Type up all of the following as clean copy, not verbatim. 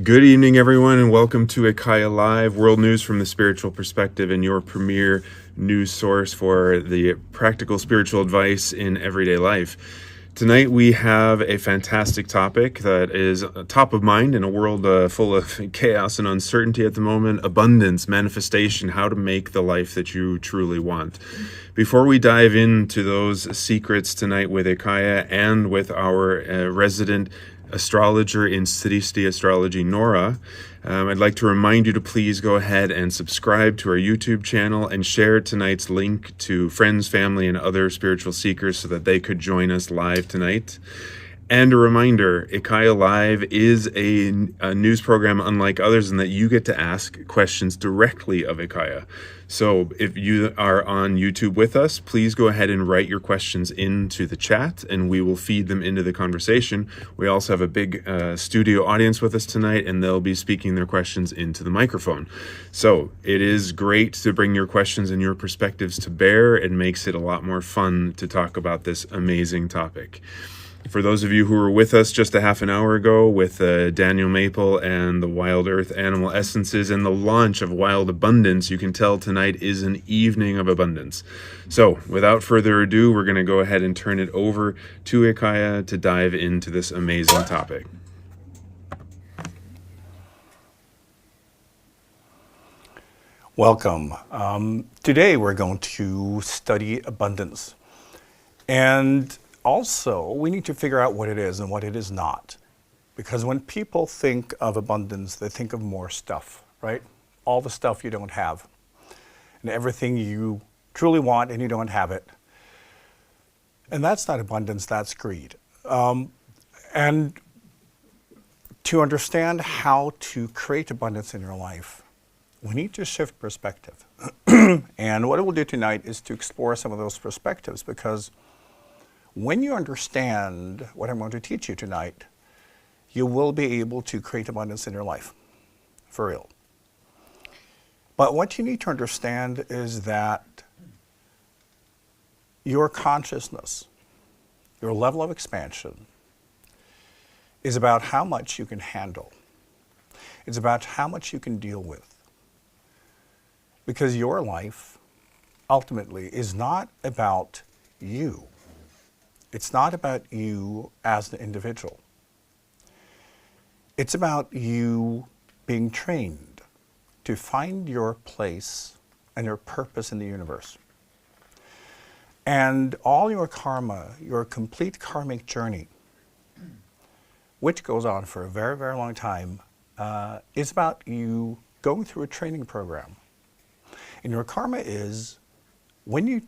Good evening, everyone, and welcome to IKYA Live, world news from the spiritual perspective, and your premier news source for the practical spiritual advice in everyday life. Tonight we have a fantastic topic that is top of mind in a world full of chaos and uncertainty at the moment: abundance, manifestation, how to make the life that you truly want. Before we dive into those secrets tonight with IKYA and with our resident astrologer in City Astrology, Nora, I'd like to remind you to please go ahead and subscribe to our YouTube channel and share tonight's link to friends, family, and other spiritual seekers so that they could join us live tonight. And a reminder, IKYA Live is a news program unlike others in that you get to ask questions directly of IKYA. So if you are on YouTube with us, please go ahead and write your questions into the chat and we will feed them into the conversation. We also have a big studio audience with us tonight and they'll be speaking their questions into the microphone. So it is great to bring your questions and your perspectives to bear. It makes it a lot more fun to talk about this amazing topic. For those of you who were with us just a half an hour ago with Daniel Maple and the Wild Earth Animal Essences and the launch of Wild Abundance, you can tell tonight is an evening of abundance. So without further ado, we're going to go ahead and turn it over to IKYA to dive into this amazing topic. Welcome. Today we're going to study abundance. And also, we need to figure out what it is and what it is not. Because when people think of abundance, they think of more stuff, right? All the stuff you don't have. And everything you truly want and you don't have it. And that's not abundance, that's greed. And to understand how to create abundance in your life, we need to shift perspective. And what we'll do tonight is to explore some of those perspectives, because when you understand what I'm going to teach you tonight, you will be able to create abundance in your life, for real. But what you need to understand is that your consciousness, your level of expansion, is about how much you can handle. It's about how much you can deal with. Because your life, ultimately, is not about you. It's not about you as an individual. It's about you being trained to find your place and your purpose in the universe. And all your karma, your complete karmic journey, which goes on for a very, very long time, is about you going through a training program. And your karma is when you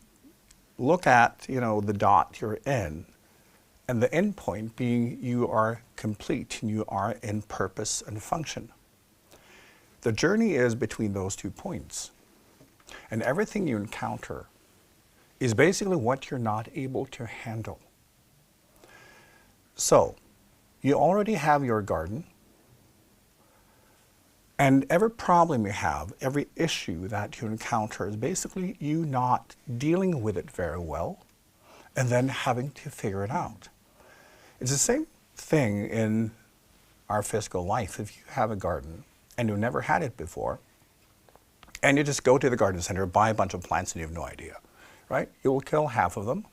look at, the dot you're in, and the end point being you are complete and you are in purpose and function. The journey is between those 2 points. And everything you encounter is basically what you're not able to handle. So, you already have your garden, and every problem you have, every issue that you encounter is basically you not dealing with it very well and then having to figure it out. It's the same thing in our physical life. If you have a garden and you've never had it before, and you just go to the garden center, buy a bunch of plants and you have no idea, right? You will kill half of them,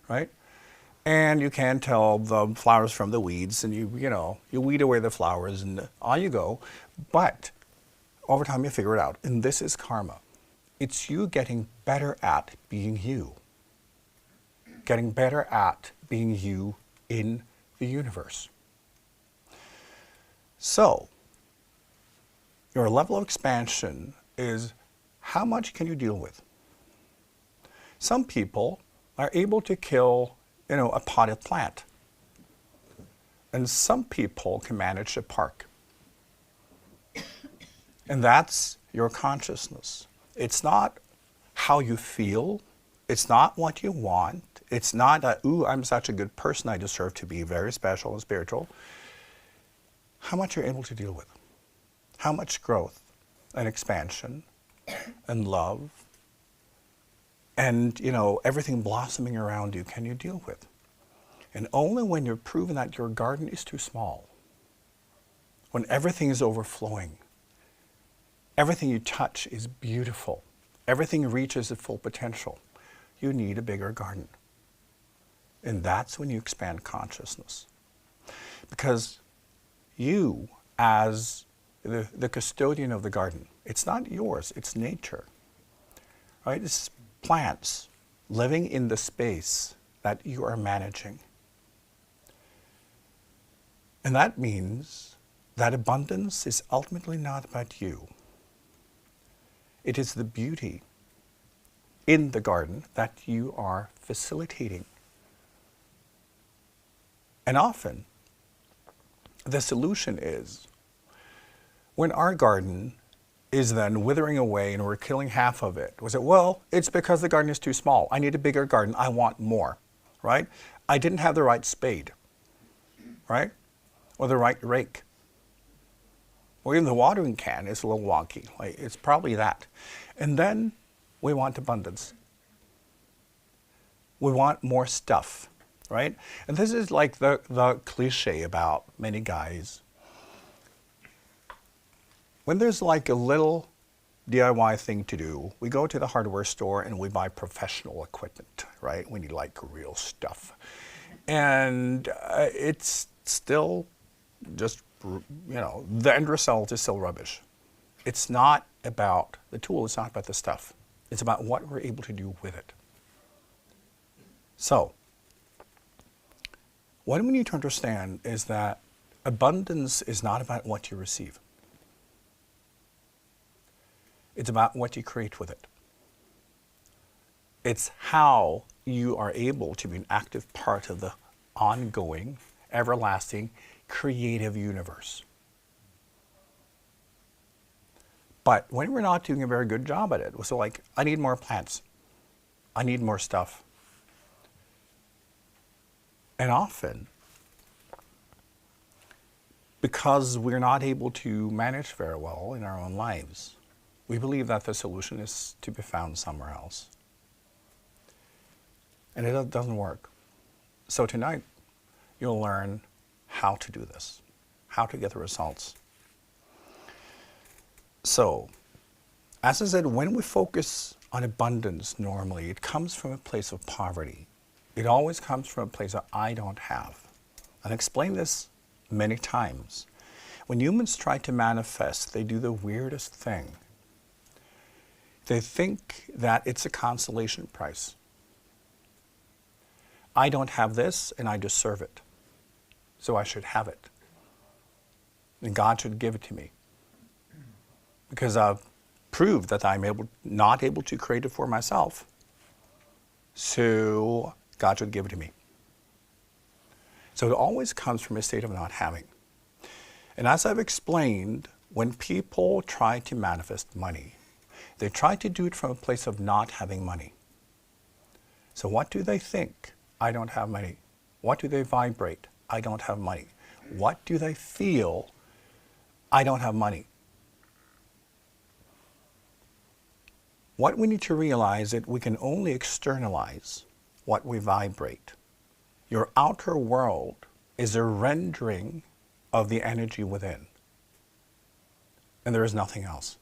right? And you can't tell the flowers from the weeds, and you weed away the flowers and on you go. But over time you figure it out. And this is karma. It's you getting better at being you. Getting better at being you in the universe. So, your level of expansion is how much can you deal with? Some people are able to kill a potted plant. And some people can manage a park. And that's your consciousness. It's not how you feel. It's not what you want. It's not that, ooh, I'm such a good person, I deserve to be very special and spiritual. How much you're able to deal with. How much growth and expansion and love and everything blossoming around you can you deal with. And only when you're proven that your garden is too small, when everything is overflowing, everything you touch is beautiful, everything reaches its full potential, you need a bigger garden. And that's when you expand consciousness. Because you, as the custodian of the garden, it's not yours, it's nature. Right? It's plants living in the space that you are managing. And that means that abundance is ultimately not about you. It is the beauty in the garden that you are facilitating. And often, the solution is, when our garden is then withering away and we're killing half of it, we say, well, it's because the garden is too small. I need a bigger garden. I want more, right? I didn't have the right spade, right? Or the right rake. Or even the watering can is a little wonky. Like, it's probably that. And then we want abundance. We want more stuff, right? And this is like the cliche about many guys. When there's like a little DIY thing to do, we go to the hardware store and we buy professional equipment, right? We need like real stuff. And it's still just, the end result is still rubbish. It's not about the tool, it's not about the stuff. It's about what we're able to do with it. So, what we need to understand is that abundance is not about what you receive. It's about what you create with it. It's how you are able to be an active part of the ongoing, everlasting, creative universe. But when we're not doing a very good job at it, so like, I need more plants. I need more stuff. And often, because we're not able to manage very well in our own lives, we believe that the solution is to be found somewhere else. And it doesn't work. So tonight, you'll learn how to do this, how to get the results. So, as I said, when we focus on abundance normally, it comes from a place of poverty. It always comes from a place of I don't have. I've explained this many times. When humans try to manifest, they do the weirdest thing. They think that it's a consolation prize. I don't have this and I deserve it. So I should have it. And God should give it to me. Because I've proved that I'm not able to create it for myself. So God should give it to me. So it always comes from a state of not having. And as I've explained, when people try to manifest money, they try to do it from a place of not having money. So what do they think? I don't have money. What do they vibrate? I don't have money. What do they feel? I don't have money. What we need to realize is that we can only externalize what we vibrate. Your outer world is a rendering of the energy within. And there is nothing else.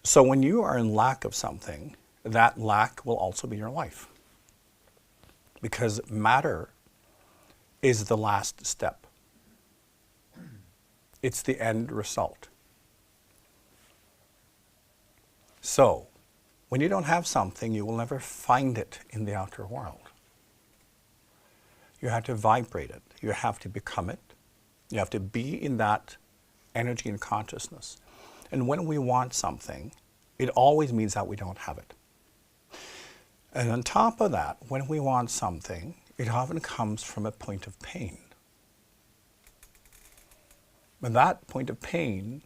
So when you are in lack of something, that lack will also be your life. Because matter is the last step. It's the end result. So, when you don't have something, you will never find it in the outer world. You have to vibrate it. You have to become it. You have to be in that energy and consciousness. And when we want something, it always means that we don't have it. And on top of that, when we want something, it often comes from a point of pain. And that point of pain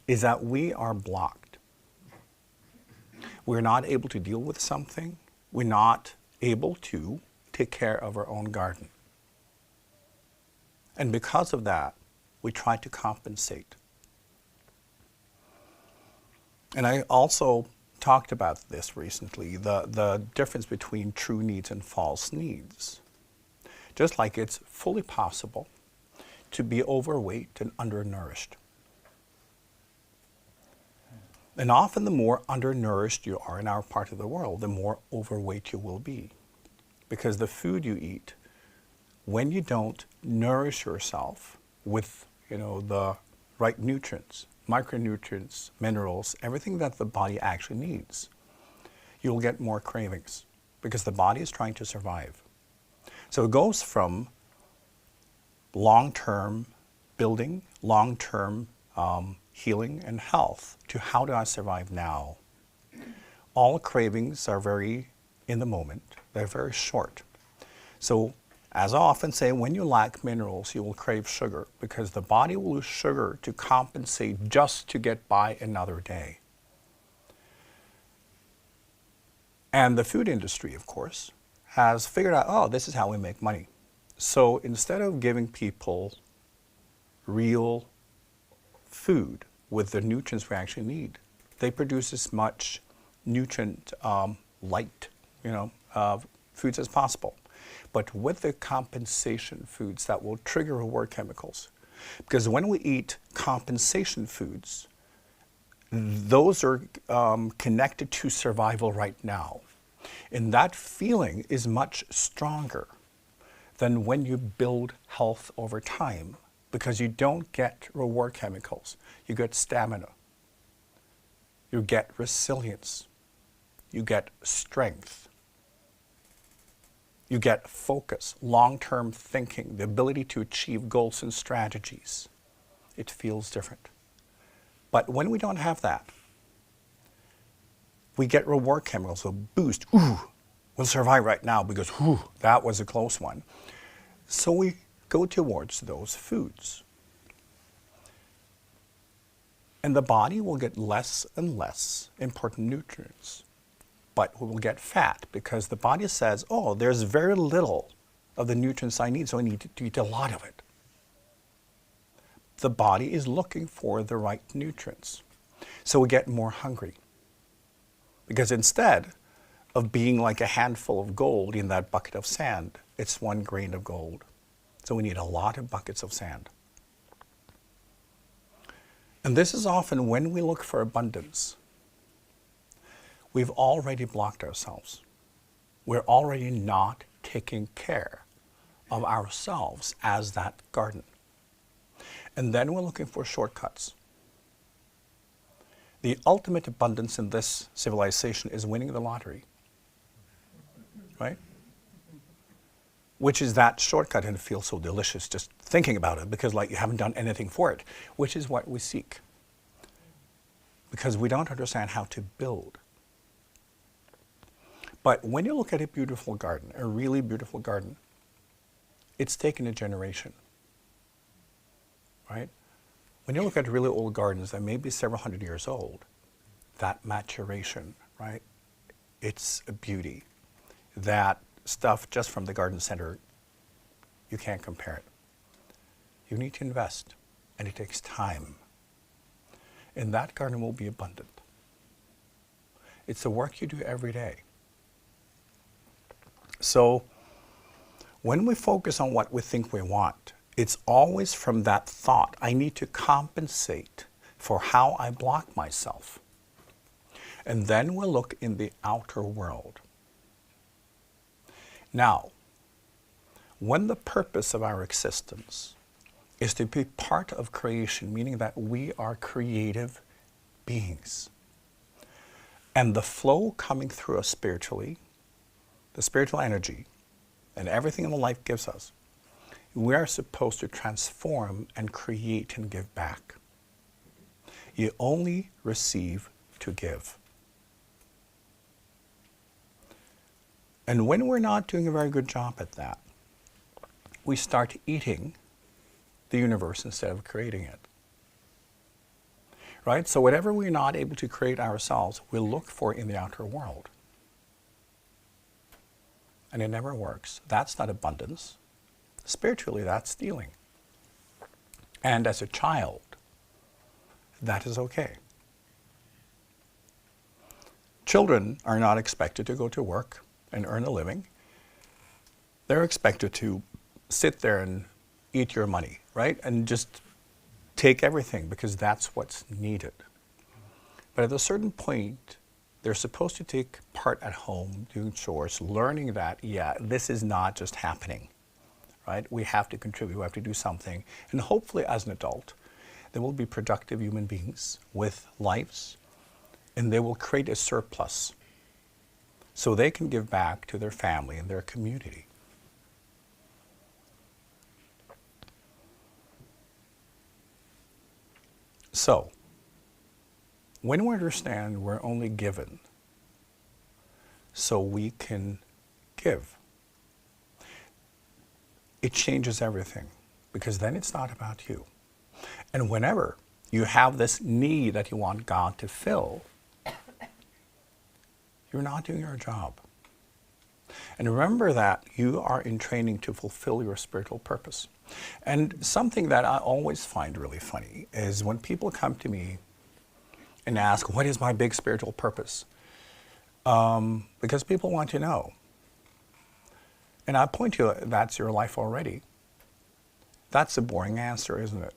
is that we are blocked. We're not able to deal with something. We're not able to take care of our own garden. And because of that, we try to compensate. And I also talked about this recently, the difference between true needs and false needs. Just like it's fully possible to be overweight and undernourished. And often the more undernourished you are in our part of the world, the more overweight you will be. Because the food you eat, when you don't nourish yourself with, the right nutrients, micronutrients, minerals, everything that the body actually needs, you'll get more cravings because the body is trying to survive. So it goes from long-term building, long-term healing and health to how do I survive now? All cravings are very in the moment. They're very short. So as I often say, when you lack minerals, you will crave sugar because the body will use sugar to compensate just to get by another day. And the food industry, of course, has figured out, oh, this is how we make money. So instead of giving people real food with the nutrients we actually need, they produce as much nutrient light, foods as possible. But with the compensation foods that will trigger reward chemicals. Because when we eat compensation foods, those are connected to survival right now. And that feeling is much stronger than when you build health over time, because you don't get reward chemicals. You get stamina. You get resilience. You get strength. You get focus, long-term thinking, the ability to achieve goals and strategies. It feels different. But when we don't have that, we get reward chemicals, so boost, ooh, we'll survive right now because, ooh, that was a close one. So we go towards those foods. And the body will get less and less important nutrients. But we will get fat because the body says, oh, there's very little of the nutrients I need, so I need to eat a lot of it. The body is looking for the right nutrients. So we get more hungry. Because instead of being like a handful of gold in that bucket of sand, it's 1 grain of gold. So we need a lot of buckets of sand. And this is often when we look for abundance. We've already blocked ourselves. We're already not taking care of ourselves as that garden. And then we're looking for shortcuts. The ultimate abundance in this civilization is winning the lottery, right? Which is that shortcut, and it feels so delicious just thinking about it because like you haven't done anything for it, which is what we seek. Because we don't understand how to build. But when you look at a beautiful garden, a really beautiful garden, it's taken a generation, right? When you look at really old gardens that may be several hundred years old, that maturation, right? It's a beauty. That stuff just from the garden center, you can't compare it. You need to invest, and it takes time. And that garden will be abundant. It's the work you do every day. So when we focus on what we think we want, it's always from that thought, I need to compensate for how I block myself. And then we'll look in the outer world. Now, when the purpose of our existence is to be part of creation, meaning that we are creative beings, and the flow coming through us spiritually, the spiritual energy, and everything in the life gives us, we are supposed to transform and create and give back. You only receive to give. And when we're not doing a very good job at that, we start eating the universe instead of creating it. Right? So whatever we're not able to create ourselves, we'll look for in the outer world. And it never works. That's not abundance. Spiritually, that's stealing. And as a child, that is okay. Children are not expected to go to work and earn a living. They're expected to sit there and eat your money, right? And just take everything because that's what's needed. But at a certain point, they're supposed to take part at home, doing chores, learning that, yeah, this is not just happening, right? We have to contribute, we have to do something. And hopefully as an adult, they will be productive human beings with lives, and they will create a surplus so they can give back to their family and their community. So, when we understand we're only given so we can give, it changes everything, because then it's not about you. And whenever you have this need that you want God to fill, you're not doing your job. And remember that you are in training to fulfill your spiritual purpose. And something that I always find really funny is when people come to me and ask, what is my big spiritual purpose? Because people want to know. And I point to it, that's your life already. That's a boring answer, isn't it?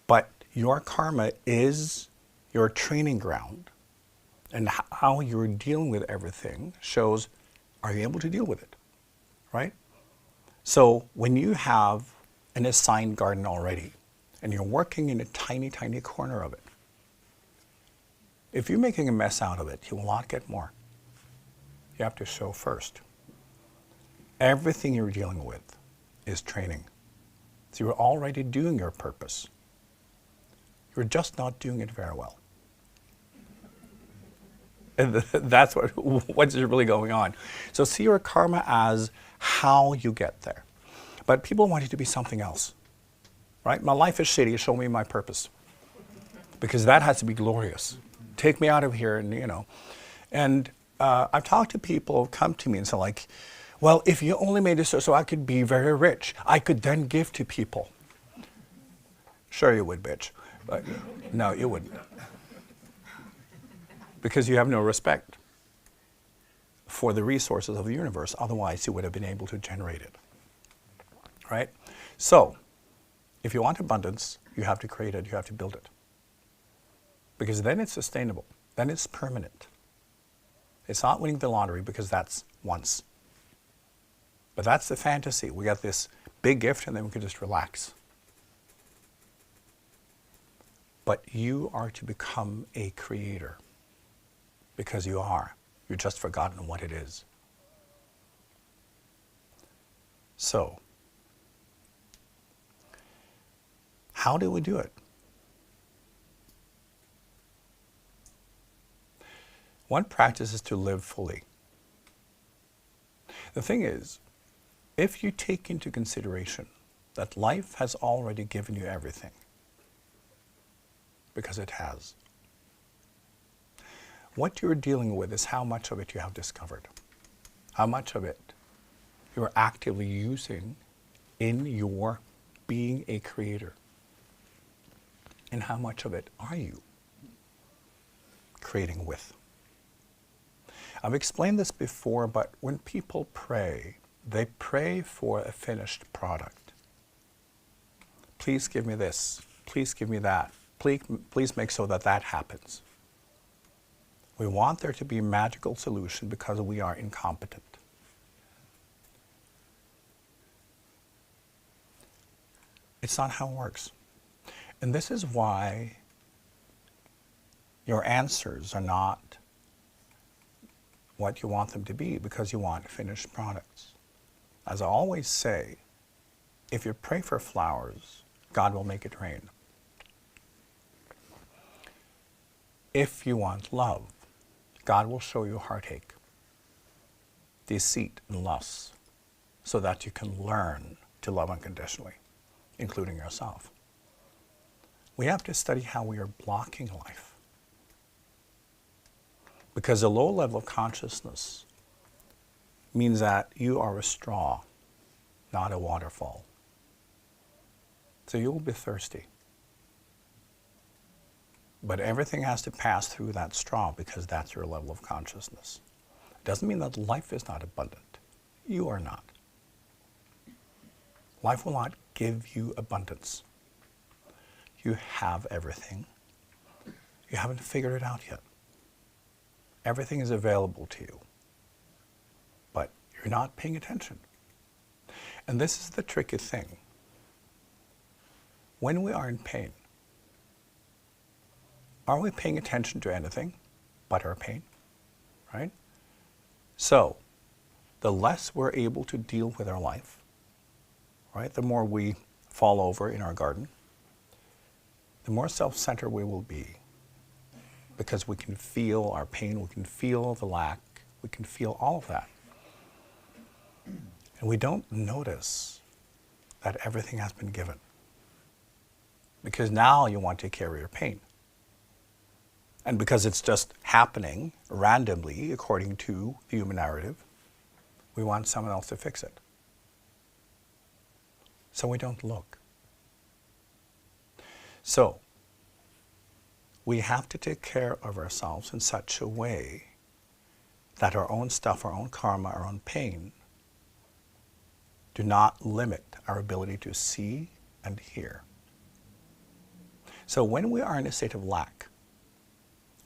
But your karma is your training ground. And how you're dealing with everything shows, are you able to deal with it, right? So when you have an assigned garden already, and you're working in a tiny, tiny corner of it, if you're making a mess out of it, you will not get more. You have to show first. Everything you're dealing with is training. So you're already doing your purpose. You're just not doing it very well. And that's what's really going on. So see your karma as how you get there. But people want it to be something else, right? My life is shitty, show me my purpose. Because that has to be glorious. Take me out of here, and you know. And I've talked to people who come to me and say like, well, if you only made this so I could be very rich, I could then give to people. Sure you would, bitch. But no, you wouldn't. Because you have no respect for the resources of the universe. Otherwise, you would have been able to generate it. Right? So, if you want abundance, you have to create it, you have to build it. Because then it's sustainable. Then it's permanent. It's not winning the lottery, because that's once. But that's the fantasy. We got this big gift and then we can just relax. But you are to become a creator. Because you are. You've just forgotten what it is. So, how do we do it? One practice is to live fully. The thing is, if you take into consideration that life has already given you everything, because it has, what you're dealing with is how much of it you have discovered, how much of it you're actively using in your being a creator, and how much of it are you creating with. I've explained this before, but when people pray, they pray for a finished product. Please give me this, please give me that, please make so that that happens. We want there to be a magical solution because we are incompetent. It's not how it works. And this is why your answers are not what you want them to be, because you want finished products. As I always say, if you pray for flowers, God will make it rain. If you want love, God will show you heartache, deceit, and lust, so that you can learn to love unconditionally, including yourself. We have to study how we are blocking life. Because a low level of consciousness means that you are a straw, not a waterfall. So you will be thirsty. But everything has to pass through that straw, because that's your level of consciousness. It doesn't mean that life is not abundant. You are not. Life will not give you abundance. You have everything. You haven't figured it out yet. Everything is available to you, but you're not paying attention. And this is the tricky thing. When we are in pain, are we paying attention to anything but our pain, right? So, the less we're able to deal with our life, right, the more we fall over in our garden, the more self-centered we will be, because we can feel our pain, we can feel the lack, we can feel all of that. And we don't notice that everything has been given. Because now you want to carry your pain. And because it's just happening randomly, according to the human narrative, we want someone else to fix it. So we don't look. So, we have to take care of ourselves in such a way that our own stuff, our own karma, our own pain do not limit our ability to see and hear. So when we are in a state of lack,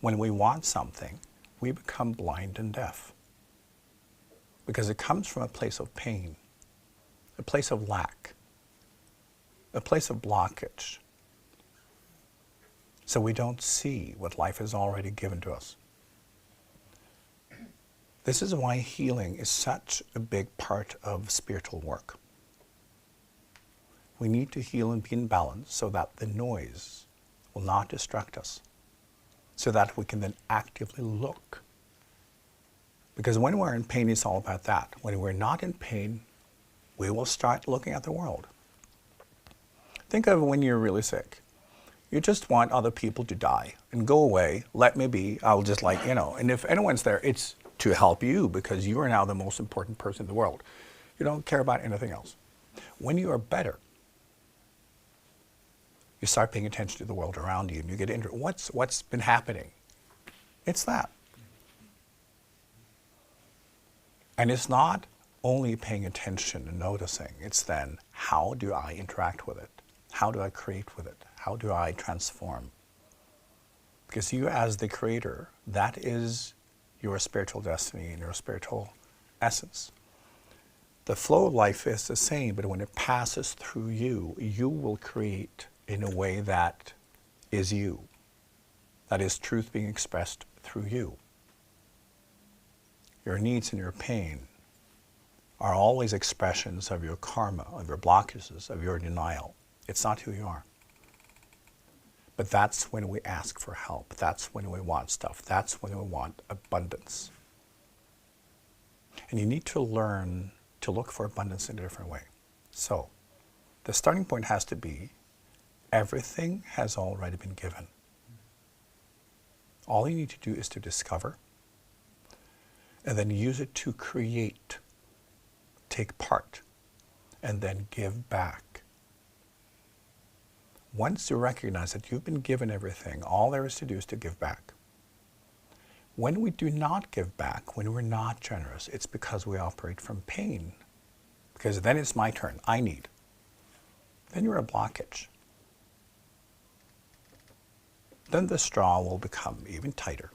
when we want something, we become blind and deaf. Because it comes from a place of pain, a place of lack, a place of blockage. So we don't see what life has already given to us. This is why healing is such a big part of spiritual work. We need to heal and be in balance so that the noise will not distract us, so that we can then actively look. Because when we're in pain, it's all about that. When we're not in pain, we will start looking at the world. Think of when you're really sick. You just want other people to die and go away, let me be, I'll just and if anyone's there, it's to help you because you are now the most important person in the world. You don't care about anything else. When you are better, you start paying attention to the world around you and you get into what's been happening. It's that. And it's not only paying attention and noticing, it's then how do I interact with it? How do I create with it? How do I transform? Because you as the creator, that is your spiritual destiny and your spiritual essence. The flow of life is the same, but when it passes through you, you will create in a way that is you. That is truth being expressed through you. Your needs and your pain are always expressions of your karma, of your blockages, of your denial. It's not who you are. But that's when we ask for help. That's when we want stuff. That's when we want abundance. And you need to learn to look for abundance in a different way. So, the starting point has to be, everything has already been given. All you need to do is to discover, and then use it to create, take part, and then give back. Once you recognize that you've been given everything, all there is to do is to give back. When we do not give back, when we're not generous, it's because we operate from pain. Because then it's my turn, I need. Then you're a blockage. Then the straw will become even tighter.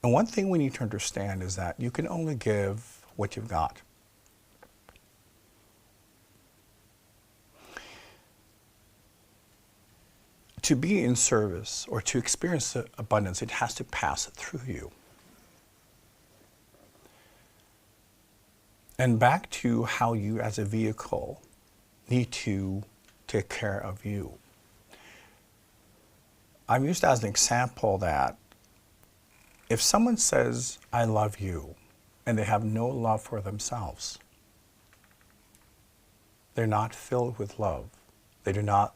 And one thing we need to understand is that you can only give what you've got. To be in service or to experience abundance, it has to pass through you. And back to how you as a vehicle need to take care of you. I'm used as an example that if someone says, I love you, and they have no love for themselves, they're not filled with love. They do not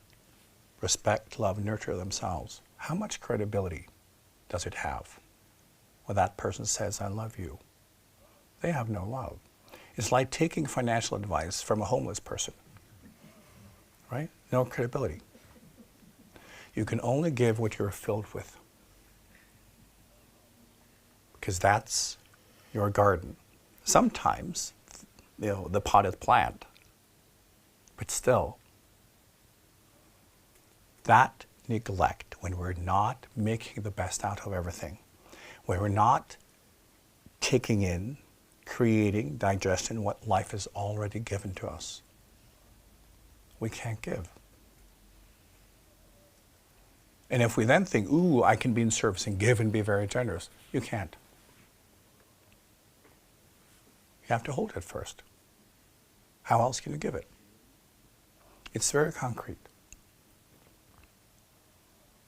respect, love, nurture themselves. How much credibility does it have when that person says, I love you? They have no love. It's like taking financial advice from a homeless person, right? No credibility. You can only give what you're filled with. because that's your garden. Sometimes, the potted plant, but still, that neglect, when we're not making the best out of everything, when we're not taking in, creating, digesting what life has already given to us, we can't give. And if we then think, ooh, I can be in service and give and be very generous, you can't. You have to hold it first. How else can you give it? It's very concrete.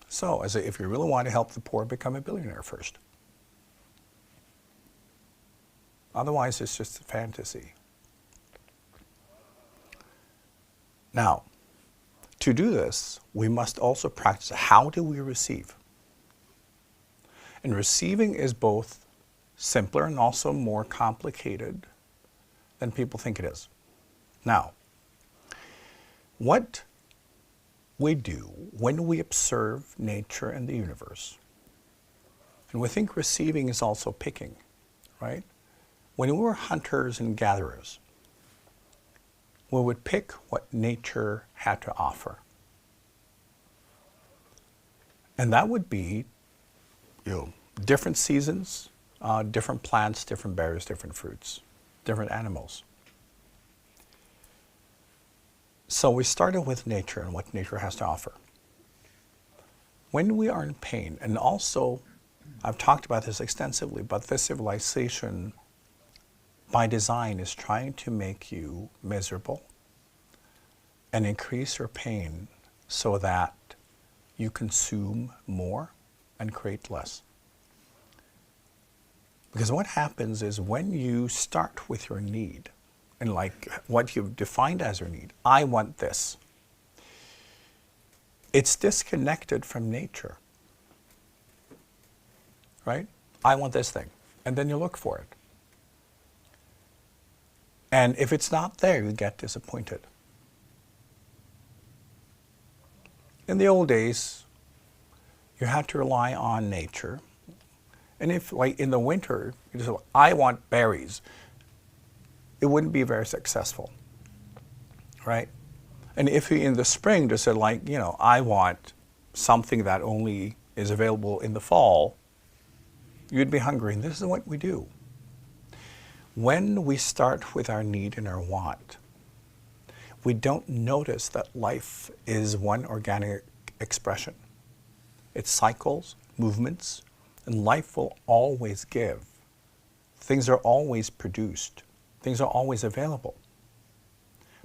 So, if you really want to help the poor, become a billionaire first. Otherwise, it's just a fantasy. Now, to do this, we must also practice how do we receive? And receiving is both simpler and also more complicated than people think it is. Now, what we do when we observe nature and the universe, and we think receiving is also picking, right? When we were hunters and gatherers, we would pick what nature had to offer. And that would be, different seasons, different plants, different berries, different fruits, different animals. So we started with nature and what nature has to offer. When we are in pain, and also, I've talked about this extensively, but this civilization by design is trying to make you miserable and increase your pain so that you consume more and create less. Because what happens is when you start with your need, and like what you've defined as your need, I want this, it's disconnected from nature, right? I want this thing, and then you look for it. And if it's not there, you get disappointed. In the old days, you had to rely on nature. And if, like in the winter, you just say, I want berries, it wouldn't be very successful, right? And if you in the spring just said, like, I want something that only is available in the fall, you'd be hungry. And this is what we do. When we start with our need and our want, we don't notice that life is one organic expression. It's cycles, movements, and life will always give. Things are always produced. Things are always available.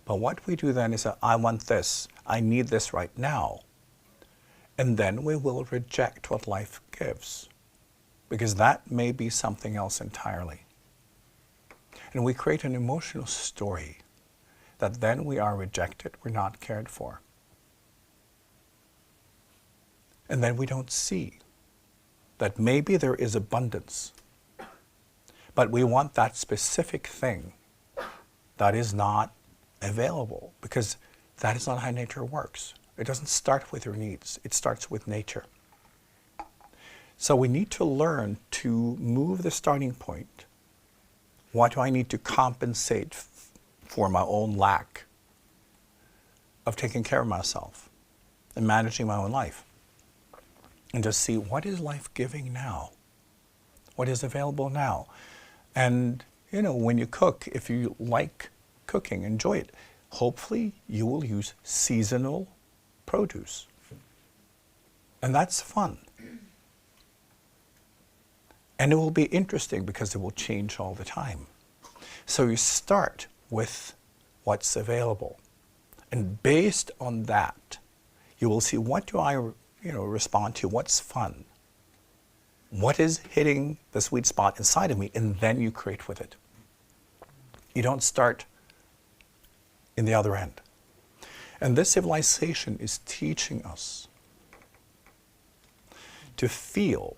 But what we do then is that I want this, I need this right now. And then we will reject what life gives, because that may be something else entirely. And we create an emotional story that then we are rejected, we're not cared for. And then we don't see that maybe there is abundance, but we want that specific thing that is not available, because that is not how nature works. It doesn't start with your needs, it starts with nature. So we need to learn to move the starting point. What do I need to compensate for my own lack of taking care of myself and managing my own life? And just see, what is life giving now? What is available now? And, when you cook, if you like cooking, enjoy it. Hopefully, you will use seasonal produce. And that's fun. And it will be interesting because it will change all the time. So you start with what's available. And based on that, you will see, what do I respond to? What's fun? What is hitting the sweet spot inside of me? And then you create with it. You don't start in the other end. And this civilization is teaching us to feel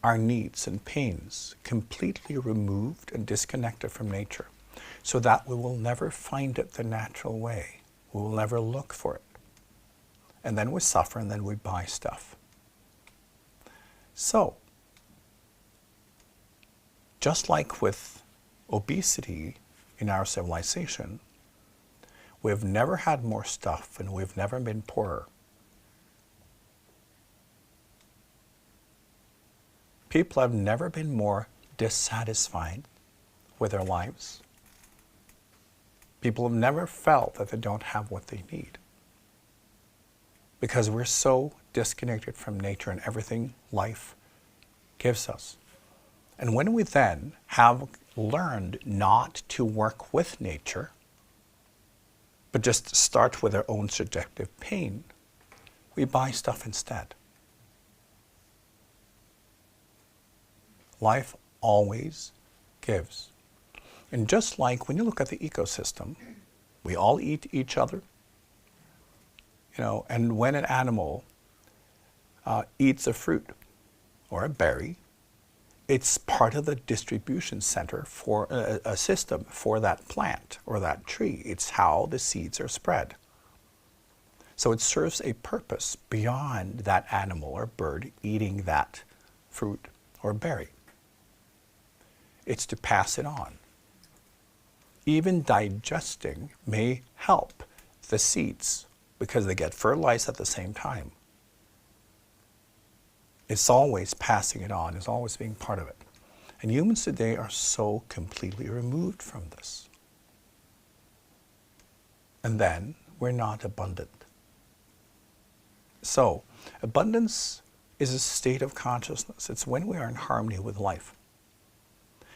our needs and pains completely removed and disconnected from nature, so that we will never find it the natural way. We will never look for it. And then we suffer, and then we buy stuff. So, Just like with obesity in our civilization, we've never had more stuff and we've never been poorer. People have never been more dissatisfied with their lives. People have never felt that they don't have what they need. Because we're so disconnected from nature and everything life gives us. And when we then have learned not to work with nature, but just start with our own subjective pain, we buy stuff instead. Life always gives. And just like when you look at the ecosystem, we all eat each other. And when an animal eats a fruit or a berry, it's part of the distribution center for a system for that plant or that tree. It's how the seeds are spread. So it serves a purpose beyond that animal or bird eating that fruit or berry. It's to pass it on. Even digesting may help the seeds because they get fertilized at the same time. It's always passing it on, it's always being part of it. And humans today are so completely removed from this. And then we're not abundant. So, abundance is a state of consciousness. It's when we are in harmony with life.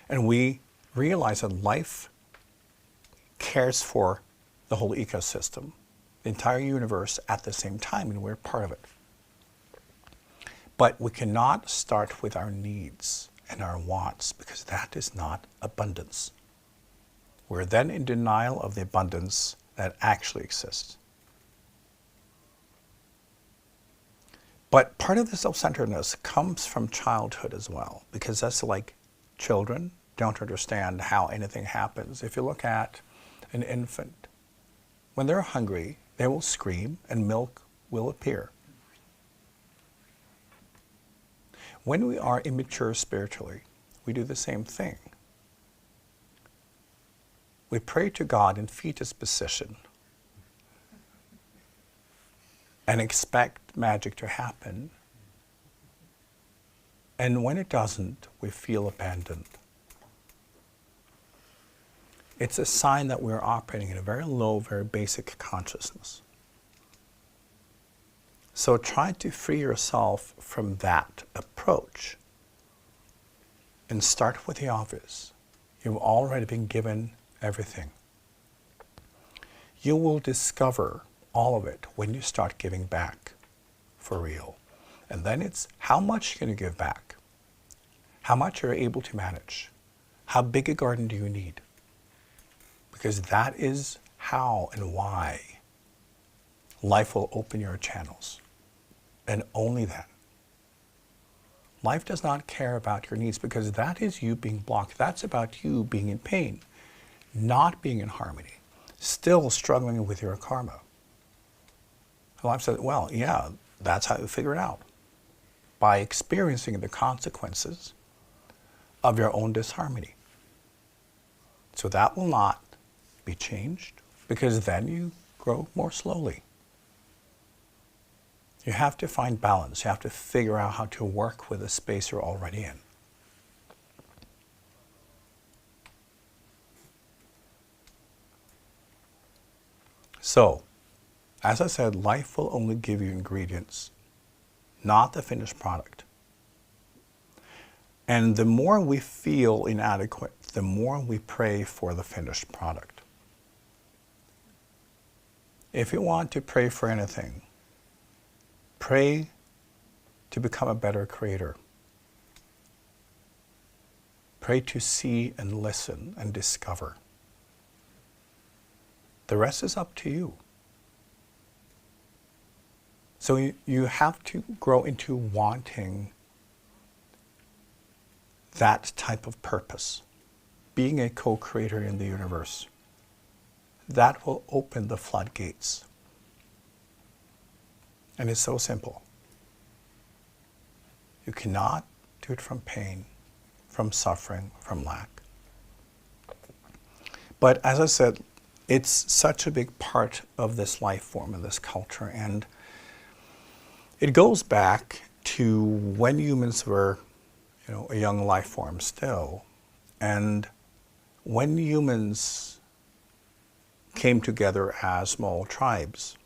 And we realize that life cares for the whole ecosystem, the entire universe at the same time, and we're part of it. But we cannot start with our needs and our wants because that is not abundance. We're then in denial of the abundance that actually exists. But part of the self-centeredness comes from childhood as well, because that's like children don't understand how anything happens. If you look at an infant, when they're hungry, they will scream and milk will appear. When we are immature spiritually, we do the same thing. We pray to God in fetus position and expect magic to happen. And when it doesn't, we feel abandoned. It's a sign that we're operating in a very low, very basic consciousness. So try to free yourself from that approach and start with the obvious. You've already been given everything. You will discover all of it when you start giving back for real. And then it's how much can you give back? How much are you able to manage? How big a garden do you need? Because that is how and why life will open your channels. And only then. Life does not care about your needs because that is you being blocked. That's about you being in pain, not being in harmony, still struggling with your karma. Life says, well, yeah, that's how you figure it out. By experiencing the consequences of your own disharmony. So that will not be changed because then you grow more slowly. You have to find balance. You have to figure out how to work with the space you're already in. So, as I said, life will only give you ingredients, not the finished product. And the more we feel inadequate, the more we pray for the finished product. If you want to pray for anything, pray to become a better creator. Pray to see and listen and discover. The rest is up to you. So you have to grow into wanting that type of purpose, being a co-creator in the universe. That will open the floodgates. And it's so simple. You cannot do it from pain, from suffering, from lack. But as I said, it's such a big part of this life form and this culture, and it goes back to when humans were, a young life form still, and when humans came together as small tribes.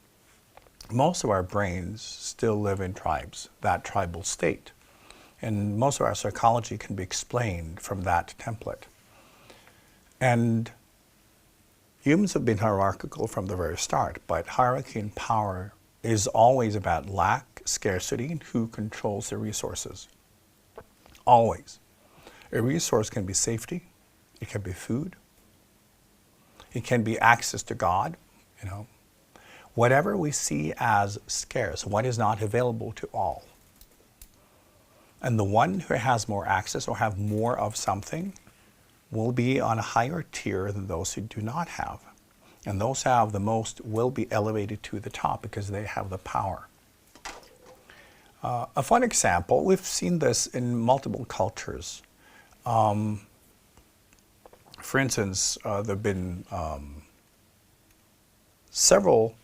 Most of our brains still live in tribes, that tribal state. And most of our psychology can be explained from that template. And humans have been hierarchical from the very start, but hierarchy and power is always about lack, scarcity, and who controls the resources. Always. A resource can be safety, it can be food, it can be access to God, Whatever we see as scarce, what is not available to all. And the one who has more access or have more of something will be on a higher tier than those who do not have. And those who have the most will be elevated to the top because they have the power. A fun example, we've seen this in multiple cultures. For instance, there have been several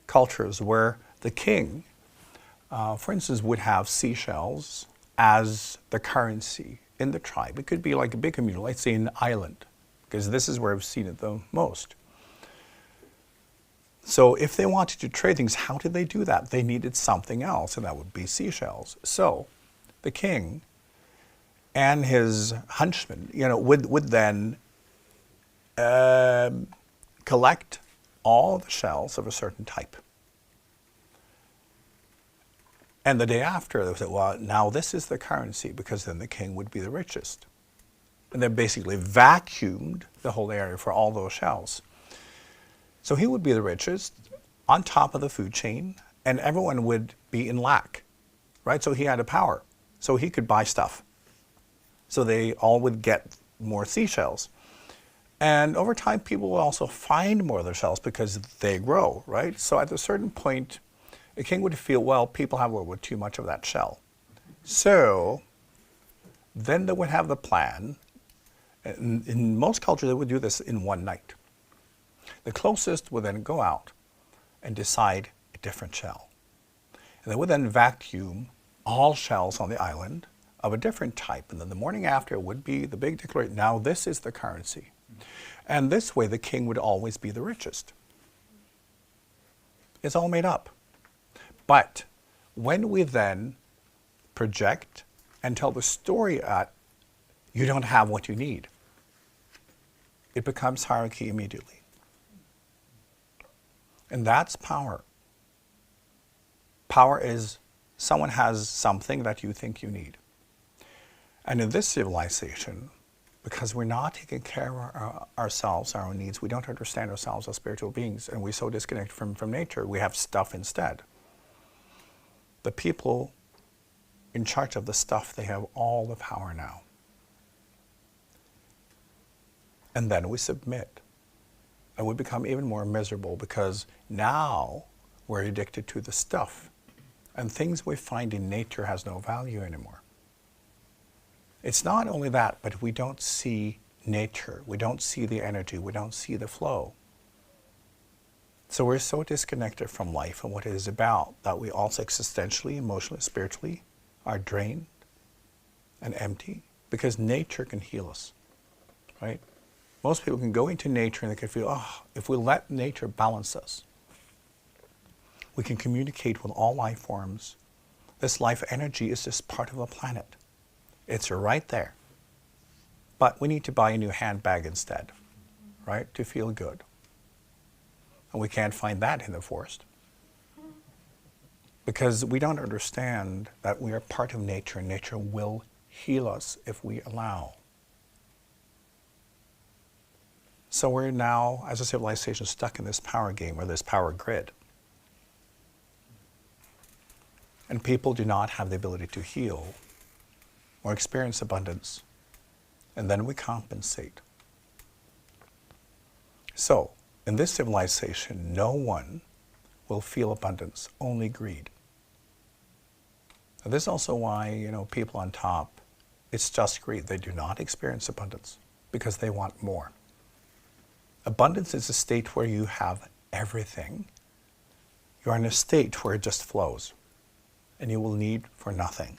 cultures where the king, for instance, would have seashells as the currency in the tribe. It could be like a big community, let's say an island, because this is where I've seen it the most. So if they wanted to trade things, how did they do that? They needed something else, and that would be seashells. So the king and his henchmen, would then collect all the shells of a certain type. And the day after, they would say, well, now this is the currency, because then the king would be the richest. And they basically vacuumed the whole area for all those shells. So he would be the richest, on top of the food chain, and everyone would be in lack, right? So he had a power. So he could buy stuff. So they all would get more seashells. And over time, people will also find more of their shells because they grow, right? So at a certain point, a king would feel, well, people have a little bit too much of that shell. So then they would have the plan. In most cultures, they would do this in one night. The closest would then go out and decide a different shell. And they would then vacuum all shells on the island of a different type. And then the morning after would be the big declaration, now this is the currency. And this way, the king would always be the richest. It's all made up. But when we then project and tell the story at, you don't have what you need, it becomes hierarchy immediately. And that's power. Power is someone has something that you think you need. And in this civilization, because we're not taking care of ourselves, our own needs, we don't understand ourselves as spiritual beings, and we're so disconnected from nature, we have stuff instead. The people in charge of the stuff, they have all the power now. And then we submit. And we become even more miserable because now we're addicted to the stuff. And things we find in nature has no value anymore. It's not only that, but we don't see nature. We don't see the energy. We don't see the flow. So we're so disconnected from life and what it is about that we also existentially, emotionally, spiritually are drained and empty because nature can heal us, right? Most people can go into nature and they can feel, if we let nature balance us, we can communicate with all life forms. This life energy is just part of a planet. It's right there. But we need to buy a new handbag instead, right, to feel good. And we can't find that in the forest. Because we don't understand that we are part of nature and nature will heal us if we allow. So we're now, as a civilization, stuck in this power game or this power grid. And people do not have the ability to heal or experience abundance. And then we compensate. So, in this civilization, no one will feel abundance, only greed. And this is also why, people on top It's just greed. They do not experience abundance because they want more. Abundance is a state where you have everything. You're in a state where it just flows and you will need for nothing.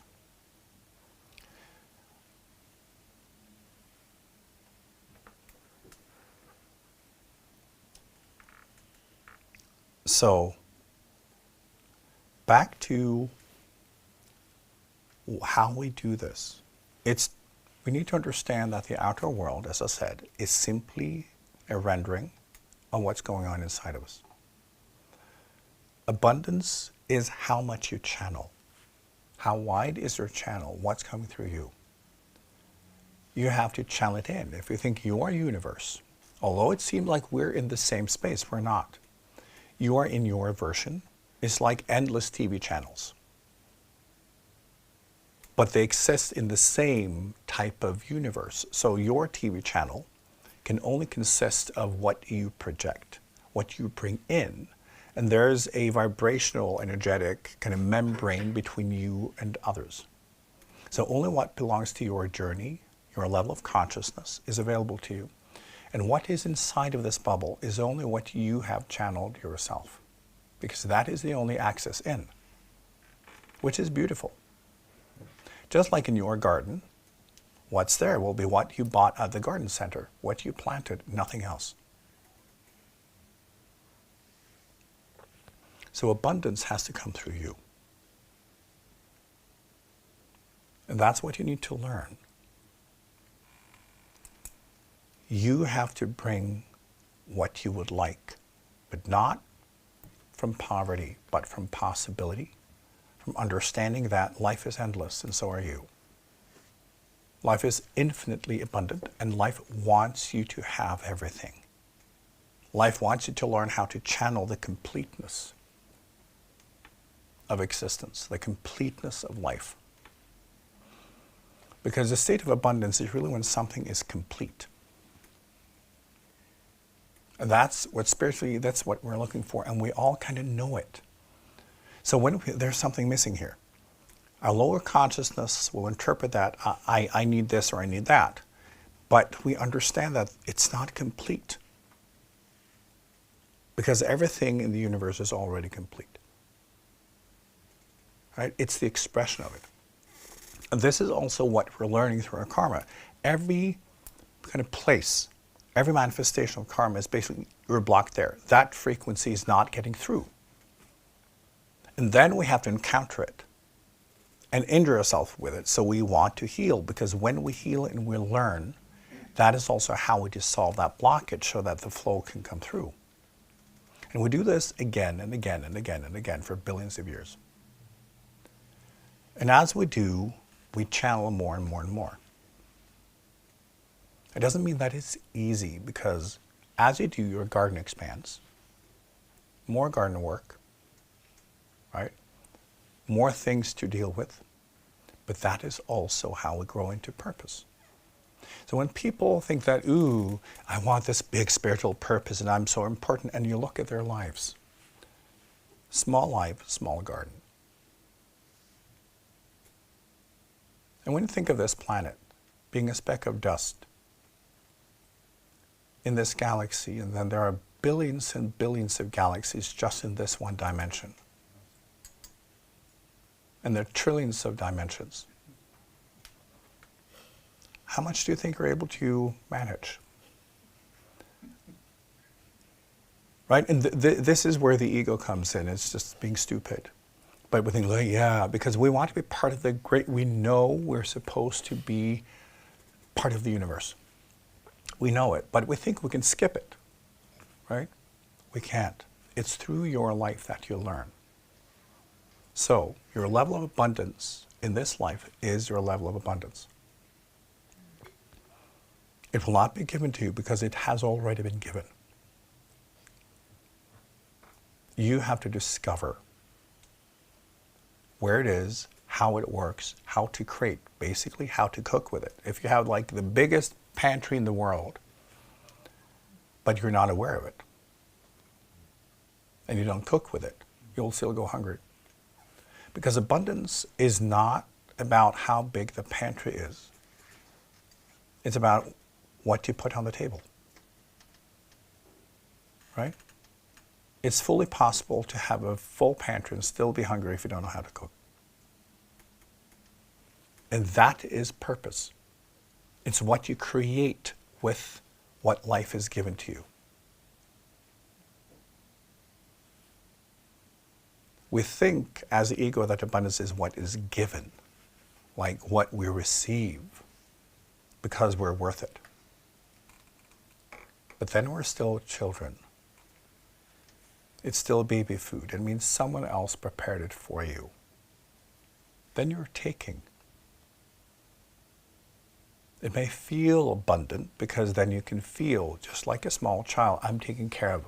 So, back to how we do this. We need to understand that the outer world, as I said, is simply a rendering of what's going on inside of us. Abundance is how much you channel. How wide is your channel? What's coming through you? You have to channel it in. If you think you are universe, although it seems like we're in the same space, we're not. You are in your version. It's like endless TV channels. But they exist in the same type of universe. So your TV channel can only consist of what you project, what you bring in. And there's a vibrational, energetic kind of membrane between you and others. So only what belongs to your journey, your level of consciousness, is available to you. And what is inside of this bubble is only what you have channeled yourself. Because that is the only access in, which is beautiful. Just like in your garden, what's there will be what you bought at the garden center, what you planted, nothing else. So abundance has to come through you. And that's what you need to learn. You have to bring what you would like, but not from poverty, but from possibility, from understanding that life is endless and so are you. Life is infinitely abundant and life wants you to have everything. Life wants you to learn how to channel the completeness of existence, the completeness of life. Because the state of abundance is really when something is complete. And that's what spiritually, that's what we're looking for, and we all kind of know it. So when there's something missing here, our lower consciousness will interpret that, I need this or I need that. But we understand that it's not complete. Because everything in the universe is already complete. Right? It's the expression of it. And this is also what we're learning through our karma. Every kind of place, every manifestation of karma is basically, you're blocked there. That frequency is not getting through. And then we have to encounter it and injure ourselves with it. So we want to heal, because when we heal and we learn, that is also how we dissolve that blockage so that the flow can come through. And we do this again and again and again and again for billions of years. And as we do, we channel more and more and more. It doesn't mean that it's easy, because as you do, your garden expands. More garden work, right? More things to deal with. But that is also how we grow into purpose. So when people think that, ooh, I want this big spiritual purpose and I'm so important, and you look at their lives. Small life, small garden. And when you think of this planet being a speck of dust in this galaxy, and then there are billions and billions of galaxies just in this one dimension. And there are trillions of dimensions. How much do you think you're able to manage? Right? And this is where the ego comes in. It's just being stupid. But we think, like, yeah, because we want to be part of the great, we know we're supposed to be part of the universe. We know it, but we think we can skip it, right? We can't. It's through your life that you learn. So, your level of abundance in this life is your level of abundance. It will not be given to you because it has already been given. You have to discover where it is, how it works, how to create, basically how to cook with it. If you have like the biggest pantry in the world, but you're not aware of it, and you don't cook with it, you'll still go hungry. Because abundance is not about how big the pantry is. It's about what you put on the table, right? It's fully possible to have a full pantry and still be hungry if you don't know how to cook. And that is purpose. It's what you create with what life is given to you. We think as the ego that abundance is what is given, like what we receive, because we're worth it. But then we're still children. It's still baby food. It means someone else prepared it for you. Then you're taking. It may feel abundant because then you can feel, just like a small child, I'm taken care of.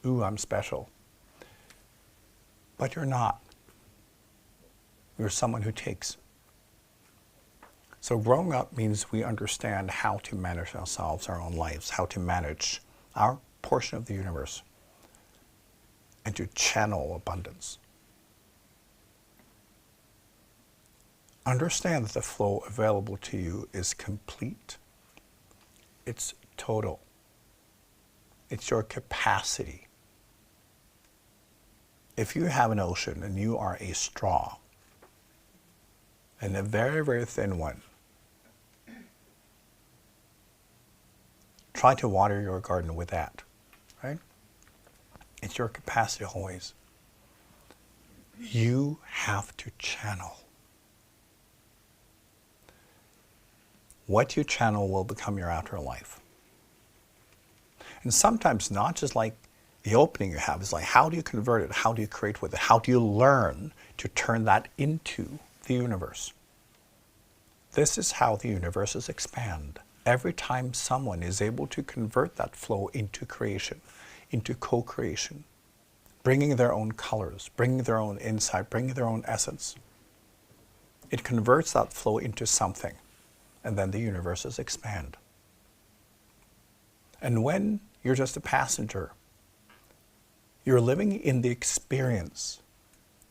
Ooh, I'm special. But you're not. You're someone who takes. So growing up means we understand how to manage ourselves, our own lives, how to manage our portion of the universe, and to channel abundance. Understand that the flow available to you is complete. It's total. It's your capacity. If you have an ocean and you are a straw, and a very, very thin one, try to water your garden with that, right? It's your capacity always. You have to channel. What you channel will become your outer life. And sometimes not just like the opening you have, is like how do you convert it? How do you create with it? How do you learn to turn that into the universe? This is how the universes expand. Every time someone is able to convert that flow into creation, into co-creation, bringing their own colors, bringing their own insight, bringing their own essence, it converts that flow into something, and then the universes expand. And when you're just a passenger, you're living in the experience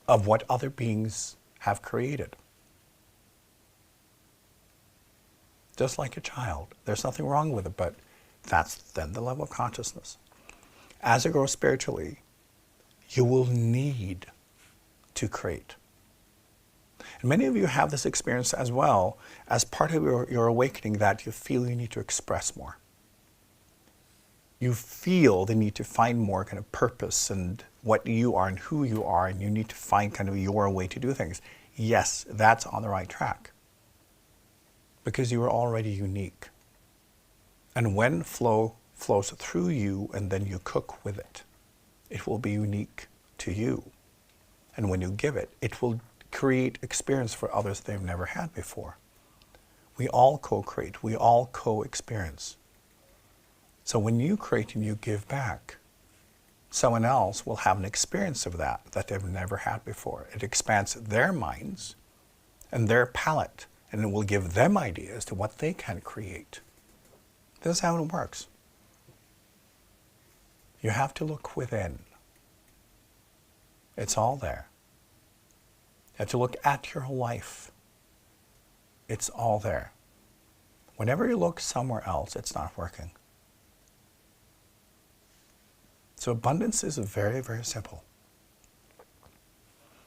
of what other beings have created. Just like a child. There's nothing wrong with it, but that's then the level of consciousness. As you grow spiritually, you will need to create. And many of you have this experience as well as part of your awakening, that you feel you need to express more. You feel the need to find more kind of purpose and what you are and who you are, and you need to find kind of your way to do things. Yes, that's on the right track, because you are already unique. And when flow flows through you and then you cook with it, it will be unique to you. And when you give it, it will create experience for others they've never had before. We all co-create, we all co-experience. So when you create and you give back, someone else will have an experience of that they've never had before. It expands their minds and their palette, and it will give them ideas to what they can create. This is how it works. You have to look within. It's all there. You have to look at your life. It's all there. Whenever you look somewhere else, it's not working. So abundance is very, very simple.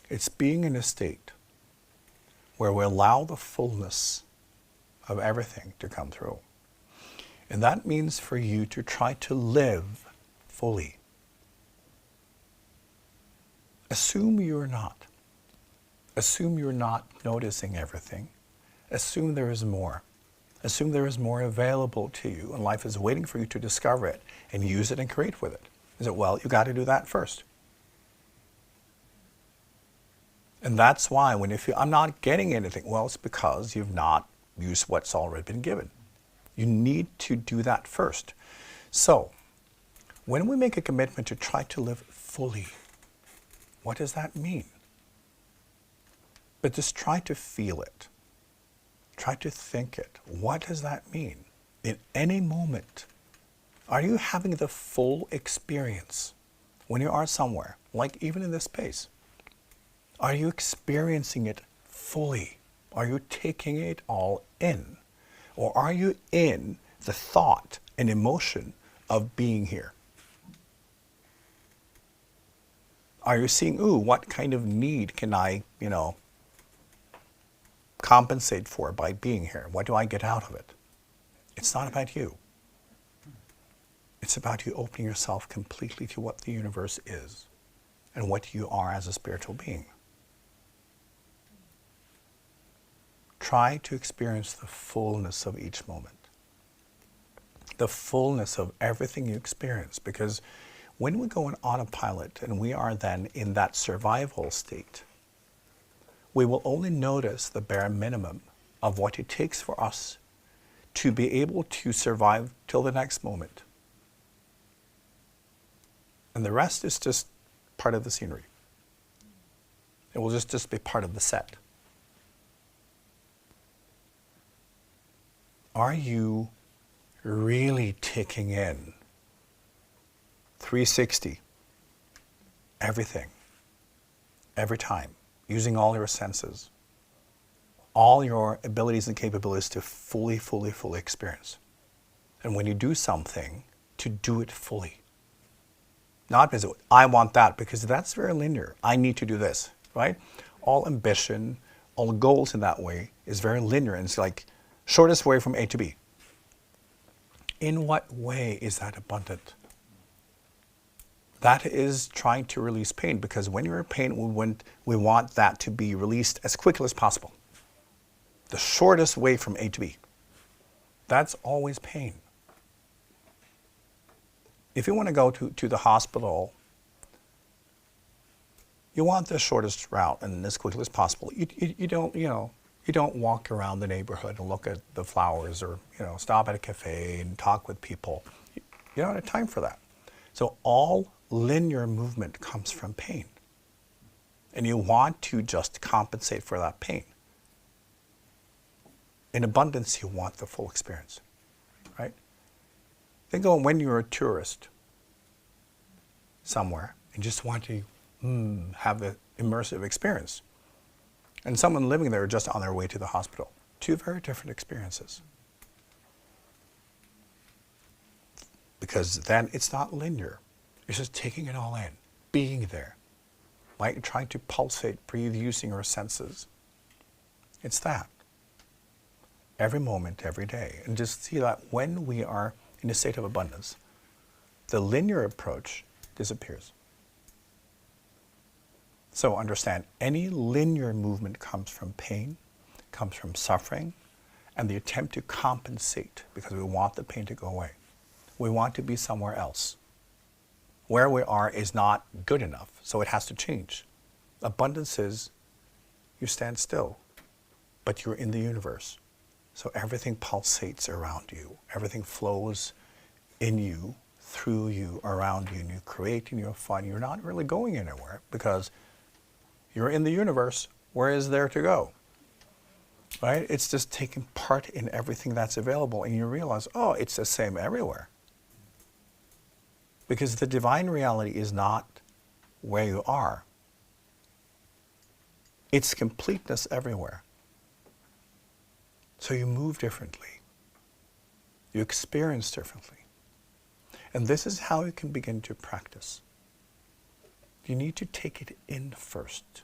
It's being in a state where we allow the fullness of everything to come through. And that means for you to try to live fully. Assume you're not. Assume you're not noticing everything. Assume there is more. Assume there is more available to you, and life is waiting for you to discover it and use it and create with it. Is it, well, you got to do that first. And that's why when you feel, I'm not getting anything, well, it's because you've not used what's already been given. You need to do that first. So, when we make a commitment to try to live fully, what does that mean? But just try to feel it. Try to think it. What does that mean? In any moment, are you having the full experience when you are somewhere, like even in this space? Are you experiencing it fully? Are you taking it all in? Or are you in the thought and emotion of being here? Are you seeing, ooh, what kind of need can I, compensate for by being here? What do I get out of it? It's not about you. It's about you opening yourself completely to what the universe is and what you are as a spiritual being. Try to experience the fullness of each moment. The fullness of everything you experience, because when we go on autopilot and we are then in that survival state, we will only notice the bare minimum of what it takes for us to be able to survive till the next moment. And the rest is just part of the scenery. It will just be part of the set. Are you really taking in 360, everything, every time, using all your senses, all your abilities and capabilities to fully experience? And when you do something, to do it fully. Not because I want that, because that's very linear. I need to do this, right? All ambition, all goals in that way is very linear, and it's like shortest way from A to B. In what way is that abundant? That is trying to release pain, because when you're in pain, we want that to be released as quickly as possible. The shortest way from A to B. That's always pain. If you want to go to the hospital, you want the shortest route and as quickly as possible. You don't walk around the neighborhood and look at the flowers, or stop at a cafe and talk with people. You don't have time for that. So all linear movement comes from pain. And you want to just compensate for that pain. In abundance, you want the full experience, right? Think of when you're a tourist somewhere and just want to have the immersive experience. And someone living there just on their way to the hospital. Two very different experiences. Because then it's not linear. It's just taking it all in, being there, like trying to pulsate, breathe using your senses. It's that. Every moment, every day. And just see that when we are in a state of abundance, the linear approach disappears. So understand, any linear movement comes from pain, comes from suffering, and the attempt to compensate, because we want the pain to go away. We want to be somewhere else. Where we are is not good enough, so it has to change. Abundance is you stand still, but you're in the universe. So everything pulsates around you. Everything flows in you, through you, around you, and you create and you have fun. You're not really going anywhere because you're in the universe. Where is there to go? Right? It's just taking part in everything that's available, and you realize, oh, it's the same everywhere. Because the divine reality is not where you are. It's completeness everywhere. So you move differently. You experience differently. And this is how you can begin to practice. You need to take it in first.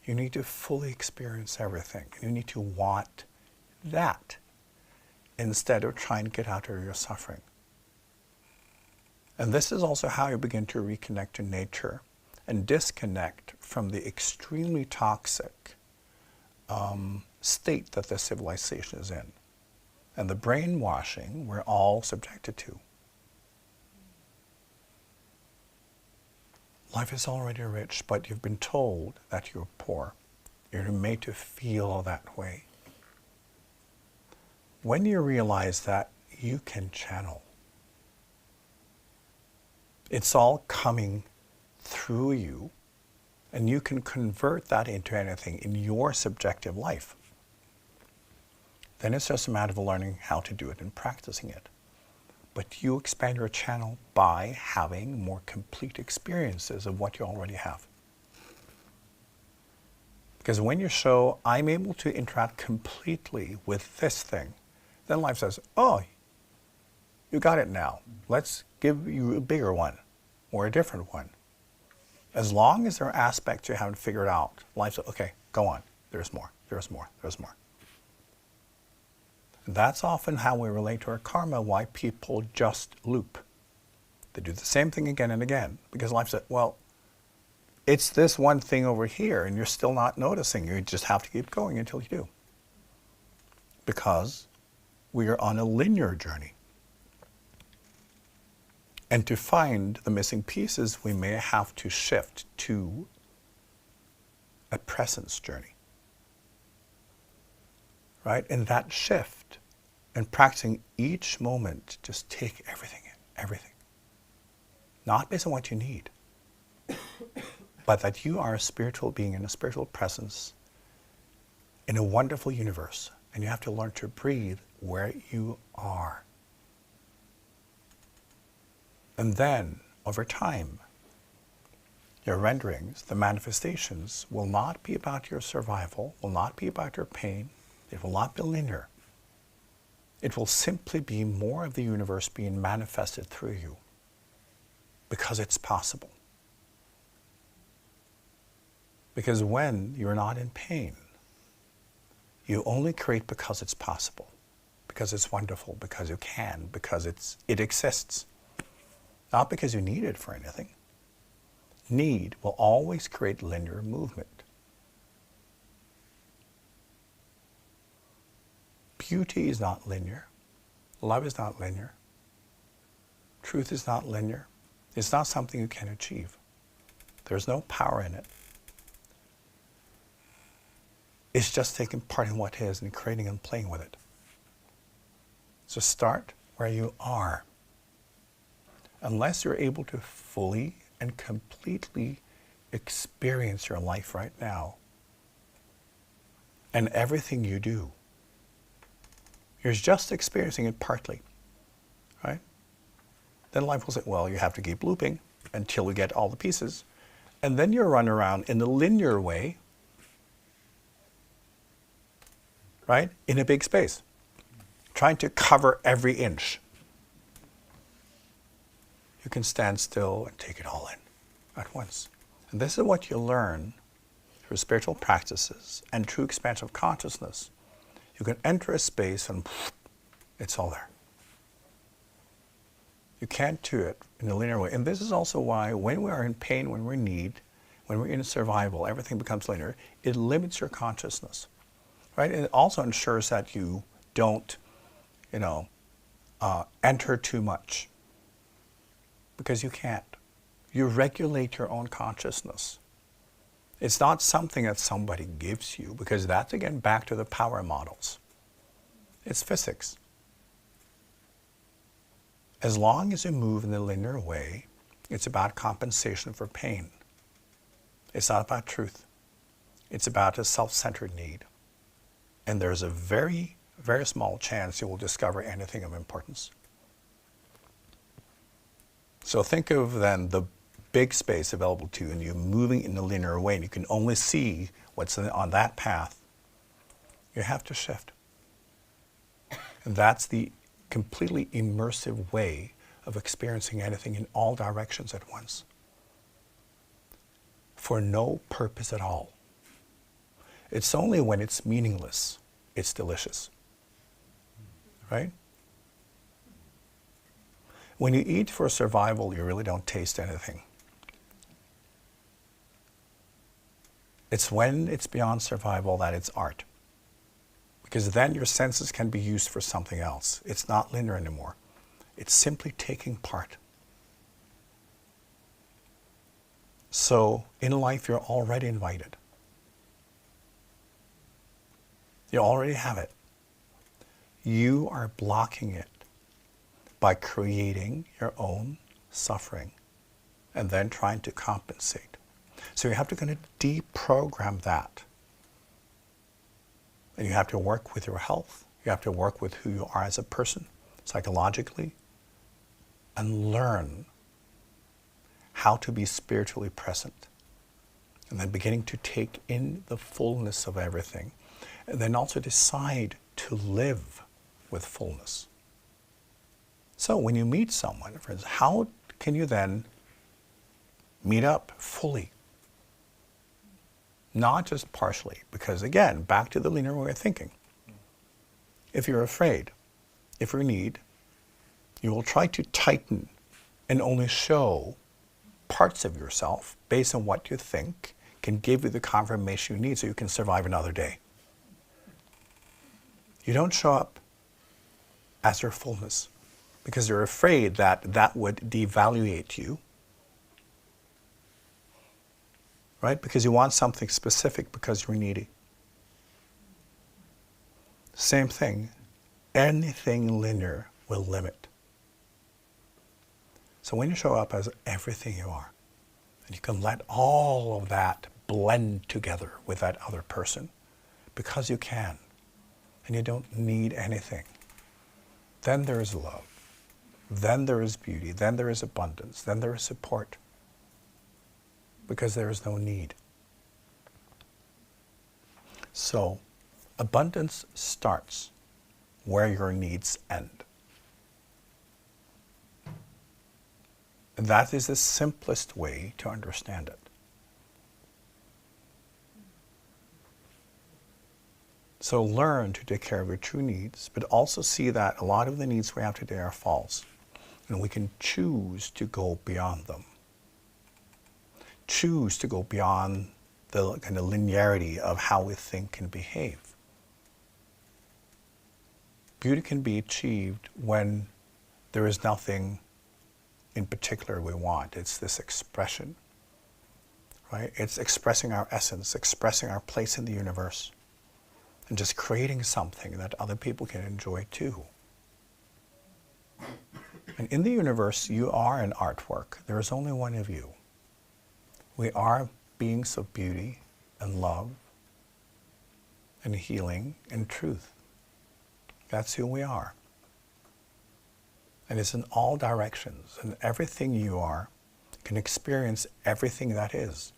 You need to fully experience everything. You need to want that instead of trying to get out of your suffering. And this is also how you begin to reconnect to nature and disconnect from the extremely toxic state that the civilization is in, and the brainwashing we're all subjected to. Life is already rich, but you've been told that you're poor. You're made to feel that way. When you realize that you can channel, it's all coming through you, and you can convert that into anything in your subjective life. Then it's just a matter of learning how to do it and practicing it. But you expand your channel by having more complete experiences of what you already have. Because when you show, I'm able to interact completely with this thing, Then life says, oh, you got it now. Let's give you a bigger one or a different one. As long as there are aspects you haven't figured out, life says, okay, go on. There's more, there's more, there's more. And that's often how we relate to our karma, why people just loop. They do the same thing again and again, because life said, well, it's this one thing over here, and you're still not noticing. You just have to keep going until you do. Because we are on a linear journey. And to find the missing pieces, we may have to shift to a presence journey. Right? And that shift and practicing each moment, just take everything in, everything. Not based on what you need, but that you are a spiritual being in a spiritual presence in a wonderful universe. And you have to learn to breathe where you are. And then, over time, your renderings, the manifestations, will not be about your survival, will not be about your pain. It will not be linear. It will simply be more of the universe being manifested through you because it's possible. Because when you're not in pain, you only create because it's possible, because it's wonderful, because you can, because it exists. Not because you need it for anything. Need will always create linear movement. Beauty is not linear. Love is not linear. Truth is not linear. It's not something you can achieve. There's no power in it. It's just taking part in what is and creating and playing with it. So start where you are. Unless you're able to fully and completely experience your life right now and everything you do, you're just experiencing it partly, right? Then life will say, well, you have to keep looping until you get all the pieces. And then you run around in a linear way, right? In a big space, trying to cover every inch. You can stand still and take it all in at once. And this is what you learn through spiritual practices and true expansion of consciousness. You can enter a space and it's all there. You can't do it in a linear way. And this is also why when we are in pain, when we're in need, when we're in survival, everything becomes linear. It limits your consciousness, right? And it also ensures that you don't, enter too much. Because you can't. You regulate your own consciousness. It's not something that somebody gives you, because that's, again, back to the power models. It's physics. As long as you move in the linear way, it's about compensation for pain. It's not about truth. It's about a self-centered need. And there's a very, very small chance you will discover anything of importance. So think of then the big space available to you, and you're moving in a linear way, and you can only see what's on that path. You have to shift. And that's the completely immersive way of experiencing anything in all directions at once. For no purpose at all. It's only when it's meaningless, it's delicious. Right? When you eat for survival, you really don't taste anything. It's when it's beyond survival that it's art. Because then your senses can be used for something else. It's not linear anymore. It's simply taking part. So in life, you're already invited. You already have it. You are blocking it by creating your own suffering and then trying to compensate. So you have to kind of deprogram that. And you have to work with your health. You have to work with who you are as a person, psychologically, and learn how to be spiritually present. And then beginning to take in the fullness of everything. And then also decide to live with fullness. So when you meet someone, friends, how can you then meet up fully? Not just partially, because again, back to the linear way of thinking. If you're afraid, if you need, you will try to tighten and only show parts of yourself based on what you think can give you the confirmation you need so you can survive another day. You don't show up as your fullness because you're afraid that that would devaluate you, right? Because you want something specific because you're needy. Same thing, anything linear will limit. So when you show up as everything you are, and you can let all of that blend together with that other person, because you can, and you don't need anything, then there is love, then there is beauty, then there is abundance, then there is support, because there is no need. So, abundance starts where your needs end. And that is the simplest way to understand it. So learn to take care of your true needs, but also see that a lot of the needs we have today are false. And we can choose to go beyond them. Choose to go beyond the kind of linearity of how we think and behave. Beauty can be achieved when there is nothing in particular we want. It's this expression, right? It's expressing our essence, expressing our place in the universe, and just creating something that other people can enjoy too. And in the universe, you are an artwork. There is only one of you. We are beings of beauty and love and healing and truth. That's who we are. And it's in all directions, and everything you are can experience everything that is.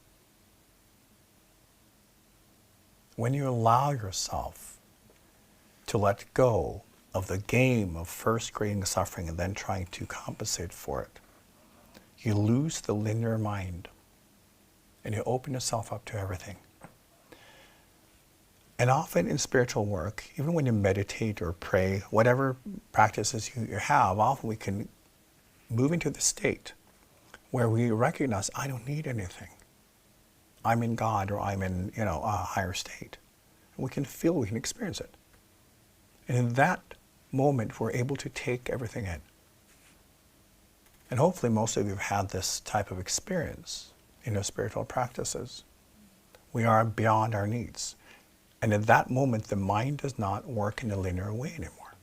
When you allow yourself to let go of the game of first creating suffering and then trying to compensate for it, you lose the linear mind and you open yourself up to everything. And often in spiritual work, even when you meditate or pray, whatever practices you have, often we can move into the state where we recognize, I don't need anything. I'm in God, or I'm in, a higher state. And we can feel, we can experience it. And in that moment, we're able to take everything in. And hopefully most of you have had this type of experience in your spiritual practices. We are beyond our needs. And at that moment, the mind does not work in a linear way anymore.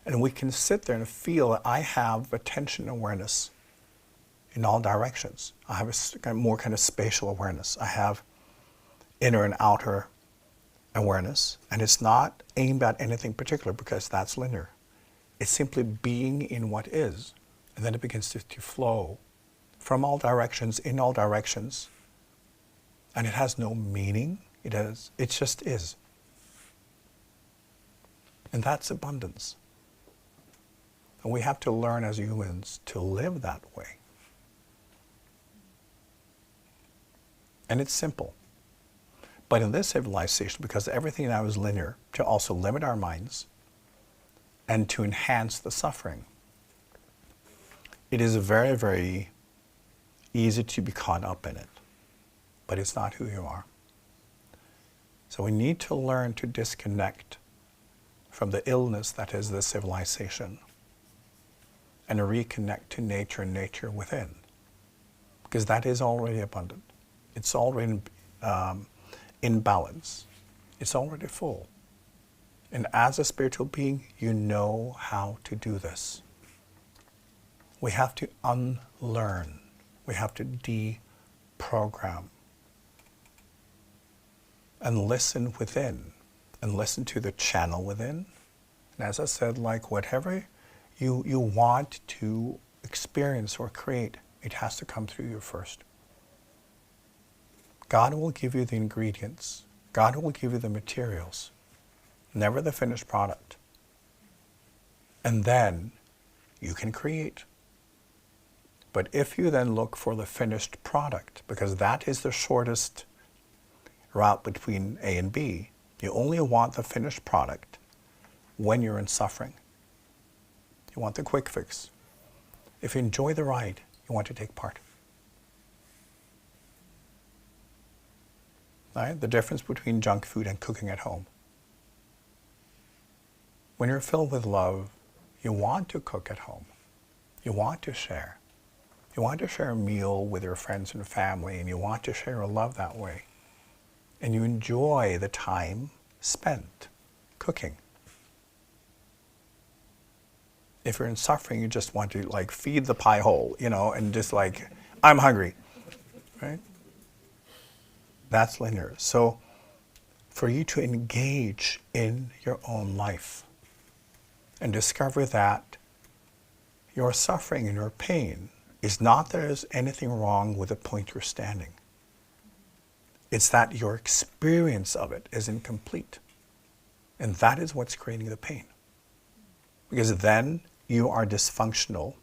And we can sit there and feel that I have attention awareness in all directions. I have a more kind of spatial awareness. I have inner and outer awareness. And it's not aimed at anything particular because that's linear. It's simply being in what is. And then it begins to flow from all directions, in all directions. And it has no meaning. It just is. And that's abundance. And we have to learn as humans to live that way. And it's simple. But in this civilization, because everything now is linear, to also limit our minds and to enhance the suffering, it is very, very easy to be caught up in it. But it's not who you are. So we need to learn to disconnect from the illness that is this civilization and to reconnect to nature and nature within. Because that is already abundant. It's already in balance. It's already full. And as a spiritual being, you know how to do this. We have to unlearn. We have to deprogram. And listen within, and listen to the channel within. And as I said, like whatever you want to experience or create, it has to come through you first. God will give you the ingredients. God will give you the materials, never the finished product. And then you can create. But if you then look for the finished product, because that is the shortest route between A and B, you only want the finished product when you're in suffering. You want the quick fix. If you enjoy the ride, you want to take part. Right? The difference between junk food and cooking at home. When you're filled with love, you want to cook at home. You want to share. You want to share a meal with your friends and family, and you want to share a love that way. And you enjoy the time spent cooking. If you're in suffering, you just want to like feed the pie hole, and just like, I'm hungry, right? That's linear. So for you to engage in your own life and discover that your suffering and your pain is not that there's anything wrong with the point you're standing. It's that your experience of it is incomplete. And that is what's creating the pain. Because then you are dysfunctional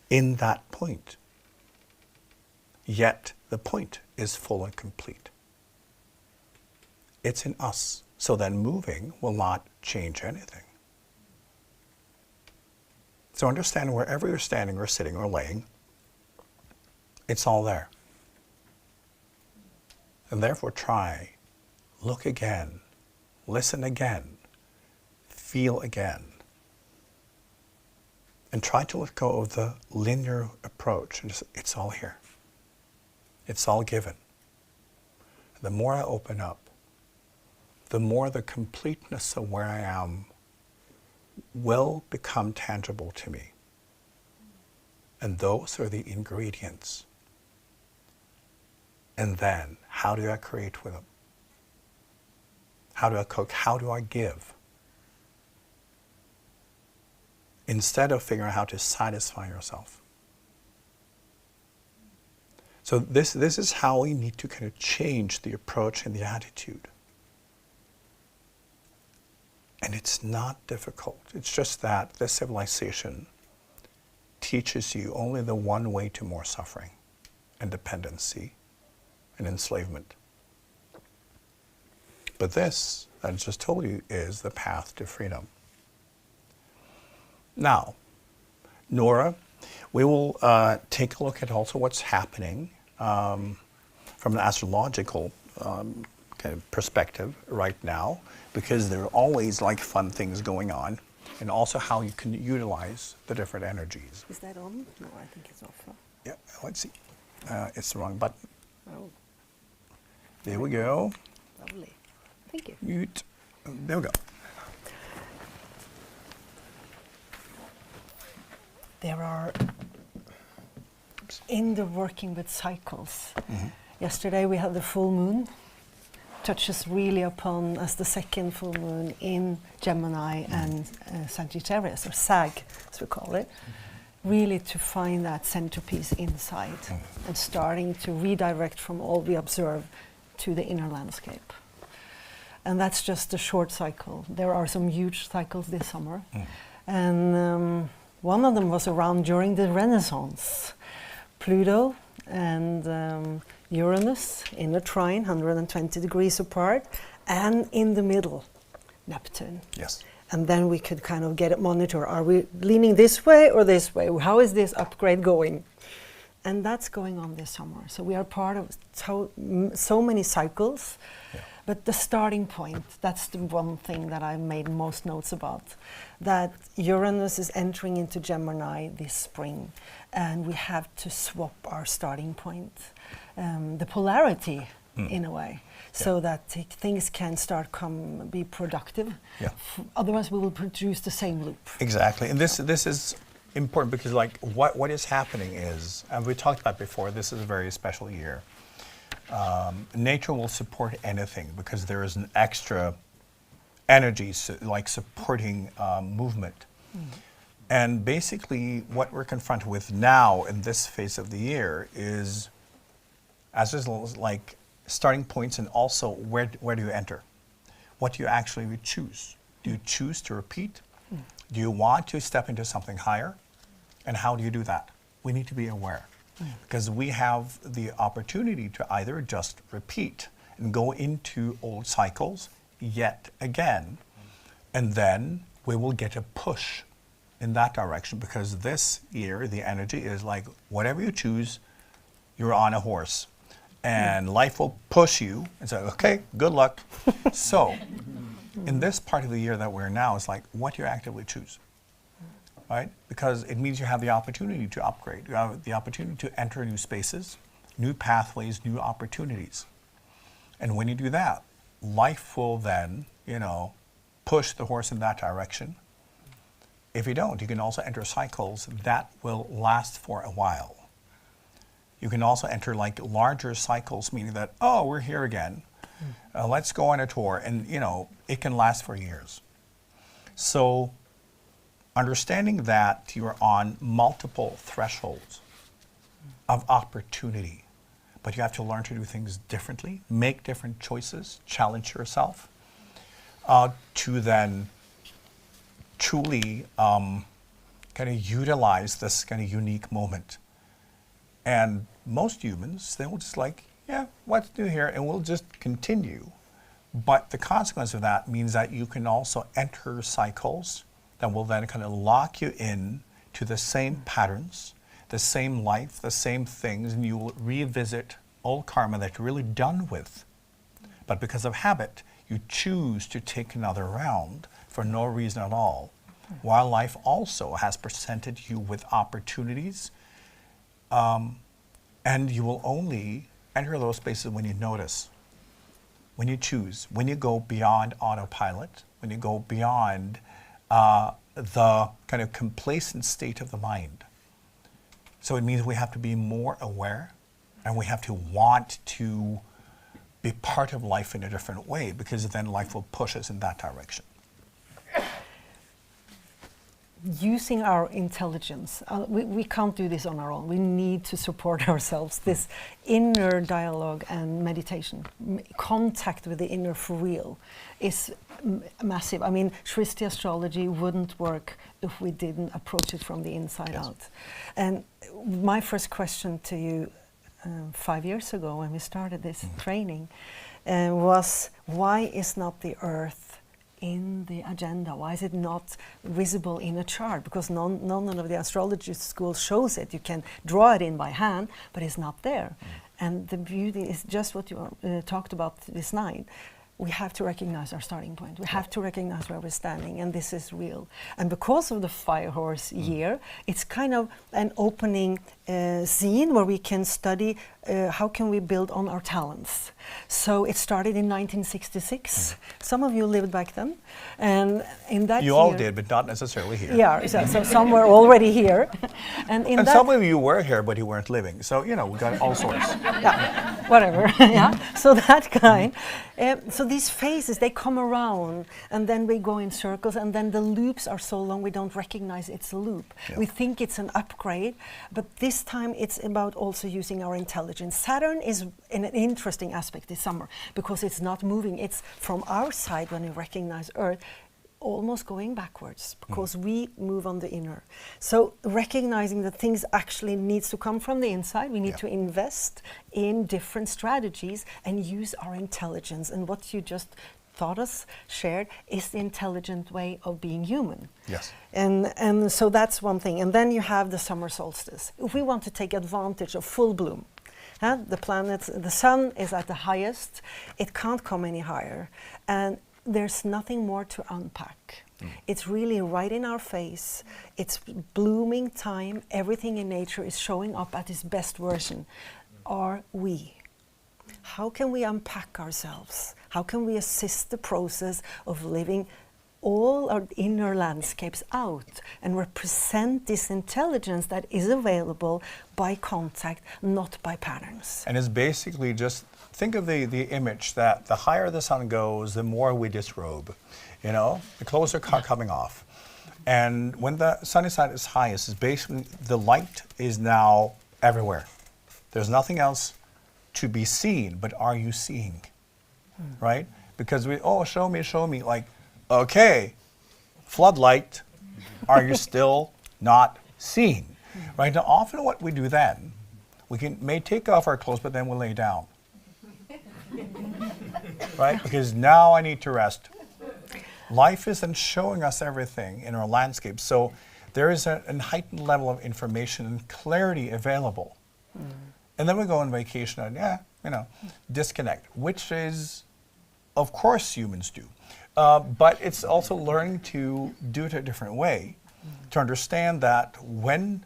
in that point. Yet the point is full and complete. It's in us. So then moving will not change anything. So understand wherever you're standing or sitting or laying, it's all there. And therefore try, look again, listen again, feel again. And try to let go of the linear approach. And just, it's all here. It's all given. The more I open up, the more the completeness of where I am will become tangible to me. And those are the ingredients. And then, how do I create with them? How do I cook? How do I give? Instead of figuring out how to satisfy yourself. So this is how we need to kind of change the approach and the attitude. And it's not difficult. It's just that this civilization teaches you only the one way to more suffering and dependency and enslavement. But this, that I just told you, is the path to freedom. Now, Nora, we will take a look at also what's happening from an astrological kind of perspective right now, because there are always like fun things going on, and also how you can utilize the different energies. Is that on? No, I think it's off. Yeah, let's see. It's the wrong button. Oh. There we go. Lovely. Thank you. Mute. There we go. There are, in the working with cycles, yesterday we had the full moon, touches really upon as the second full moon in Gemini and Sagittarius, or Sag as we call it, really to find that centerpiece inside and starting to redirect from all we observe to the inner landscape. And that's just a short cycle. There are some huge cycles this summer. And one of them was around during the Renaissance. Pluto and Uranus in a trine, 120 degrees apart, and in the middle, Neptune. Yes. And then we could kind of get a monitor. Are we leaning this way or this way? How is this upgrade going? And that's going on this summer. So we are part of so many cycles. Yeah. But the starting point, that's the one thing that I've made most notes about. That Uranus is entering into Gemini this spring. And we have to swap our starting point. The polarity, in a way. So that things can start be productive. Yeah. Otherwise, we will produce the same loop. Exactly, and this is important because, like, what is happening is, and we talked about before, this is a very special year. Nature will support anything because there is an extra energy, like supporting movement. And basically, what we're confronted with now in this phase of the year is, as like starting points, and also where do you enter? What do you actually choose? Do you choose to repeat? Do you want to step into something higher? And how do you do that? We need to be aware. Because we have the opportunity to either just repeat and go into old cycles yet again, and then we will get a push in that direction, because this year the energy is like, whatever you choose, you're on a horse, and life will push you and say, okay, good luck. So in this part of the year that we're now, it's like what do you actively choose? Right? Because it means you have the opportunity to upgrade. You have the opportunity to enter new spaces, new pathways, new opportunities. And when you do that, life will then, push the horse in that direction. If you don't, you can also enter cycles that will last for a while. You can also enter like larger cycles, meaning that, oh, we're here again. Let's go on a tour. And, it can last for years. So understanding that you're on multiple thresholds of opportunity, but you have to learn to do things differently, make different choices, challenge yourself, to then truly kind of utilize this kind of unique moment. And most humans, they will just like, yeah, what's new here? And we'll just continue. But the consequence of that means that you can also enter cycles that will then kind of lock you in to the same patterns, the same life, the same things, and you will revisit old karma that you're really done with. But because of habit, you choose to take another round for no reason at all, while life also has presented you with opportunities, and you will only enter those spaces when you notice, when you choose, when you go beyond autopilot, when you go beyond the kind of complacent state of the mind. So it means we have to be more aware, and we have to want to be part of life in a different way, because then life will push us in that direction. Using our intelligence, we can't do this on our own. We need to support ourselves. This inner dialogue and meditation, contact with the inner for real, is massive. I mean, Shristi astrology wouldn't work if we didn't approach it from the inside out. And my first question to you 5 years ago when we started this training was, why is not the earth in the agenda? Why is it not visible in a chart? Because none of the astrology schools shows it. You can draw it in by hand, but it's not there. And the beauty is just what you talked about this night. We have to recognize our starting point. We have to recognize where we're standing, and this is real. And because of the Fire Horse year, it's kind of an opening scene where we can study how can we build on our talents. So it started in 1966. Some of you lived back then, and in that you all did, but not necessarily here. Yeah, so some were already here, and some of you were here, but you weren't living. So we got all sorts. Yeah, whatever. Yeah. So that kind. So these phases, they come around, and then we go in circles, and then the loops are so long we don't recognize it's a loop. Yeah. We think it's an upgrade, but this time it's about also using our intelligence. Saturn is an interesting aspect this summer because it's not moving. It's from our side when we recognize Earth, almost going backwards because we move on the inner. So recognizing that things actually needs to come from the inside, we need to invest in different strategies and use our intelligence. And what you just shared is the intelligent way of being human. Yes. And so that's one thing. And then you have the summer solstice. If we want to take advantage of full bloom, the planet, the sun is at the highest, it can't come any higher. And there's nothing more to unpack. It's really right in our face. It's blooming time. Everything in nature is showing up at its best version. Are we? How can we unpack ourselves? How can we assist the process of living all our inner landscapes out and represent this intelligence that is available by contact, not by patterns? And it's basically just, think of the image that the higher the sun goes, the more we disrobe. The clothes are coming off. And when the sun is at its highest, it's basically the light is now everywhere. There's nothing else to be seen, but are you seeing? Right? Because show me, like, okay, floodlight, Are you still not seeing? Right? Now, often what we do then, may take off our clothes, but then we'll lay down. Right? Because now I need to rest. Life isn't showing us everything in our landscape. So there is a heightened level of information and clarity available. And then we go on vacation and, disconnect, which is, of course, humans do. But it's also learning to do it a different way, to understand that when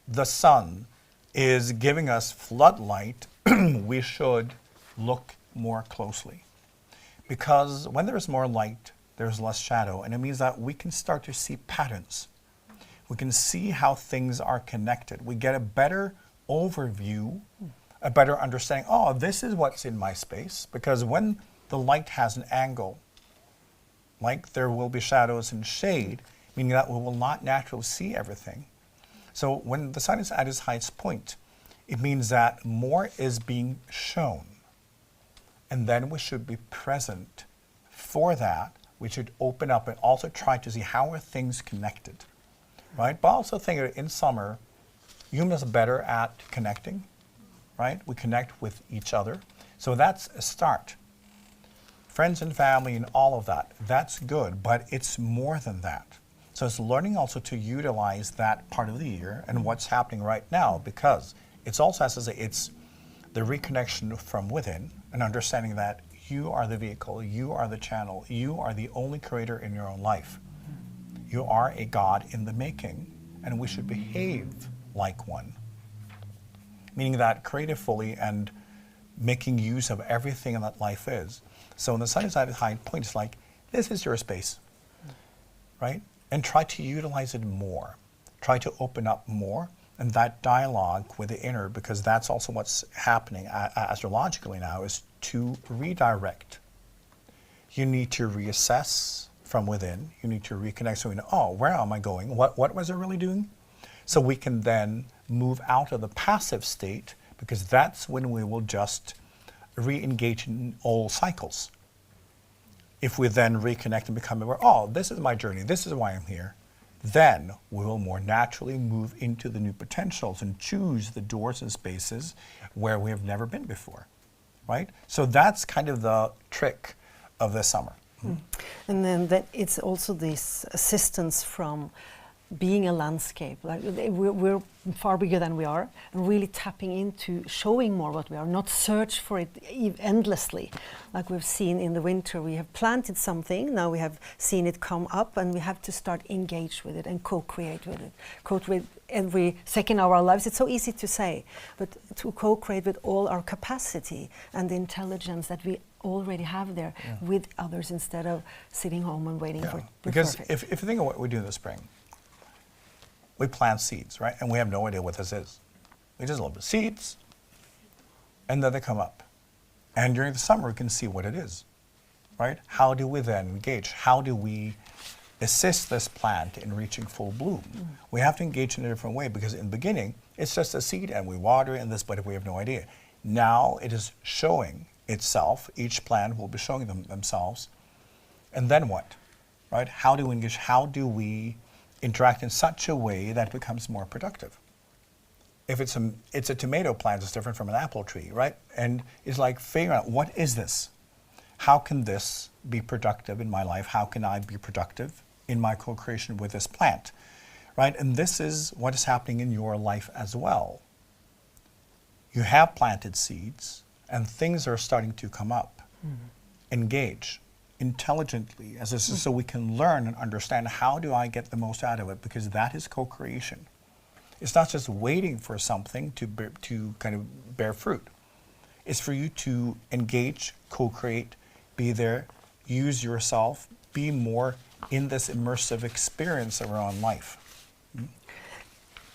the sun is giving us floodlight, we should look more closely. Because when there's more light, there's less shadow, and it means that we can start to see patterns. We can see how things are connected. We get a better overview, a better understanding. Oh, this is what's in my space. Because when the light has an angle, like there will be shadows and shade, meaning that we will not naturally see everything. So when the sun is at its highest point, it means that more is being shown. And then we should be present for that. We should open up and also try to see how are things connected, right? But also think that in summer, humans are better at connecting, right? We connect with each other. So that's a start. Friends and family and all of that, that's good, but it's more than that. So it's learning also to utilize that part of the year and what's happening right now, because it's also, as I say, it's the reconnection from within and understanding that you are the vehicle, you are the channel, you are the only creator in your own life. You are a God in the making, and we should behave like one. Meaning that creative fully and making use of everything that life is. So when the sun is at its high point, it's like, this is your space, right? And try to utilize it more. Try to open up more, and that dialogue with the inner, because that's also what's happening astrologically now, is to redirect. You need to reassess from within. You need to reconnect so we know, oh, where am I going? What was I really doing? So we can then move out of the passive state, because that's when we will just re-engage in old cycles. If we then reconnect and become aware, oh, this is my journey, this is why I'm here, then we will more naturally move into the new potentials and choose the doors and spaces where we have never been before, right? So that's kind of the trick of this summer. And then that it's also this assistance from being a landscape. Like we're far bigger than we are, and really tapping into showing more what we are, not search for it endlessly. Like we've seen in the winter, we have planted something, now we have seen it come up, and we have to start engage with it and co-create with it. Co-create every second of our lives. It's so easy to say, but to co-create with all our capacity and the intelligence that we already have there with others, instead of sitting home and waiting for because perfect. if you think of what we do in the spring, we plant seeds, right? And we have no idea what this is. We just love the seeds, and then they come up. And during the summer, we can see what it is, right? How do we then engage? How do we assist this plant in reaching full bloom? We have to engage in a different way, because in the beginning, it's just a seed, and we water it and this, but we have no idea. Now it is showing itself. Each plant will be showing themselves. And then what, right? How do we engage? How do we interact in such a way that it becomes more productive? If it's a tomato plant, it's different from an apple tree, right? And it's like figuring out, what is this? How can this be productive in my life? How can I be productive in my co-creation with this plant, right? And this is what is happening in your life as well. You have planted seeds, and things are starting to come up. Engage intelligently, as this is, so we can learn and understand, how do I get the most out of it? Because that is co-creation. It's not just waiting for something to kind of bear fruit. It's for you to engage, co-create, be there, use yourself, be more in this immersive experience of our own life.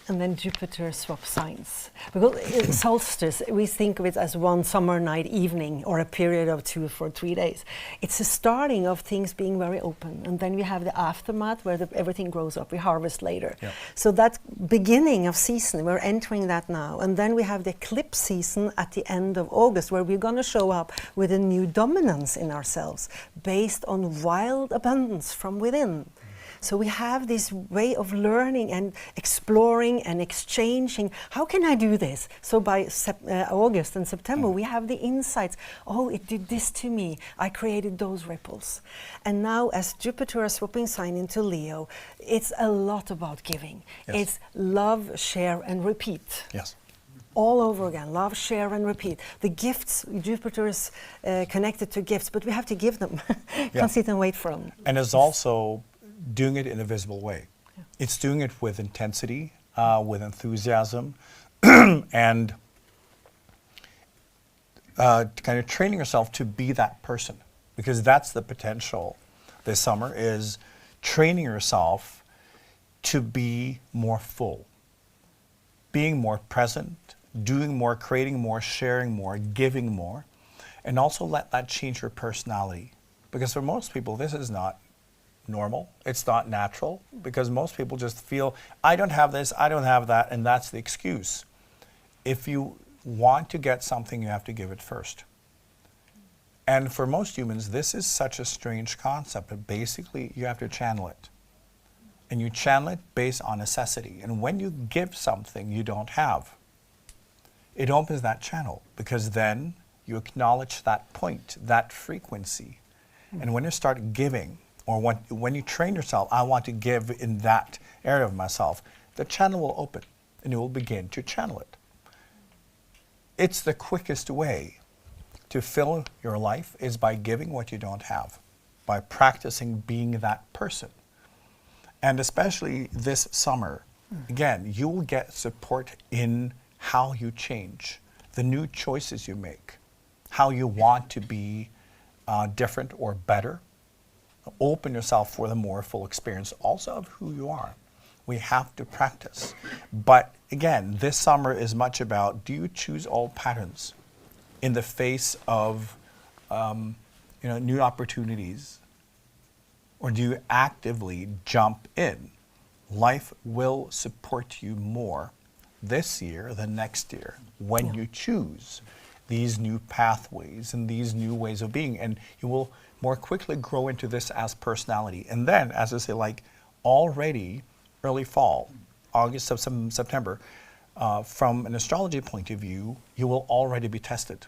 And then Jupiter swaps signs. Because solstice, we think of it as one summer night evening, or a period of 2 or 3 days. It's a starting of things being very open. And then we have the aftermath, where everything grows up. We harvest later. Yep. So that beginning of season, we're entering that now. And then we have the eclipse season at the end of August, where we're going to show up with a new dominance in ourselves, based on wild abundance from within. So we have this way of learning and exploring and exchanging. How can I do this? So by August and September, we have the insights. Oh, it did this to me. I created those ripples. And now as Jupiter is swapping sign into Leo, it's a lot about giving. Yes. It's love, share, and repeat. Yes. All over again, love, share, and repeat. The gifts, Jupiter is connected to gifts, but we have to give them. Can't sit and wait for them. And it's also doing it in a visible way. Yeah. It's doing it with intensity, with enthusiasm, and kind of training yourself to be that person. Because that's the potential this summer, is training yourself to be more full, being more present, doing more, creating more, sharing more, giving more, and also let that change your personality. Because for most people, this is not normal. It's not natural, because most people just feel, I don't have this, I don't have that, and that's the excuse. If you want to get something, you have to give it first. And for most humans, this is such a strange concept, but basically you have to channel it. And you channel it based on necessity. And when you give something you don't have, it opens that channel, because then you acknowledge that point, that frequency. And when you start giving, or when you train yourself, I want to give in that area of myself, the channel will open and you will begin to channel it. It's the quickest way to fill your life, is by giving what you don't have, by practicing being that person. And especially this summer, again, you will get support in how you change, the new choices you make, how you want to be different or better. Open yourself for the more full experience also of who you are. We have to practice. But again, this summer is much about, do you choose old patterns in the face of new opportunities? Or do you actively jump in? Life will support you more this year than next year when you choose these new pathways and these new ways of being. And you will more quickly grow into this as personality. And then, as I say, like already early fall, August, September, from an astrology point of view, you will already be tested.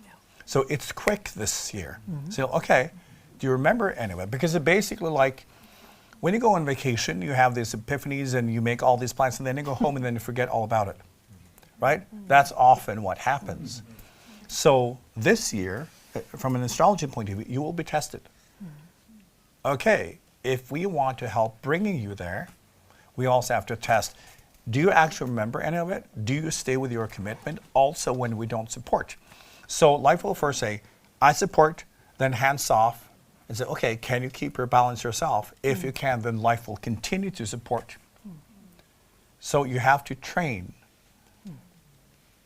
Yeah. So it's quick this year. So, okay, do you remember anyway? Because it basically like, when you go on vacation, you have these epiphanies and you make all these plans, and then you go home and then you forget all about it, right? That's often what happens. So this year, from an astrology point of view, you will be tested. Okay, if we want to help bringing you there, we also have to test, do you actually remember any of it? Do you stay with your commitment also when we don't support? So life will first say, I support, then hands off, and say, okay, can you keep your balance yourself? If you can, then life will continue to support. So you have to train.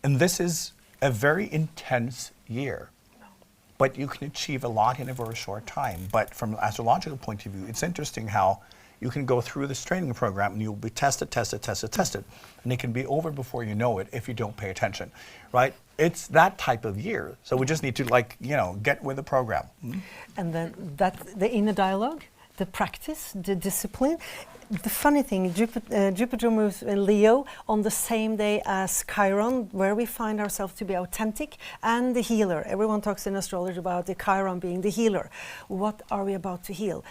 And this is a very intense year. But you can achieve a lot in a very short time. But from an astrological point of view, it's interesting how you can go through this training program and you'll be tested. And it can be over before you know it if you don't pay attention, right? It's that type of year. So we just need to get with the program. And then the inner dialogue, the practice, the discipline. The funny thing, Jupiter moves in Leo on the same day as Chiron, where we find ourselves to be authentic and the healer. Everyone talks in astrology about the Chiron being the healer. What are we about to heal?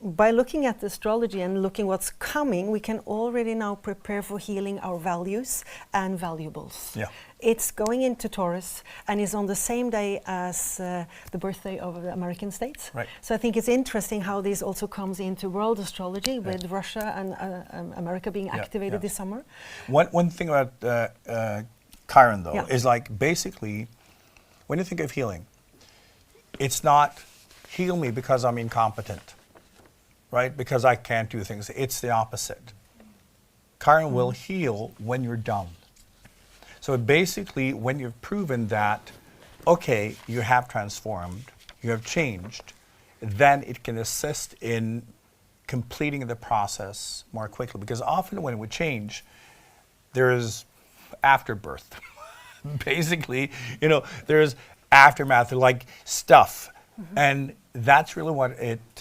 By looking at the astrology and looking what's coming, we can already now prepare for healing our values and valuables. Yeah. It's going into Taurus and is on the same day as the birthday of the American states. Right. So I think it's interesting how this also comes into world astrology with Russia and America being activated this summer. One thing about Chiron though is like basically when you think of healing, it's not heal me because I'm incompetent. Right? Because I can't do things. It's the opposite. Chiron will heal when you're done. So basically, when you've proven that, okay, you have transformed, you have changed, then it can assist in completing the process more quickly. Because often when we change, there's afterbirth. Basically, there's aftermath, like stuff And that's really what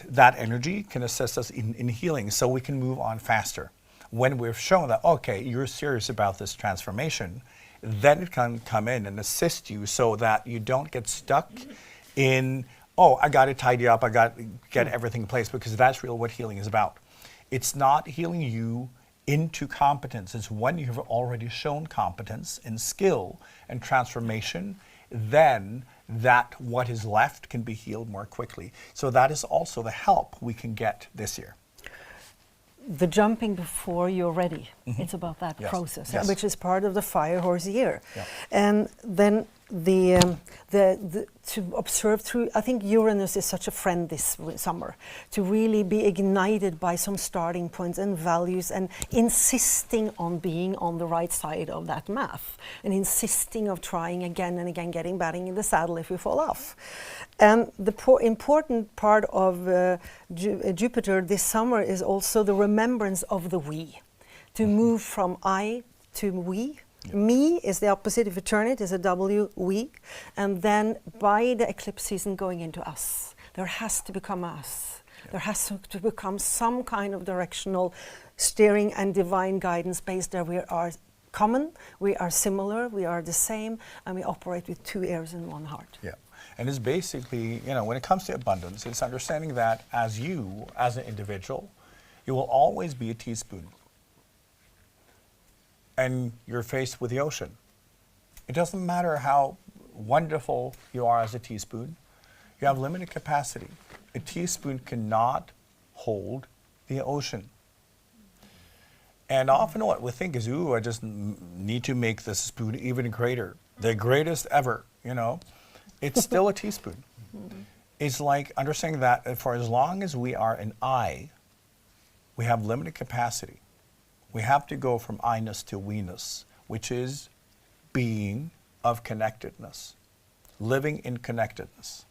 that energy can assist us in healing, so we can move on faster. When we've shown that, okay, you're serious about this transformation, then it can come in and assist you so that you don't get stuck in, oh, I got to tidy up, I got to get everything in place, because that's really what healing is about. It's not healing you into competence. It's when you have already shown competence and skill and transformation, then that what is left can be healed more quickly. So that is also the help we can get this year. The jumping before you're ready. It's about that process, which is part of the fire horse year. Yeah. And then the to observe through, I think Uranus is such a friend this summer, to really be ignited by some starting points and values, and insisting on being on the right side of that math, and insisting of trying again and again, batting in the saddle if you fall off. And the important part of Jupiter this summer is also the remembrance of the we, to move from I to we. Me is the opposite. If you turn it, is a W, we. And then by the eclipse season going into us, there has to become us. There has to become some kind of directional steering and divine guidance based that we are common, we are similar, we are the same, and we operate with two ears and one heart. Yeah. And it's basically, when it comes to abundance, it's understanding that as you, as an individual, you will always be a teaspoon. And you're faced with the ocean. It doesn't matter how wonderful you are as a teaspoon, you have limited capacity. A teaspoon cannot hold the ocean. And often what we think is, ooh, I just need to make this spoon even greater, the greatest ever, It's still a teaspoon. It's like understanding that for as long as we are an I, we have limited capacity. We have to go from I-ness to we-ness, which is being of connectedness, living in connectedness,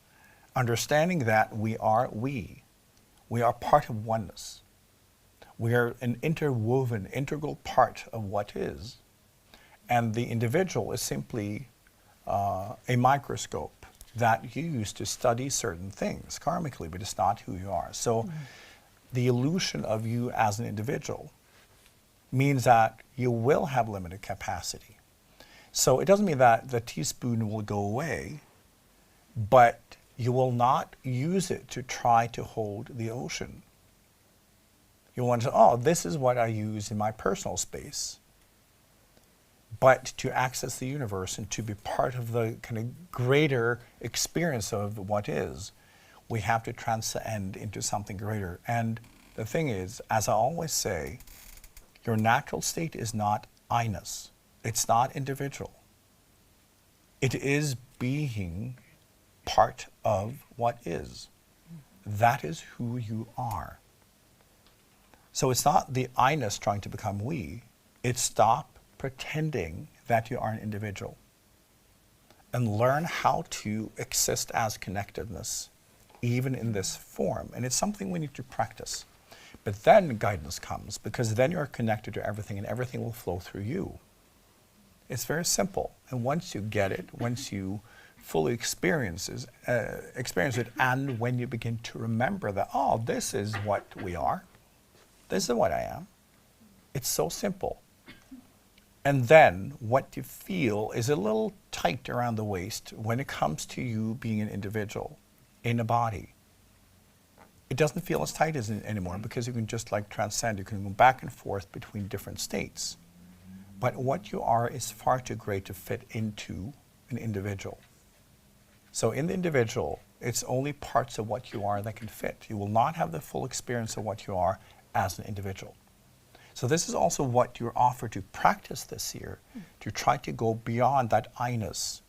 understanding that we are we. We are part of oneness. We are an interwoven, integral part of what is. And the individual is simply a microscope that you use to study certain things karmically, but it's not who you are. So the illusion of you as an individual means that you will have limited capacity. So it doesn't mean that the teaspoon will go away, but you will not use it to try to hold the ocean. You want to say, oh, this is what I use in my personal space. But to access the universe and to be part of the kind of greater experience of what is, we have to transcend into something greater. And the thing is, as I always say, your natural state is not I-ness. It's not individual. It is being part of what is. That is who you are. So it's not the I-ness trying to become we. It's stop pretending that you are an individual and learn how to exist as connectedness, even in this form. And it's something we need to practice. But then guidance comes, because then you're connected to everything and everything will flow through you. It's very simple. And once you get it, once you fully experience it, and when you begin to remember that, oh, this is what we are, this is what I am, it's so simple. And then what you feel is a little tight around the waist when it comes to you being an individual in a body. It doesn't feel as tight as anymore, because you can just transcend. You can go back and forth between different states. But what you are is far too great to fit into an individual. So in the individual, it's only parts of what you are that can fit. You will not have the full experience of what you are as an individual. So this is also what you're offered to practice this year, to try to go beyond that I-ness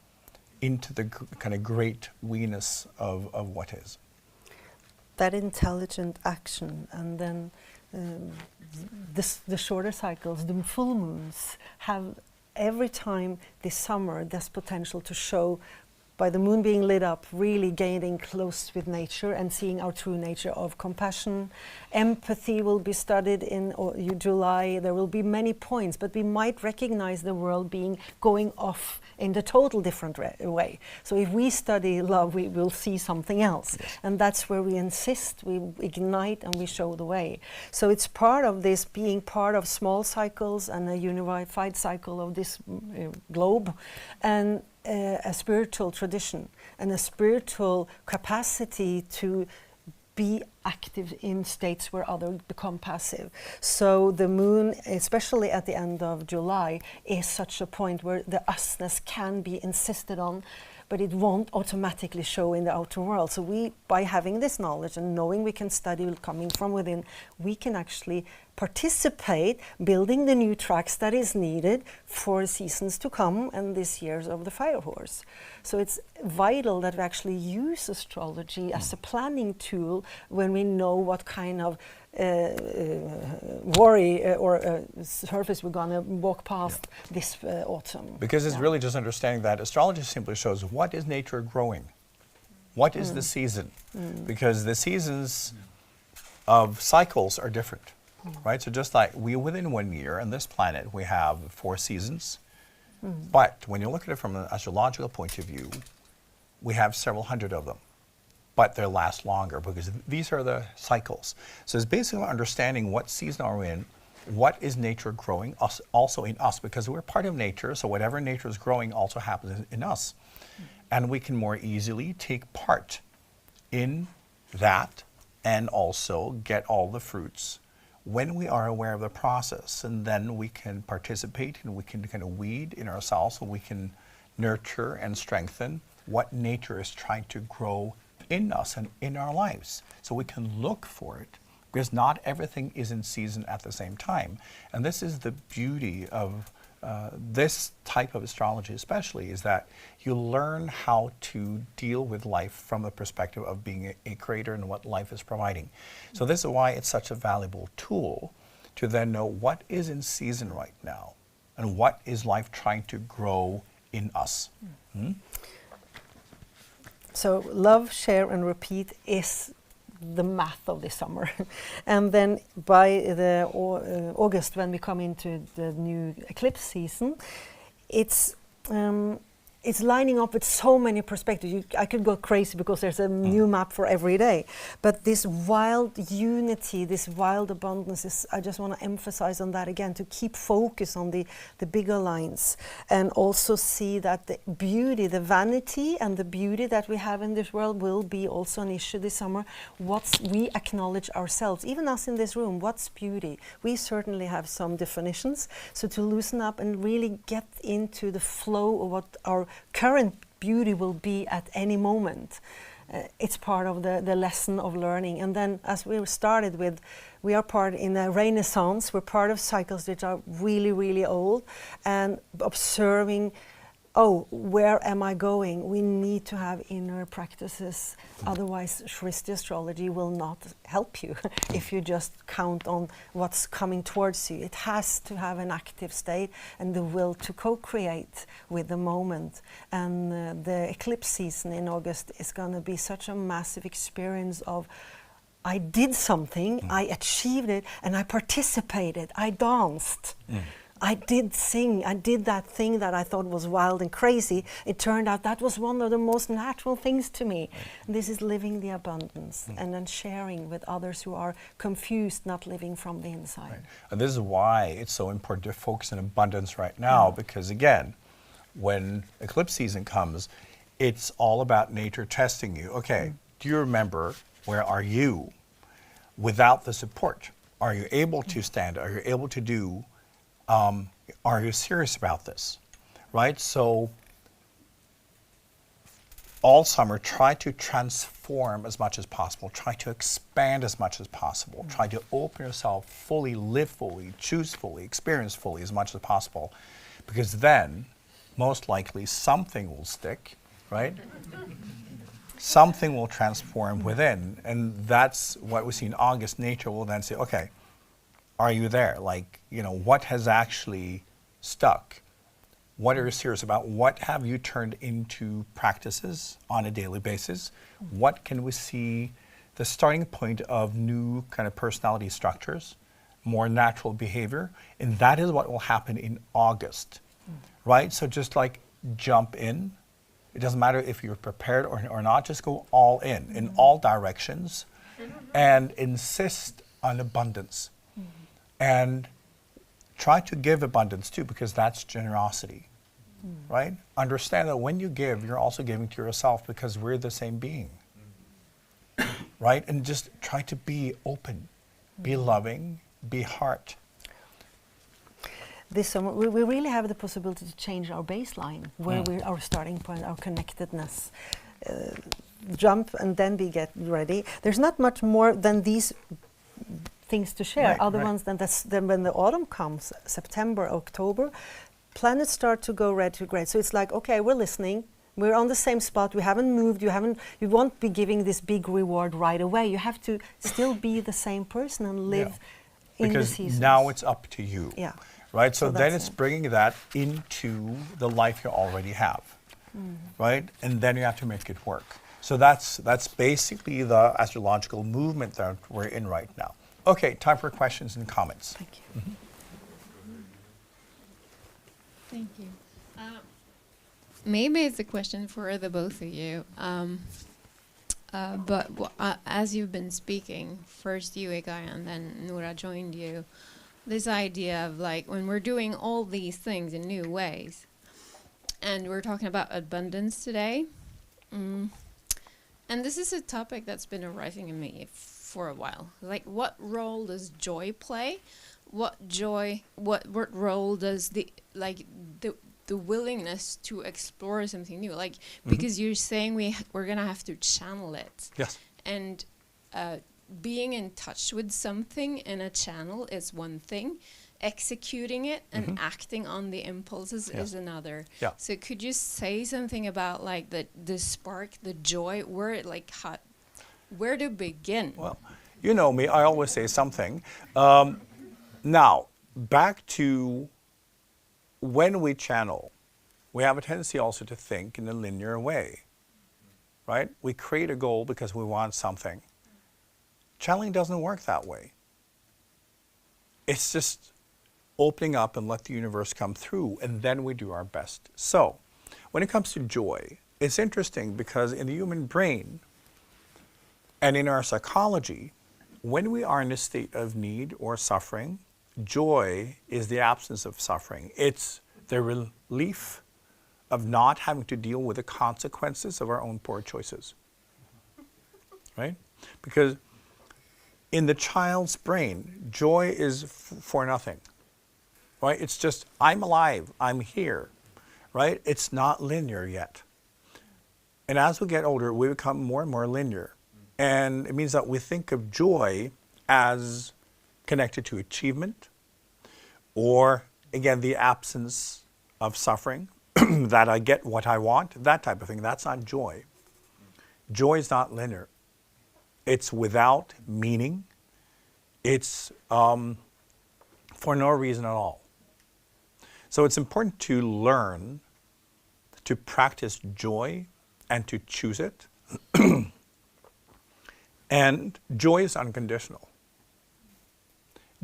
into the kind of great we-ness of what is. That intelligent action, and then the shorter cycles, the full moons, have every time this summer this potential to show by the moon being lit up, really getting close with nature and seeing our true nature of compassion. Empathy will be studied in July. There will be many points, but we might recognize the world being going off in the total different way. So if we study love, we will see something else. Yes. And that's where we insist, we ignite, and we show the way. So it's part of this being part of small cycles and a unified cycle of this globe, and a spiritual tradition and a spiritual capacity to be active in states where others become passive. So the moon, especially at the end of July, is such a point where the usness can be insisted on, but it won't automatically show in the outer world. So we, by having this knowledge and knowing we can study coming from within, we can actually participate building the new tracks that is needed for seasons to come and this year's of the fire horse. So it's vital that we actually use astrology as a planning tool when we know what kind of worry or surface we're going to walk past this autumn. Because it's really just understanding that astrology simply shows what is nature growing, what is the season, because the seasons of cycles are different, right? So just like we within 1 year on this planet we have 4 seasons, but when you look at it from an astrological point of view, we have several hundred of them. But they last longer because these are the cycles. So it's basically understanding what season are we in, what is nature growing also in us, because we're part of nature, so whatever nature is growing also happens in us. And we can more easily take part in that and also get all the fruits when we are aware of the process. And then we can participate and we can kind of weed in ourselves, so we can nurture and strengthen what nature is trying to grow in us and in our lives. So we can look for it, because not everything is in season at the same time. And this is the beauty of this type of astrology especially, is that you learn how to deal with life from the perspective of being a creator and what life is providing. So this is why it's such a valuable tool to then know what is in season right now and what is life trying to grow in us. So love, share, and repeat is the math of this summer. And then by the August, when we come into the new eclipse season, it's lining up with so many perspectives. I could go crazy because there's a new map for every day. But this wild unity, this wild abundance, I just want to emphasize on that again, to keep focus on the bigger lines, and also see that the beauty, the vanity and the beauty that we have in this world will be also an issue this summer. We acknowledge ourselves, even us in this room, what's beauty? We certainly have some definitions. So to loosen up and really get into the flow of what our current beauty will be at any moment. It's part of the lesson of learning. And then, as we started with, we are part in a renaissance. We're part of cycles that are really, really old, and observing, where am I going? We need to have inner practices. Otherwise, Shristi astrology will not help you if you just count on what's coming towards you. It has to have an active state and the will to co-create with the moment. And the eclipse season in August is going to be such a massive experience of, I did something, I achieved it, and I participated, I danced. I did sing, I did that thing that I thought was wild and crazy. It turned out that was one of the most natural things to me. This is living the abundance and then sharing with others who are confused, not living from the inside. Right. And this is why it's so important to focus on abundance right now, because again, when eclipse season comes, it's all about nature testing you. Okay, do you remember, where are you without the support? Are you able to stand? Are you able to do? Are you serious about this, right? So all summer, try to transform as much as possible, try to expand as much as possible, try to open yourself fully, live fully, choose fully, experience fully as much as possible, because then most likely something will stick, right? Something will transform within, and that's what we see in August. Nature will then say, okay, are you there? Like, what has actually stuck? What are you serious about? What have you turned into practices on a daily basis? What can we see the starting point of new kind of personality structures, more natural behavior? And that is what will happen in August, right? So just like jump in. It doesn't matter if you're prepared or not, just go all in all directions, and insist on abundance. And try to give abundance too, because that's generosity, right? Understand that when you give, you're also giving to yourself, because we're the same being, right? And just try to be open, be loving, be heart. This summer, we really have the possibility to change our baseline, where we're our starting point, our connectedness. Jump and then we get ready. There's not much more than these things to share. Other ones then when the autumn comes, September, October, planets start to go retrograde. So it's like, okay, we're listening. We're on the same spot. We haven't moved. You won't be giving this big reward right away. You have to still be the same person and live in the seasons. Because now it's up to you. Yeah. Right? So then it's bringing that into the life you already have. Right? And then you have to make it work. So that's basically the astrological movement that we're in right now. Okay, time for questions and comments. Thank you. Thank you. Maybe it's a question for the both of you. As you've been speaking, first you, IKYA, and then Nora joined you, this idea of like when we're doing all these things in new ways, and we're talking about abundance today, and this is a topic that's been arising in me for a while. Like, what role does joy play? What role does the willingness to explore something new? Like, because you're saying we're gonna have to channel it. Yes. And being in touch with something in a channel is one thing. Executing it and acting on the impulses is another. Yeah. So could you say something about like the spark, the joy, where to begin? Well, you know me, I always say something. Now, back to when we channel, we have a tendency also to think in a linear way, right? We create a goal because we want something. Channeling doesn't work that way. It's just opening up and let the universe come through, and then we do our best. So, when it comes to joy, it's interesting because in the human brain and in our psychology, when we are in a state of need or suffering, joy is the absence of suffering. It's the relief of not having to deal with the consequences of our own poor choices, right? Because in the child's brain, joy is for nothing, right? It's just, I'm alive, I'm here, right? It's not linear yet. And as we get older, we become more and more linear. And it means that we think of joy as connected to achievement, or again, the absence of suffering, that I get what I want, that type of thing. That's not joy. Joy is not linear. It's without meaning. It's for no reason at all. So it's important to learn to practice joy and to choose it. And joy is unconditional.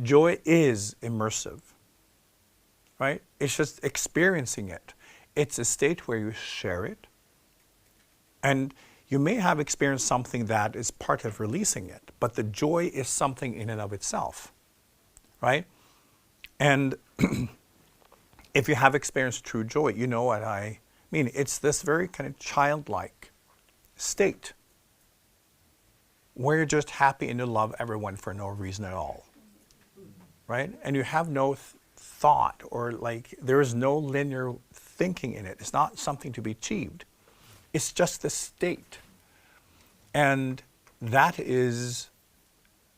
Joy is immersive, right? It's just experiencing it. It's a state where you share it. And you may have experienced something that is part of releasing it, but the joy is something in and of itself, right? And if you have experienced true joy, you know what I mean. It's this very kind of childlike state where you're just happy and you love everyone for no reason at all, right? And you have no thought, or like there is no linear thinking in it. It's not something to be achieved. It's just the state. And that is,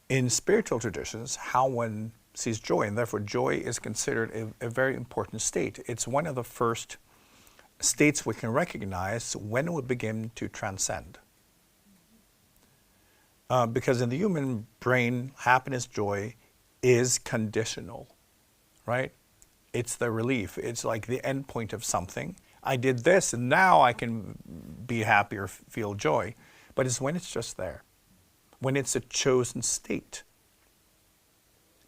in spiritual traditions, how one sees joy. And therefore, joy is considered a very important state. It's one of the first states we can recognize when we begin to transcend. Because in the human brain, happiness, joy is conditional, right? It's the relief. It's like the end point of something. I did this and now I can be happy or feel joy. But it's when it's just there, when it's a chosen state.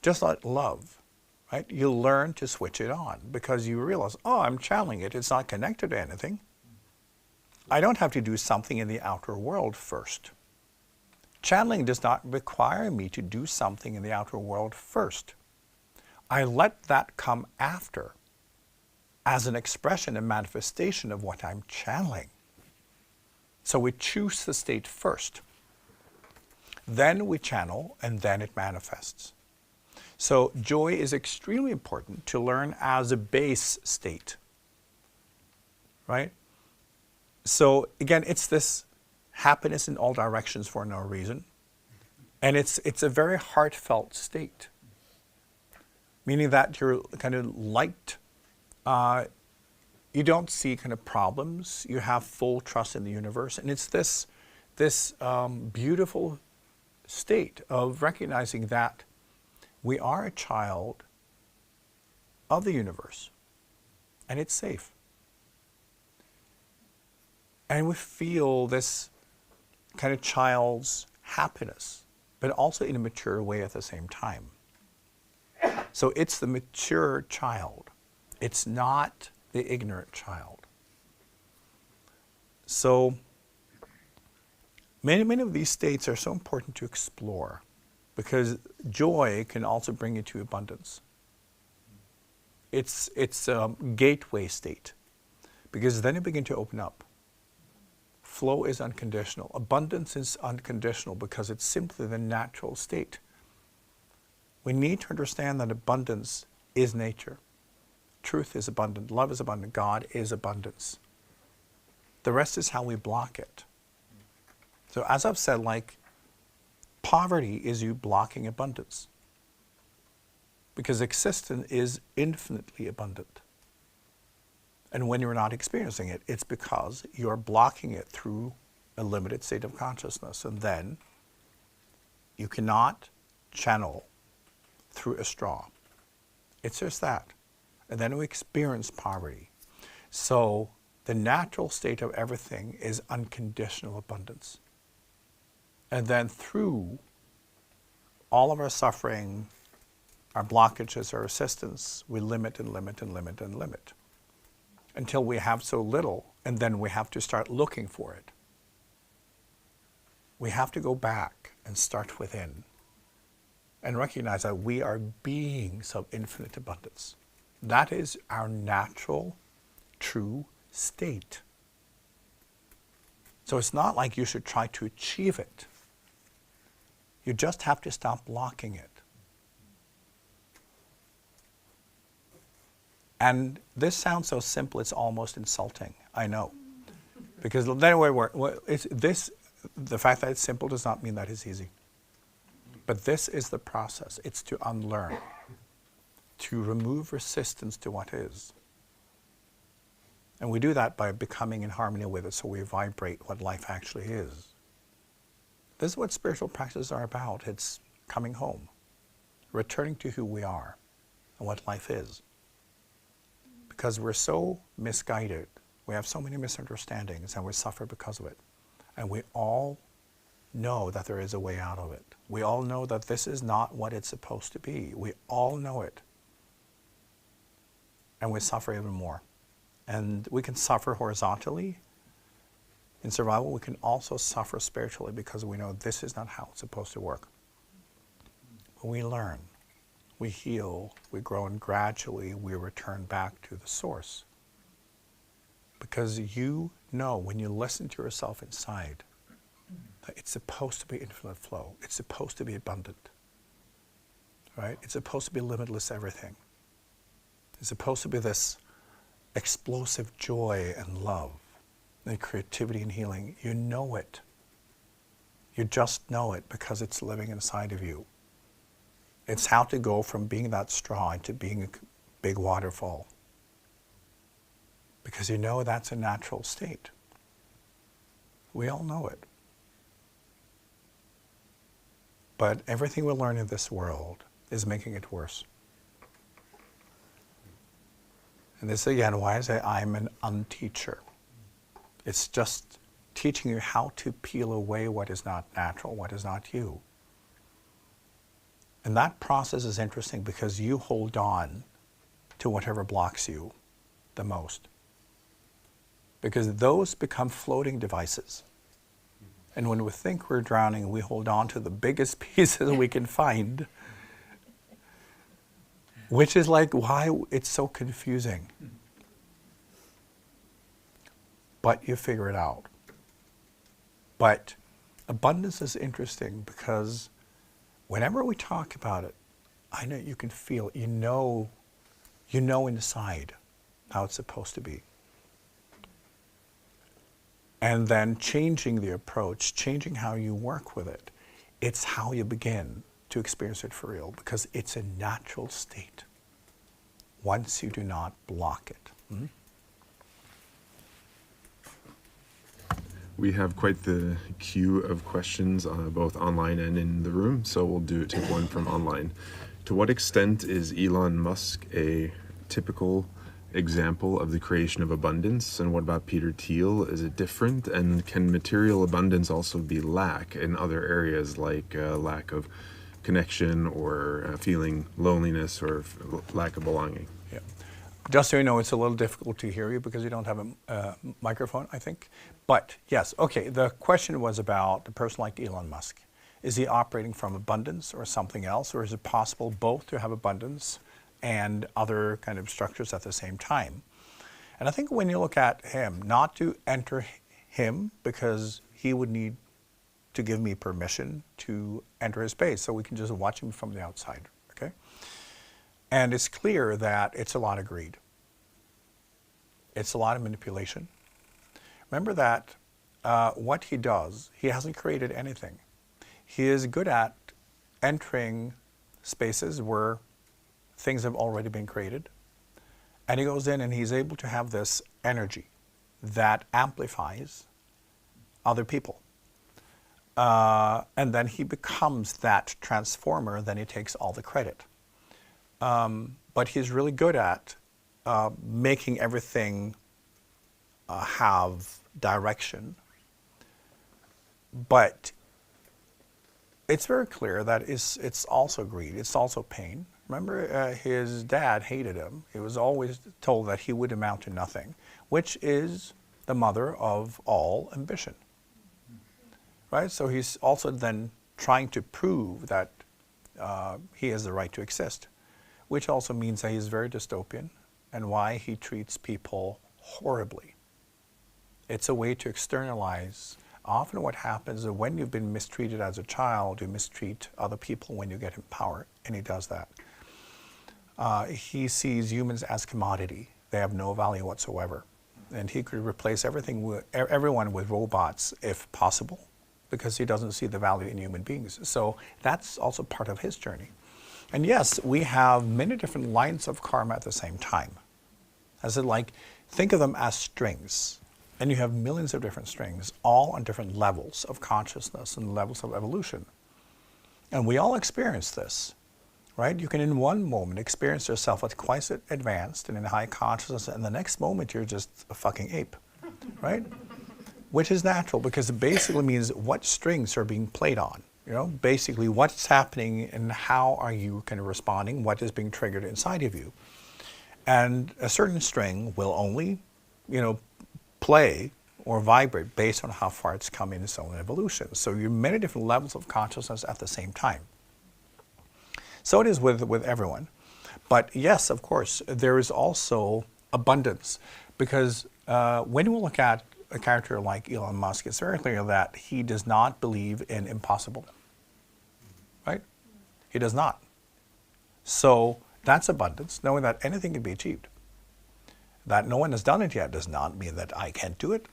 Just like love, right? You learn to switch it on because you realize, oh, I'm channeling it. It's not connected to anything. I don't have to do something in the outer world first. Channeling does not require me to do something in the outer world first. I let that come after as an expression and manifestation of what I'm channeling. So we choose the state first. Then we channel, and then it manifests. So joy is extremely important to learn as a base state, right? So again, it's this happiness in all directions for no reason. And it's a very heartfelt state, meaning that you're kind of light. You don't see kind of problems. You have full trust in the universe. And it's this beautiful state of recognizing that we are a child of the universe, and it's safe. And we feel this kind of child's happiness, but also in a mature way at the same time. So it's the mature child. It's not the ignorant child. So many of these states are so important to explore because joy can also bring you to abundance. It's a gateway state because then you begin to open up. Flow is unconditional. Abundance is unconditional because it's simply the natural state. We need to understand that abundance is nature. Truth is abundant. Love is abundant. God is abundance. The rest is how we block it. So as I've said, like, poverty is you blocking abundance. Because existence is infinitely abundant. And when you're not experiencing it, it's because you're blocking it through a limited state of consciousness. And then you cannot channel through a straw. It's just that. And then we experience poverty. So the natural state of everything is unconditional abundance. And then through all of our suffering, our blockages, our resistance, we limit and limit and limit and limit. Until we have so little, and then we have to start looking for it. We have to go back and start within and recognize that we are beings of infinite abundance. That is our natural, true state. So it's not like you should try to achieve it. You just have to stop blocking it. And this sounds so simple, it's almost insulting. I know. Because then the fact that it's simple does not mean that it's easy. But this is the process. It's to unlearn, to remove resistance to what is. And we do that by becoming in harmony with it, so we vibrate what life actually is. This is what spiritual practices are about. It's coming home, returning to who we are and what life is. Because we're so misguided, we have so many misunderstandings, and we suffer because of it. And we all know that there is a way out of it. We all know that this is not what it's supposed to be. We all know it. And we suffer even more. And we can suffer horizontally. In survival, we can also suffer spiritually because we know this is not how it's supposed to work. But we learn. We heal, we grow, and gradually we return back to the source. Because you know, when you listen to yourself inside, that it's supposed to be infinite flow. It's supposed to be abundant. Right? It's supposed to be limitless everything. It's supposed to be this explosive joy and love, and creativity and healing. You know it. You just know it because it's living inside of you. It's how to go from being that straw into being a big waterfall. Because you know that's a natural state. We all know it. But everything we learn in this world is making it worse. And this is again why I say I'm an unteacher. It's just teaching you how to peel away what is not natural, what is not you. And that process is interesting because you hold on to whatever blocks you the most. Because those become floating devices. And when we think we're drowning, we hold on to the biggest pieces we can find, which is like why it's so confusing. But you figure it out. But abundance is interesting because whenever we talk about it, I know you can feel it. You know inside how it's supposed to be. And then changing the approach, changing how you work with it, it's how you begin to experience it for real because it's a natural state once you do not block it. Mm-hmm. We have quite the queue of questions, both online and in the room, so we'll take one from online. To what extent is Elon Musk a typical example of the creation of abundance? And what about Peter Thiel? Is it different? And can material abundance also be lack in other areas, like lack of connection or feeling loneliness or lack of belonging? Yeah. Just so you know, it's a little difficult to hear you because you don't have a microphone, I think. But yes, okay, the question was about a person like Elon Musk. Is he operating from abundance or something else? Or is it possible both to have abundance and other kind of structures at the same time? And I think when you look at him, not to enter him because he would need to give me permission to enter his space, so we can just watch him from the outside, okay? And it's clear that it's a lot of greed. It's a lot of manipulation. Remember that what he does, he hasn't created anything. He is good at entering spaces where things have already been created. And he goes in and he's able to have this energy that amplifies other people. And then he becomes that transformer, then he takes all the credit. But he's really good at making everything have direction. But it's very clear that it's also greed, it's also pain. Remember, his dad hated him. He was always told that he would amount to nothing, which is the mother of all ambition. Right? So he's also then trying to prove that he has the right to exist, which also means that he's very dystopian and why he treats people horribly. It's a way to externalize. Often what happens is when you've been mistreated as a child, you mistreat other people when you get in power, and he does that. He sees humans as commodity. They have no value whatsoever. And he could replace everyone with robots if possible, because he doesn't see the value in human beings. So that's also part of his journey. And yes, we have many different lines of karma at the same time. As in, like, think of them as strings. And you have millions of different strings, all on different levels of consciousness and levels of evolution. And we all experience this, right? You can in one moment experience yourself as quite advanced and in high consciousness, and the next moment you're just a fucking ape, right? Which is natural because it basically means what strings are being played on. You know, basically what's happening and how are you kind of responding, what is being triggered inside of you. And a certain string will only, play or vibrate based on how far it's come in its own evolution. So you're many different levels of consciousness at the same time. So it is with everyone. But yes, of course, there is also abundance because when we look at a character like Elon Musk, it's very clear that he does not believe in impossible, right? He does not. So that's abundance, knowing that anything can be achieved. That no one has done it yet does not mean that I can't do it,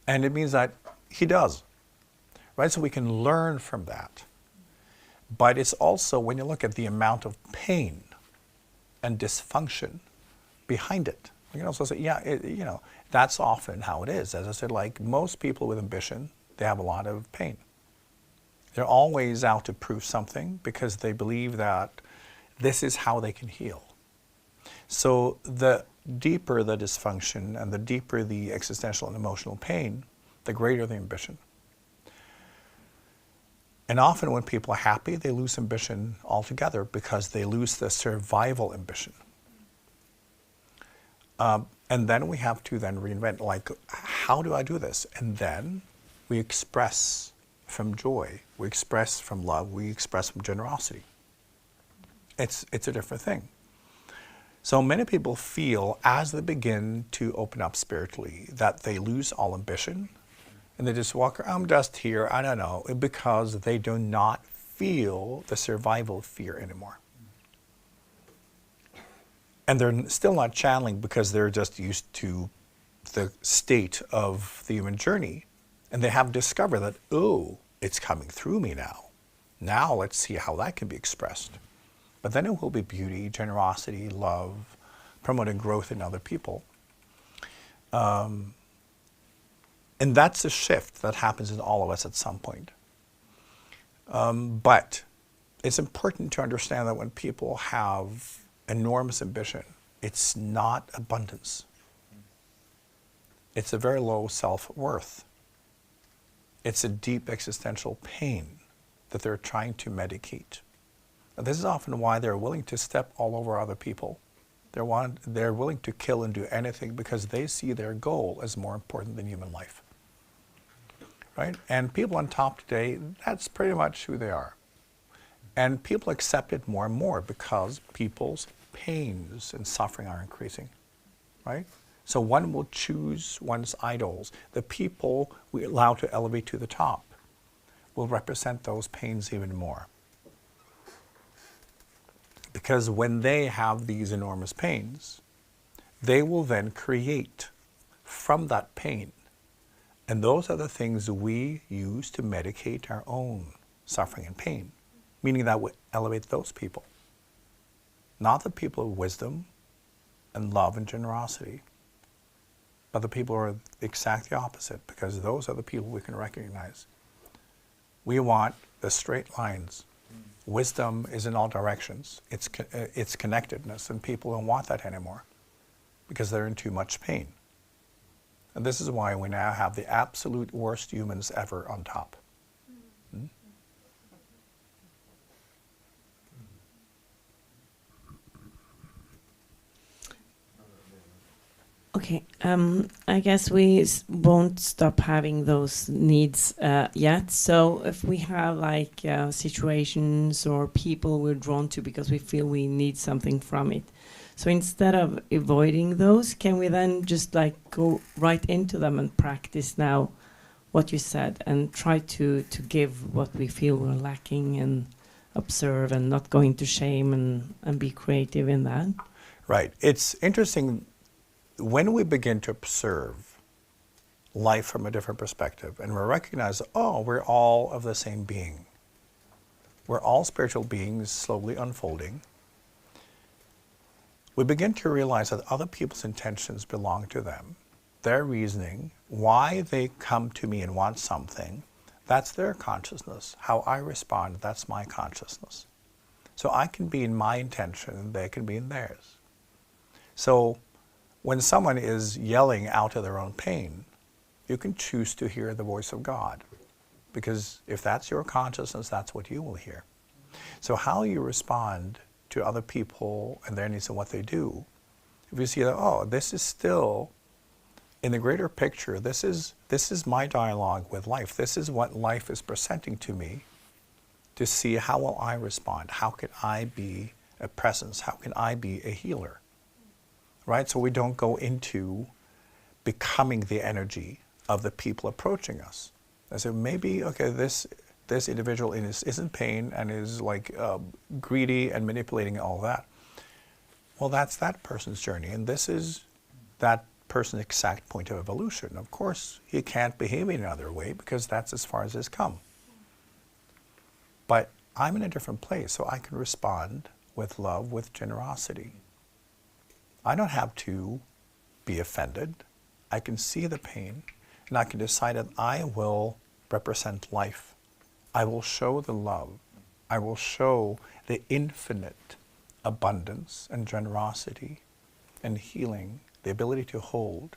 and it means that he does, right? So we can learn from that. But it's also when you look at the amount of pain and dysfunction behind it, you can also say, that's often how it is. As I said, like most people with ambition, they have a lot of pain. They're always out to prove something because they believe that this is how they can heal. So the deeper the dysfunction and the deeper the existential and emotional pain, the greater the ambition. And often when people are happy, they lose ambition altogether because they lose the survival ambition. And then we have to then reinvent, like, how do I do this? And then we express from joy, we express from love, we express from generosity. It's a different thing. So many people feel as they begin to open up spiritually that they lose all ambition and they just walk around, I'm just here, I don't know, because they do not feel the survival fear anymore. And they're still not channeling because they're just used to the state of the human journey. And they have discovered that, oh, it's coming through me now. Now let's see how that can be expressed. But then it will be beauty, generosity, love, promoting growth in other people. And that's a shift that happens in all of us at some point. But it's important to understand that when people have enormous ambition, it's not abundance. It's a very low self-worth. It's a deep existential pain that they're trying to medicate. And this is often why they're willing to step all over other people. They're willing to kill and do anything because they see their goal as more important than human life. Right? And people on top today, that's pretty much who they are. And people accept it more and more because people's pains and suffering are increasing. Right? So one will choose one's idols. The people we allow to elevate to the top will represent those pains even more. Because when they have these enormous pains, they will then create from that pain. And those are the things we use to medicate our own suffering and pain, meaning that we elevate those people. Not the people of wisdom and love and generosity, but the people who are exactly opposite, because those are the people we can recognize. We want the straight lines. Wisdom is in all directions. It's connectedness, and people don't want that anymore because they're in too much pain. And this is why we now have the absolute worst humans ever on top. Okay, I guess we won't stop having those needs yet. So if we have like situations or people we're drawn to because we feel we need something from it. So instead of avoiding those, can we then just like go right into them and practice now what you said and try to give what we feel we're lacking and observe and not go into shame and be creative in that? Right. It's interesting. When we begin to observe life from a different perspective and we recognize, oh, we're all of the same being. We're all spiritual beings slowly unfolding. We begin to realize that other people's intentions belong to them. Their reasoning, why they come to me and want something, that's their consciousness. How I respond, that's my consciousness. So I can be in my intention and they can be in theirs. So when someone is yelling out of their own pain, you can choose to hear the voice of God. Because if that's your consciousness, that's what you will hear. So how you respond to other people and their needs and what they do, if you see that, oh, this is still, in the greater picture, this is my dialogue with life. This is what life is presenting to me to see how will I respond? How can I be a presence? How can I be a healer? Right? So we don't go into becoming the energy of the people approaching us. And so maybe, okay, this individual is in pain and is like greedy and manipulating all that. Well, that's that person's journey, and this is that person's exact point of evolution. Of course, he can't behave in another way because that's as far as it's come. But I'm in a different place, so I can respond with love, with generosity. I don't have to be offended. I can see the pain, and I can decide that I will represent life. I will show the love. I will show the infinite abundance and generosity and healing, the ability to hold,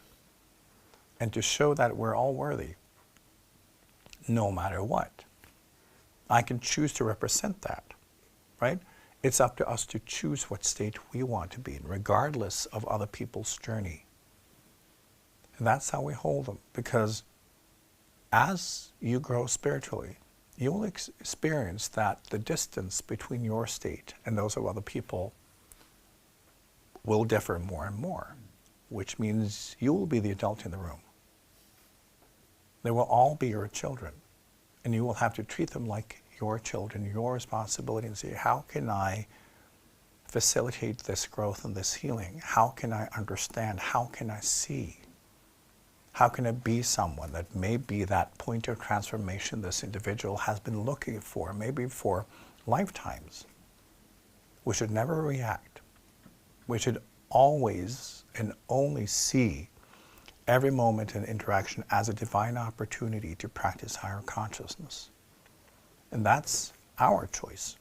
and to show that we're all worthy, no matter what. I can choose to represent that, right? It's up to us to choose what state we want to be in, regardless of other people's journey. And that's how we hold them, because as you grow spiritually, you will experience that the distance between your state and those of other people will differ more and more, which means you will be the adult in the room. They will all be your children, and you will have to treat them like your children, your responsibility, and say, how can I facilitate this growth and this healing? How can I understand? How can I see? How can I be someone that may be that point of transformation this individual has been looking for, maybe for lifetimes? We should never react. We should always and only see every moment and interaction as a divine opportunity to practice higher consciousness. And that's our choice,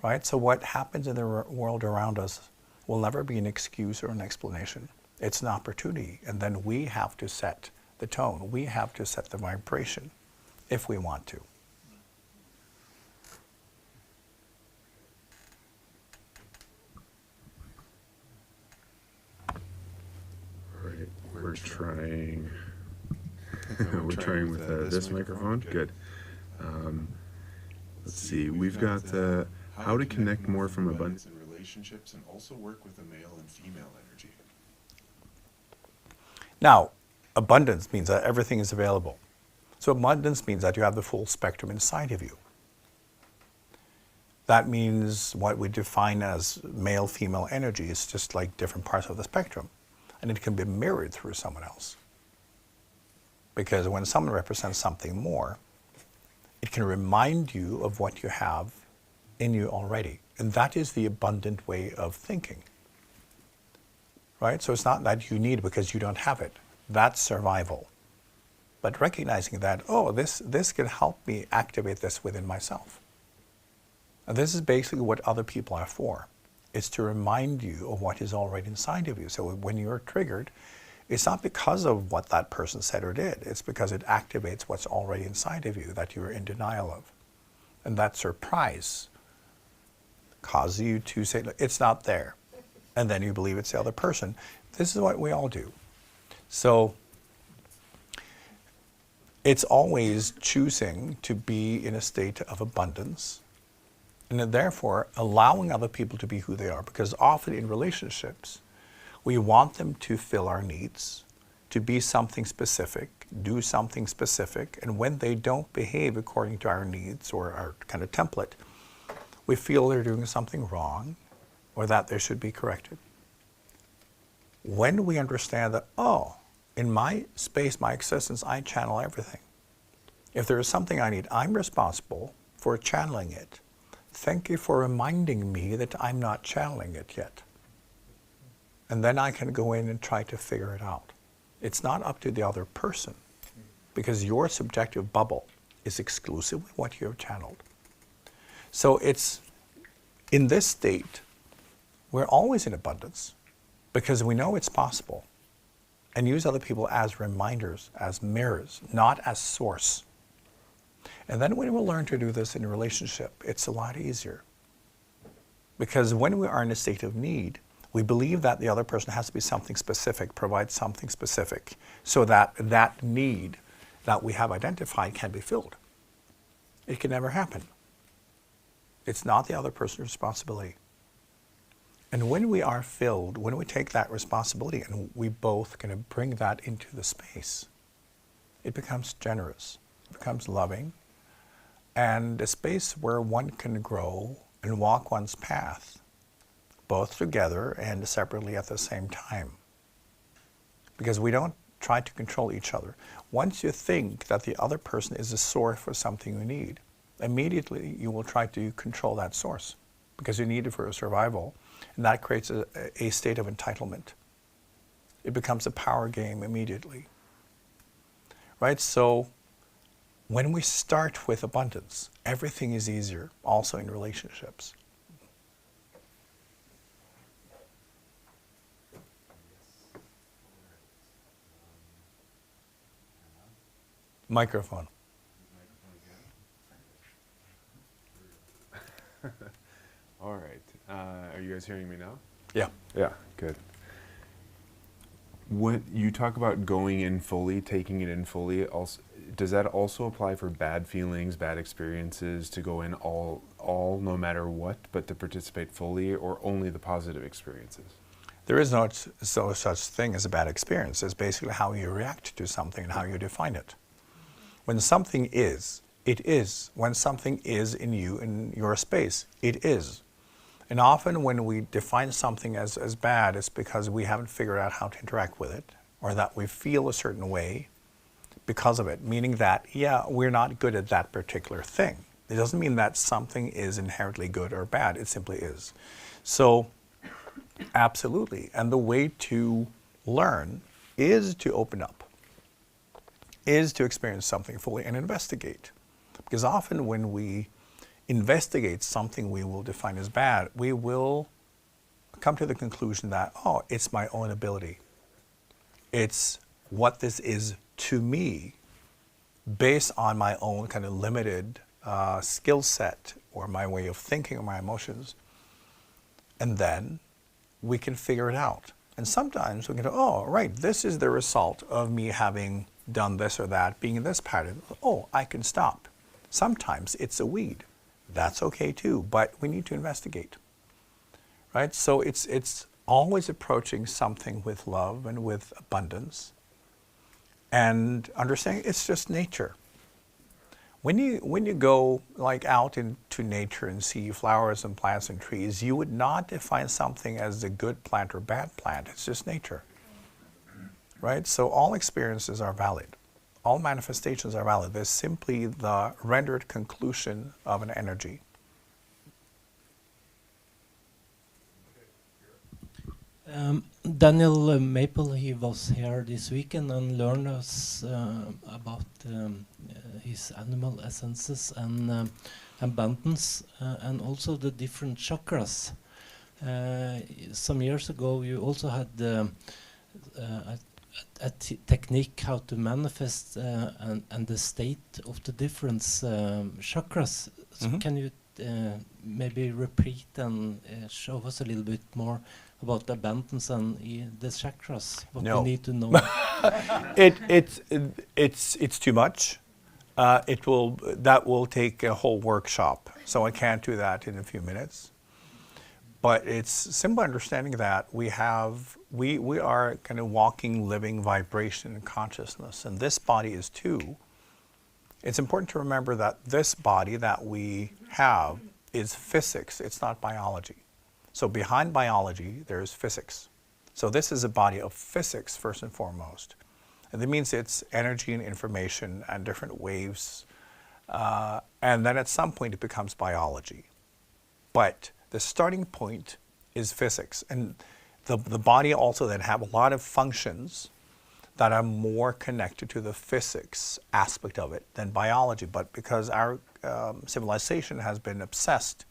right? So what happens in the world around us will never be an excuse or an explanation. It's an opportunity, and then we have to set the tone. We have to set the vibration if we want to. All right, we're trying. We're trying with this microphone. Good. Let's see. We've got how to connect more from abundance in relationships and also work with the male and female energy. Now, abundance means that everything is available. So abundance means that you have the full spectrum inside of you. That means what we define as male-female energy is just like different parts of the spectrum. And it can be mirrored through someone else. Because when someone represents something more, it can remind you of what you have in you already. And that is the abundant way of thinking. Right? So it's not that you need it because you don't have it. That's survival. But recognizing that, oh, this can help me activate this within myself. And this is basically what other people are for. It's to remind you of what is already inside of you. So when you're triggered, it's not because of what that person said or did. It's because it activates what's already inside of you that you're in denial of. And that surprise causes you to say, it's not there. And then you believe it's the other person. This is what we all do. So it's always choosing to be in a state of abundance, and therefore allowing other people to be who they are. Because often in relationships, we want them to fill our needs, to be something specific, do something specific, and when they don't behave according to our needs or our kind of template, we feel they're doing something wrong, or that they should be corrected. When we understand that, oh, in my space, my existence, I channel everything. If there is something I need, I'm responsible for channeling it. Thank you for reminding me that I'm not channeling it yet. And then I can go in and try to figure it out. It's not up to the other person, because your subjective bubble is exclusively what you have channeled. So it's in this state, we're always in abundance because we know it's possible, and use other people as reminders, as mirrors, not as source. And then when we learn to do this in a relationship, it's a lot easier. Because when we are in a state of need, we believe that the other person has to be something specific, provide something specific, so that that need that we have identified can be filled. It can never happen. It's not the other person's responsibility. And when we are filled, when we take that responsibility and we both kind of bring that into the space, it becomes generous, it becomes loving, and a space where one can grow and walk one's path, both together and separately at the same time. Because we don't try to control each other. Once you think that the other person is a source for something you need, immediately you will try to control that source because you need it for survival, and that creates a state of entitlement. It becomes a power game immediately. Right? So when we start with abundance, everything is easier, also in relationships. Microphone. All right. Are you guys hearing me now? Yeah. Yeah, good. When you talk about going in fully, taking it in fully, also, does that also apply for bad feelings, bad experiences, to go in all no matter what, but to participate fully, or only the positive experiences? There is no such thing as a bad experience. It's basically how you react to something and how you define it. When something is, it is. When something is in you, in your space, it is. And often when we define something as bad, it's because we haven't figured out how to interact with it, or that we feel a certain way because of it, meaning that, yeah, we're not good at that particular thing. It doesn't mean that something is inherently good or bad, it simply is. So, absolutely. And the way to learn is to open up, is to experience something fully and investigate. Because often when we investigate something we will define as bad, we will come to the conclusion that, oh, it's my own ability. It's what this is to me based on my own kind of limited skill set or my way of thinking or my emotions. And then we can figure it out. And sometimes we can go, oh, right, this is the result of me having done this or that, being in this pattern. Oh, I can stop. Sometimes it's a weed. That's okay too, but we need to investigate, right? So it's always approaching something with love and with abundance and understanding it's just nature. When you go like out into nature and see flowers and plants and trees, you would not define something as a good plant or bad plant. It's just nature, right? So all experiences are valid. All manifestations are valid. They're simply the rendered conclusion of an energy. Daniel Maple, he was here this weekend and learned us about his animal essences and abundance and also the different chakras. Some years ago you also had a technique how to manifest and the state of the different chakras. So can you maybe repeat and show us a little bit more about the abundance and the chakras? What we need to know. It's too much. That will take a whole workshop. So I can't do that in a few minutes. But it's simple understanding that we are kind of walking, living vibration and consciousness, and this body is too. It's important to remember that this body that we have is physics, it's not biology. So behind biology, there's physics. So this is a body of physics first and foremost. And that means it's energy and information and different waves. And then at some point it becomes biology. But the starting point is physics. And the body also then have a lot of functions that are more connected to the physics aspect of it than biology. But because our civilization has been obsessed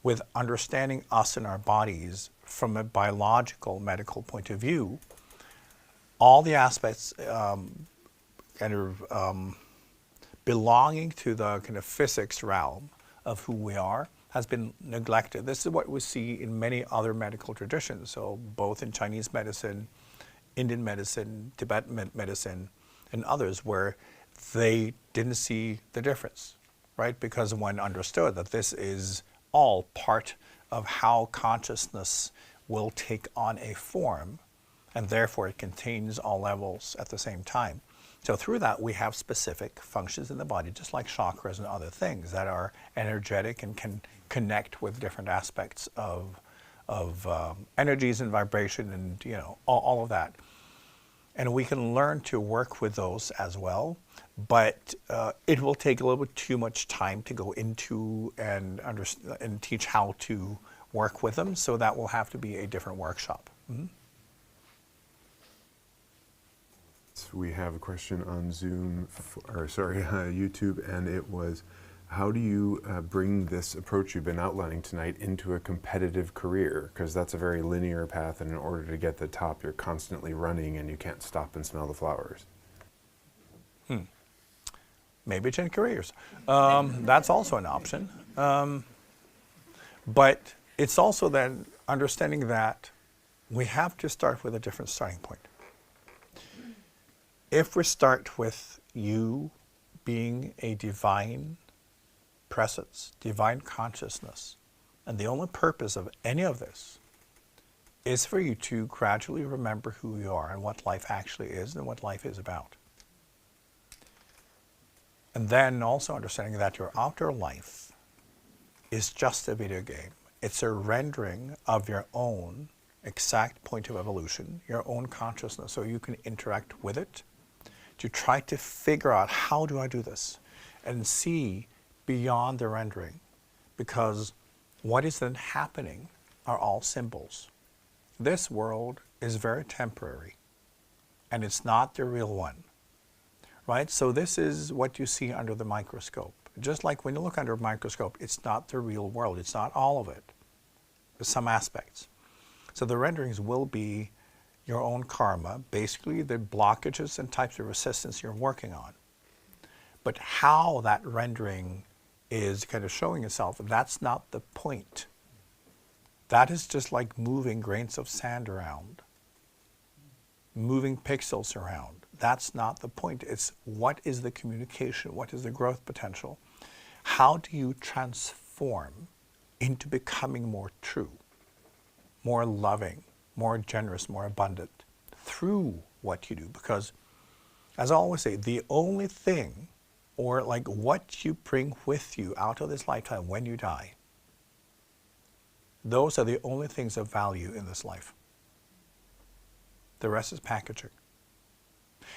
with understanding us and our bodies from a biological, medical point of view, all the aspects belonging to the kind of physics realm of who we are has been neglected. This is what we see in many other medical traditions. So both in Chinese medicine, Indian medicine, Tibetan medicine, and others, where they didn't see the difference, right? Because one understood that this is all part of how consciousness will take on a form, and therefore it contains all levels at the same time. So through that, we have specific functions in the body, just like chakras and other things that are energetic and can connect with different aspects of energies and vibration and all of that. And we can learn to work with those as well, but it will take a little bit too much time to go into and teach how to work with them, so that will have to be a different workshop. Mm-hmm. So we have a question on Zoom, YouTube, and it was, how do you bring this approach you've been outlining tonight into a competitive career? Because that's a very linear path, and in order to get to the top, you're constantly running and you can't stop and smell the flowers. Maybe change careers. That's also an option. But it's also then understanding that we have to start with a different starting point. If we start with you being a divine presence, divine consciousness, and the only purpose of any of this is for you to gradually remember who you are and what life actually is and what life is about. And then also understanding that your outer life is just a video game. It's a rendering of your own exact point of evolution, your own consciousness, so you can interact with it to try to figure out, how do I do this? And see beyond the rendering, because what is then happening are all symbols. This world is very temporary, and it's not the real one, right? So this is what you see under the microscope. Just like when you look under a microscope, it's not the real world. It's not all of it. There's some aspects. So the renderings will be your own karma, basically the blockages and types of resistance you're working on. But how that rendering is kind of showing itself, that's not the point. That is just like moving grains of sand around, moving pixels around. That's not the point. It's what is the communication, what is the growth potential? How do you transform into becoming more true, more loving, more generous, more abundant through what you do? Because, as I always say, the only thing, or like what you bring with you out of this lifetime when you die, those are the only things of value in this life. The rest is packaging.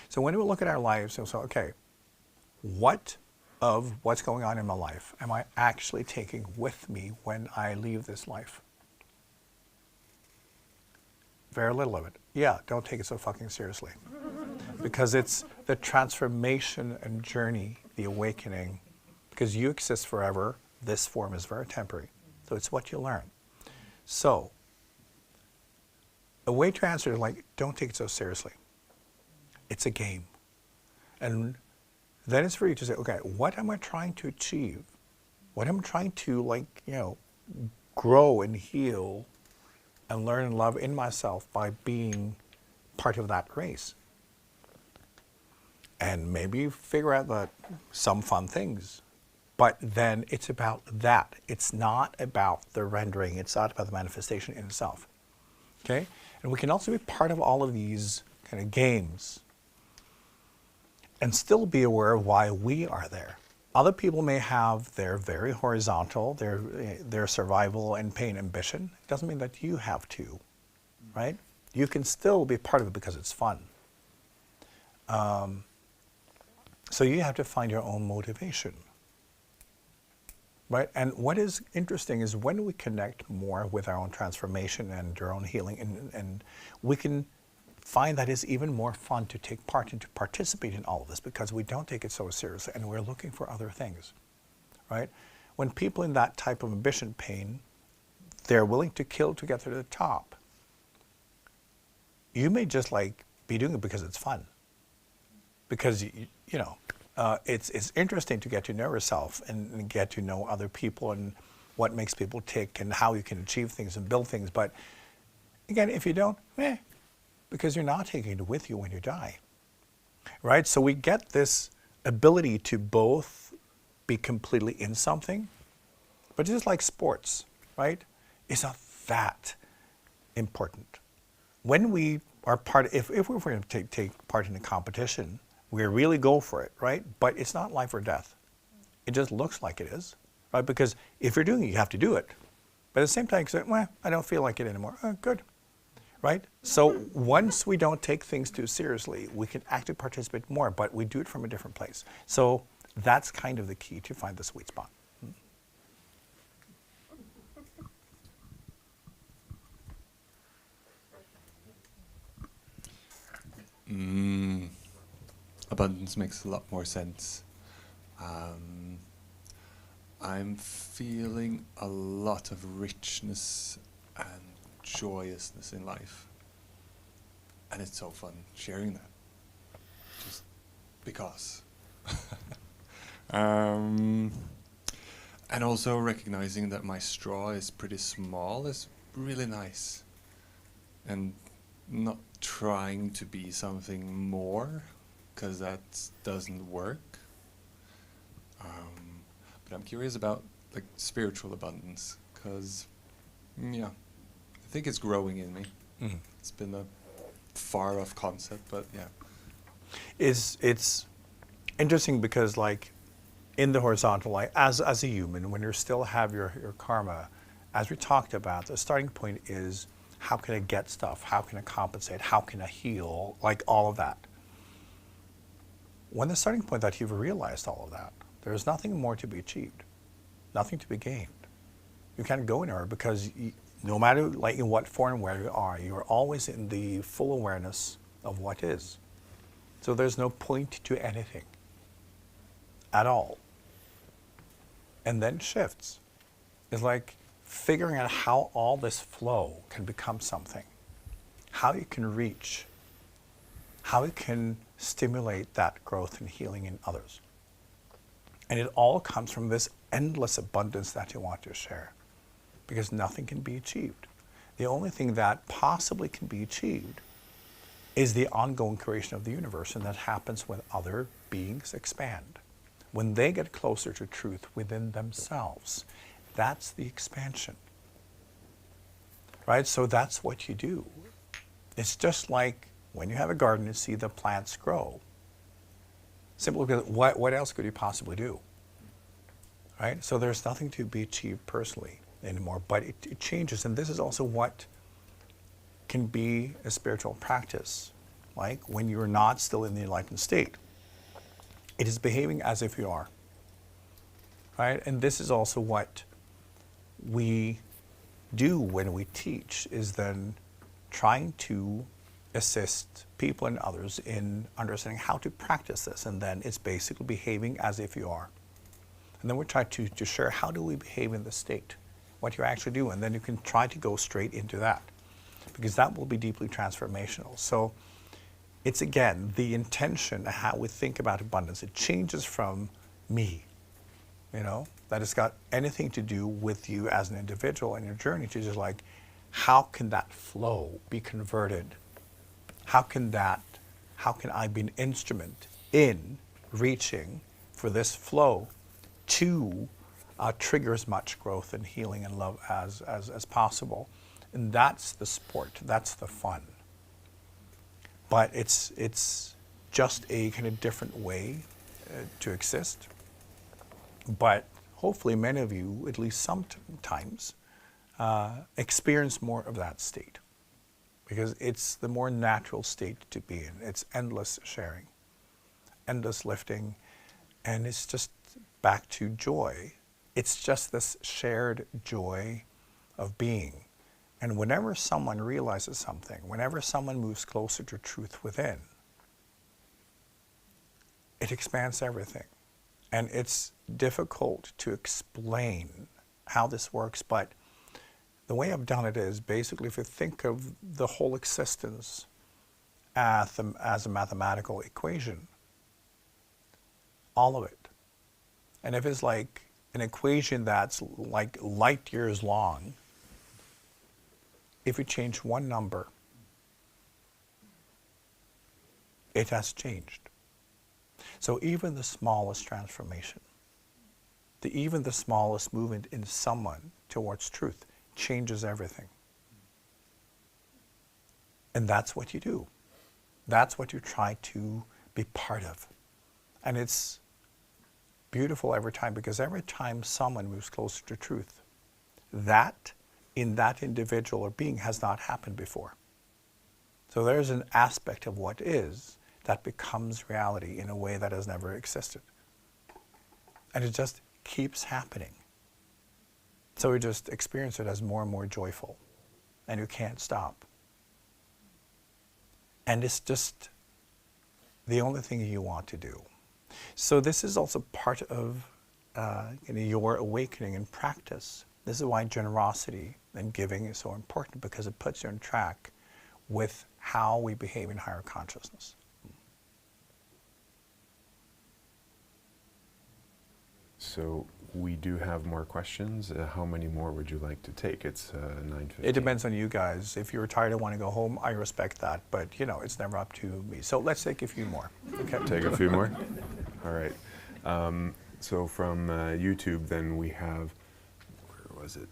So when we look at our lives and say, okay, what of what's going on in my life am I actually taking with me when I leave this life? Very little of it. Yeah, don't take it so fucking seriously. Because it's the transformation and journey, the awakening. Because you exist forever, this form is very temporary. So it's what you learn. So, a way to answer is like, don't take it so seriously. It's a game. And then it's for you to say, okay, what am I trying to achieve? What am I trying to grow and heal and learn and love in myself by being part of that race? And maybe figure out that some fun things. But then it's about that. It's not about the rendering. It's not about the manifestation in itself. Okay? And we can also be part of all of these kind of games and still be aware of why we are there. Other people may have their very horizontal, their survival and pain ambition. It doesn't mean that you have to, right? You can still be part of it because it's fun. So you have to find your own motivation, right? And what is interesting is when we connect more with our own transformation and our own healing, and we can find that it's even more fun to take part and to participate in all of this because we don't take it so seriously and we're looking for other things, right? When people in that type of ambition pain, they're willing to kill to get to the top. You may just be doing it because it's fun. Because, it's interesting to get to know yourself and get to know other people and what makes people tick and how you can achieve things and build things. But again, if you don't, because you're not taking it with you when you die, right? So we get this ability to both be completely in something, but just like sports, right? It's not that important. When we are if we're going to take part in a competition, we really go for it, right? But it's not life or death. It just looks like it is, right? Because if you're doing it, you have to do it. But at the same time, you say, I don't feel like it anymore. Oh, good. Right? So once we don't take things too seriously, we can actually participate more, but we do it from a different place. So that's kind of the key to find the sweet spot. Abundance makes a lot more sense. I'm feeling a lot of richness and joyousness in life, and it's so fun sharing that just because. And also recognizing that my straw is pretty small is really nice. And not trying to be something more, because that doesn't work. But I'm curious about like spiritual abundance, because yeah, I think it's growing in me. It's been a far off concept, but yeah. It's interesting because like in the horizontal, like as a human, when you still have your karma, as we talked about, the starting point is how can I get stuff? How can I compensate? How can I heal? Like all of that. When the starting point that you've realized all of that, there's nothing more to be achieved, nothing to be gained. You can't go anywhere because no matter like in what form where you are always in the full awareness of what is. So there's no point to anything at all. And then shifts. It's like figuring out how all this flow can become something, how you can reach, how you can stimulate that growth and healing in others. And it all comes from this endless abundance that you want to share, because nothing can be achieved. The only thing that possibly can be achieved is the ongoing creation of the universe, and that happens when other beings expand. When they get closer to truth within themselves, that's the expansion. Right? So that's what you do. It's just like when you have a garden and see the plants grow. Simply because what else could you possibly do? Right? So there's nothing to be achieved personally anymore, but it changes. And this is also what can be a spiritual practice. Like when you're not still in the enlightened state, it is behaving as if you are. Right? And this is also what we do when we teach, is then trying to assist people and others in understanding how to practice this. And then it's basically behaving as if you are. And then we try to share how do we behave in the state, what you actually do. And then you can try to go straight into that, because that will be deeply transformational. So it's again, the intention, how we think about abundance. It changes from me, that it's got anything to do with you as an individual and your journey, to just like, how can that flow be converted? How can I be an instrument in reaching for this flow to trigger as much growth and healing and love as possible? And that's the sport, that's the fun. But it's just a kind of different way to exist. But hopefully many of you, at least sometimes, experience more of that state, because it's the more natural state to be in. It's endless sharing, endless lifting, and it's just back to joy. It's just this shared joy of being. And whenever someone realizes something, whenever someone moves closer to truth within, it expands everything. And it's difficult to explain how this works, but the way I've done it is basically, if you think of the whole existence as a mathematical equation, all of it. And if it's like an equation that's like light years long, if you change one number, it has changed. So even the smallest transformation, even the smallest movement in someone towards truth changes everything. And that's what you do. That's what you try to be part of. And it's beautiful every time, because every time someone moves closer to truth, that in that individual or being has not happened before. So there's an aspect of what is that becomes reality in a way that has never existed. And it just keeps happening. So we just experience it as more and more joyful, and you can't stop. And it's just the only thing you want to do. So this is also part of your awakening and practice. This is why generosity and giving is so important, because it puts you on track with how we behave in higher consciousness. So we do have more questions. How many more would you like to take? It's 9:15. It depends on you guys. If you're tired and want to go home, I respect that. But, you know, it's never up to me. So let's take a few more. Okay. Take a few more? All right. So from YouTube, then we have, where was it?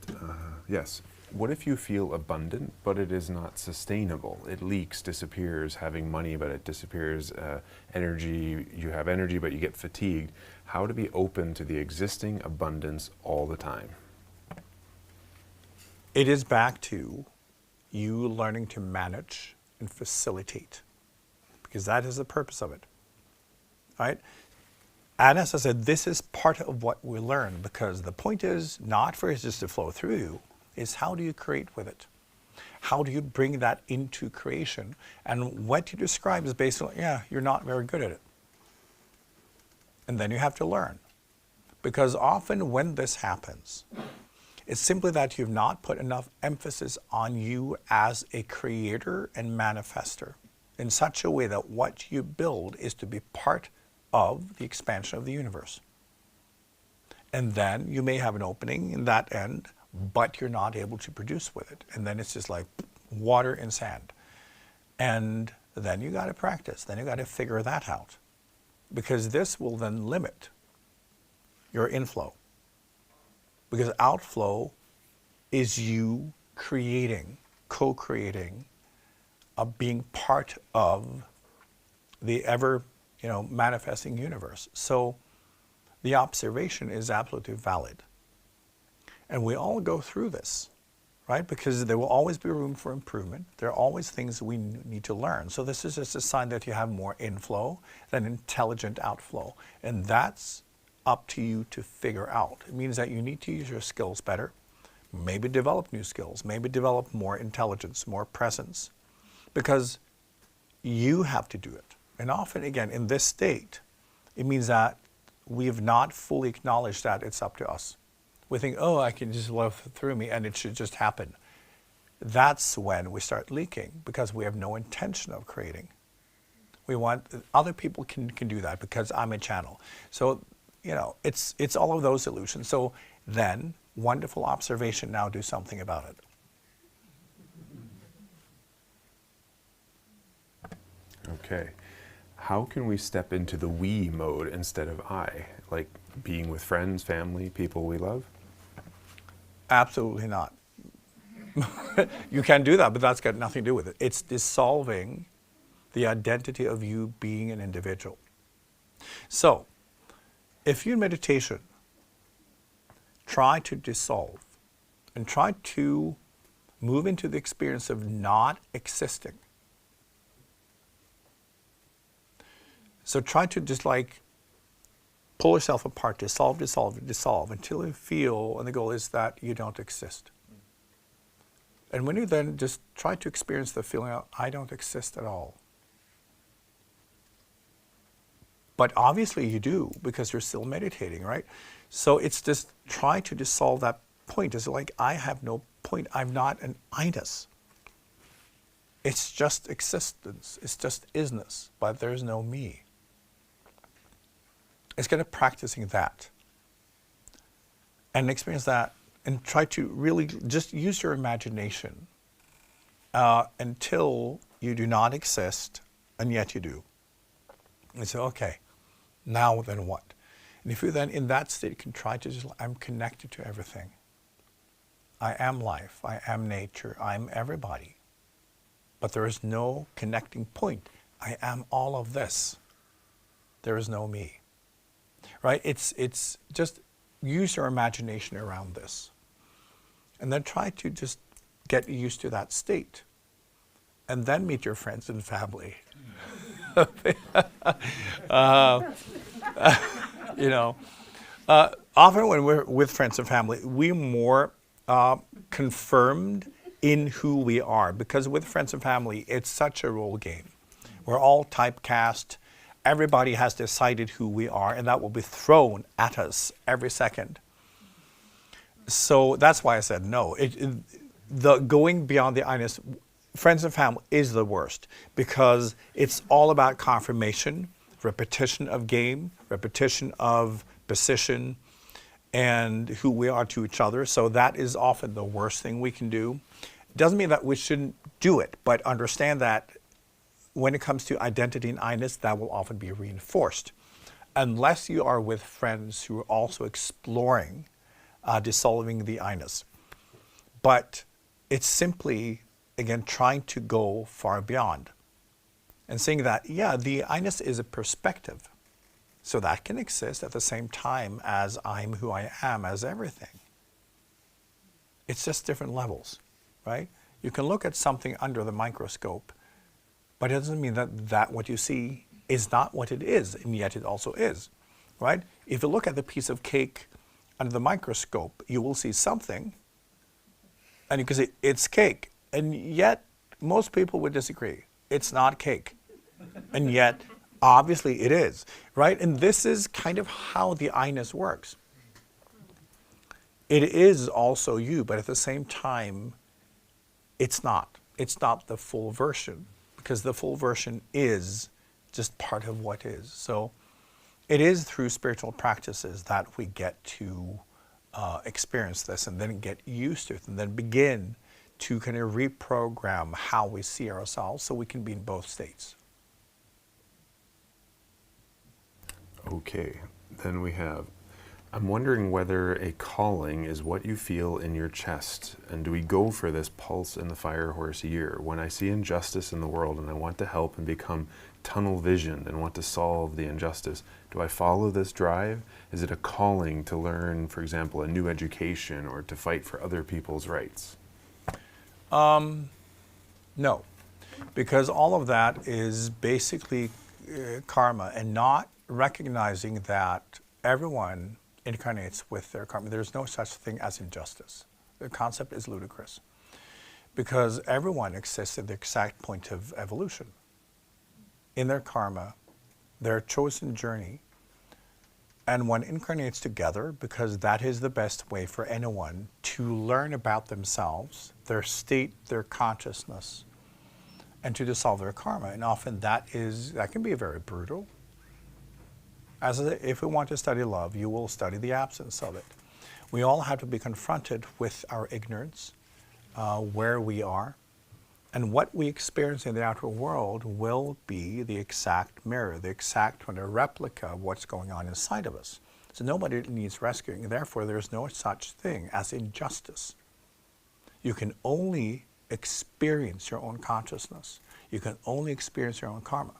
Yes. What if you feel abundant, but it is not sustainable? It leaks, disappears, having money, but it disappears. Energy, you have energy, but you get fatigued. How to be open to the existing abundance all the time? It is back to you learning to manage and facilitate, because that is the purpose of it, right? And as I said, this is part of what we learn, because the point is not for it just to flow through you, is how do you create with it? How do you bring that into creation? And what you describe is basically, yeah, you're not very good at it. And then you have to learn. Because often when this happens, it's simply that you've not put enough emphasis on you as a creator and manifester in such a way that what you build is to be part of the expansion of the universe. And then you may have an opening in that end, but you're not able to produce with it. And then it's just like water and sand. And then you got to practice. Then you got to figure that out. Because this will then limit your inflow. Because outflow is you creating, co-creating, being part of the ever, manifesting universe. So the observation is absolutely valid. And we all go through this, right? Because there will always be room for improvement. There are always things we need to learn. So this is just a sign that you have more inflow than intelligent outflow. And that's up to you to figure out. It means that you need to use your skills better, maybe develop new skills, maybe develop more intelligence, more presence, because you have to do it. And often, again, in this state, it means that we have not fully acknowledged that it's up to us. We think, oh, I can just flow through me and it should just happen. That's when we start leaking, because we have no intention of creating. We want other people can do that because I'm a channel. So, it's all of those illusions. So then, wonderful observation, now do something about it. Okay. How can we step into the we mode instead of I? Like being with friends, family, people we love? Absolutely not. You can do that, but that's got nothing to do with it. It's dissolving the identity of you being an individual. So, if you in meditation try to dissolve and try to move into the experience of not existing, so try to just pull yourself apart, dissolve until you feel, and the goal is that you don't exist. And when you then just try to experience the feeling of, I don't exist at all. But obviously you do, because you're still meditating, right? So it's just try to dissolve that point. It's like, I have no point. I'm not an I-ness. It's just existence. It's just isness, but there's no me. It's kind of practicing that and experience that, and try to really just use your imagination until you do not exist, and yet you do. And say, okay, now then what? And if you then in that state can try to just, I'm connected to everything. I am life, I am nature, I'm everybody. But there is no connecting point. I am all of this. There is no me. Right? It's just use your imagination around this. And then try to just get used to that state. And then meet your friends and family. Often when we're with friends and family, we're more confirmed in who we are. Because with friends and family, it's such a role game. We're all typecast. Everybody has decided who we are, and that will be thrown at us every second. So that's why I said no. The going beyond the I-ness, friends and family is the worst, because it's all about confirmation, repetition of game, repetition of position, and who we are to each other. So that is often the worst thing we can do. It doesn't mean that we shouldn't do it, but understand that when it comes to identity and I-ness, that will often be reinforced. Unless you are with friends who are also exploring dissolving the I-ness. But it's simply, again, trying to go far beyond and saying that, yeah, the I-ness is a perspective. So that can exist at the same time as I'm who I am as everything. It's just different levels, right? You can look at something under the microscope, but it doesn't mean that what you see is not what it is, and yet it also is, right? If you look at the piece of cake under the microscope, you will see something, and you can say, it's cake. And yet, most people would disagree. It's not cake. And yet, obviously it is, right? And this is kind of how the I-ness works. It is also you, but at the same time, it's not. It's not the full version, because the full version is just part of what is. So it is through spiritual practices that we get to experience this and then get used to it and then begin to kind of reprogram how we see ourselves so we can be in both states. Okay, then we have, I'm wondering whether a calling is what you feel in your chest, and do we go for this pulse in the fire horse year? When I see injustice in the world and I want to help and become tunnel visioned and want to solve the injustice, do I follow this drive? Is it a calling to learn, for example, a new education or to fight for other people's rights? No, because all of that is basically karma, and not recognizing that everyone incarnates with their karma. There's no such thing as injustice. The concept is ludicrous, because everyone exists at the exact point of evolution in their karma, their chosen journey, and one incarnates together because that is the best way for anyone to learn about themselves, their state, their consciousness, and to dissolve their karma. And often that can be very brutal. If we want to study love, you will study the absence of it. We all have to be confronted with our ignorance, where we are, and what we experience in the outer world will be the exact mirror, the exact replica of what's going on inside of us. So nobody needs rescuing. Therefore, there's no such thing as injustice. You can only experience your own consciousness. You can only experience your own karma.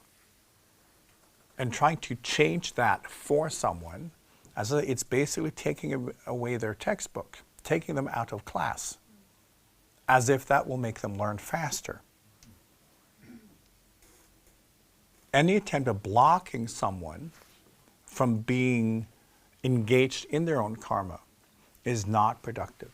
And trying to change that for someone, it's basically taking away their textbook, taking them out of class, as if that will make them learn faster. Any attempt of blocking someone from being engaged in their own karma is not productive.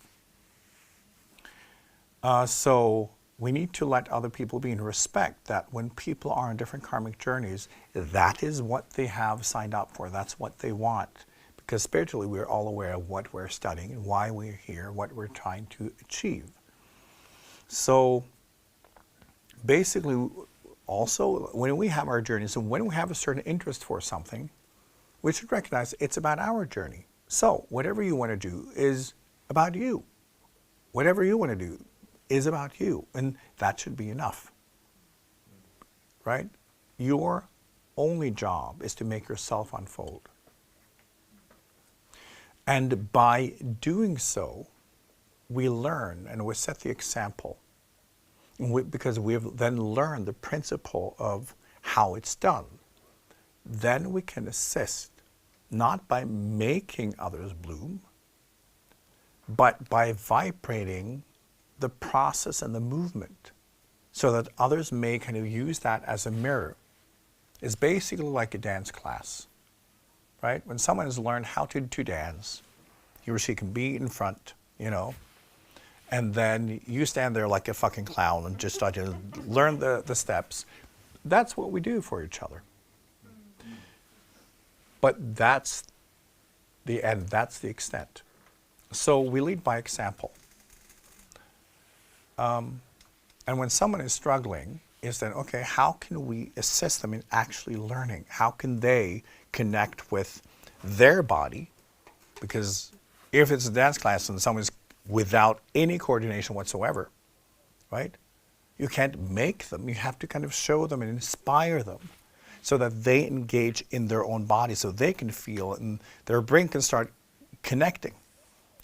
So we need to let other people be in respect that when people are on different karmic journeys, that is what they have signed up for. That's what they want. Because spiritually, we're all aware of what we're studying and why we're here, what we're trying to achieve. So basically, also, when we have our journeys and when we have a certain interest for something, we should recognize it's about our journey. So whatever you want to do is about you. Whatever you want to do is about you, and that should be enough, right? Your only job is to make yourself unfold. And by doing so, we learn and we set the example, because we've then learned the principle of how it's done. Then we can assist, not by making others bloom, but by vibrating the process and the movement so that others may kind of use that as a mirror. It's basically like a dance class, right? When someone has learned how to dance, he or she can be in front, and then you stand there like a fucking clown and just start to learn the steps. That's what we do for each other. But that's the end, that's the extent. So we lead by example. And when someone is struggling, is then, okay, how can we assist them in actually learning? How can they connect with their body? Because If it's a dance class and someone's without any coordination whatsoever, right? You can't make them. You have to kind of show them and inspire them so that they engage in their own body, so they can feel and their brain can start connecting,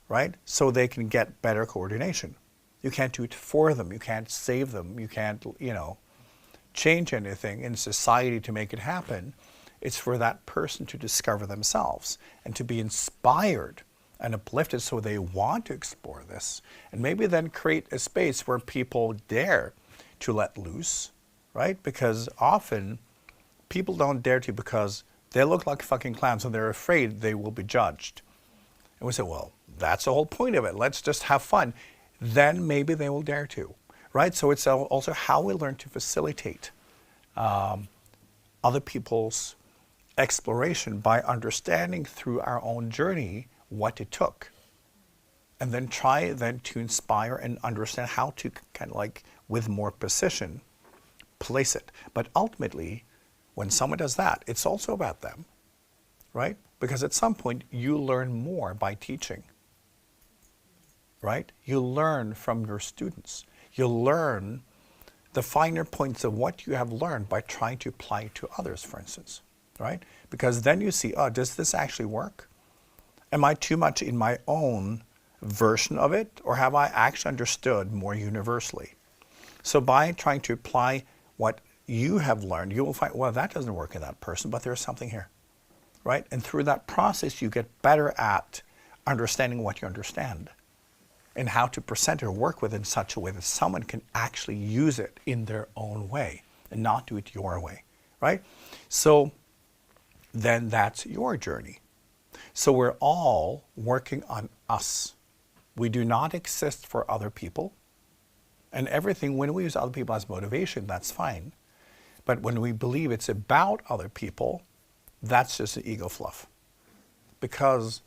right? So they can get better coordination. You can't do it for them. You can't save them. You can't, change anything in society to make it happen. It's for that person to discover themselves and to be inspired and uplifted so they want to explore this. And maybe then create a space where people dare to let loose, right? Because often people don't dare to because they look like fucking clowns and they're afraid they will be judged. And we say, well, that's the whole point of it. Let's just have fun. Then maybe they will dare to, right? So it's also how we learn to facilitate other people's exploration by understanding through our own journey what it took. And then try then to inspire and understand how to kind of like, with more precision, place it. But ultimately, when someone does that, it's also about them, right? Because at some point, you learn more by teaching, right? You learn from your students. You learn the finer points of what you have learned by trying to apply it to others, for instance, right? Because then you see, oh, does this actually work? Am I too much in my own version of it, or have I actually understood more universally? So by trying to apply what you have learned, you will find, well, that doesn't work in that person, but there's something here, right? And through that process, you get better at understanding what you understand and how to present or work with it in such a way that someone can actually use it in their own way and not do it your way, right? So then that's your journey. So we're all working on us. We do not exist for other people. And everything, when we use other people as motivation, that's fine. But when we believe it's about other people, that's just an ego fluff. Because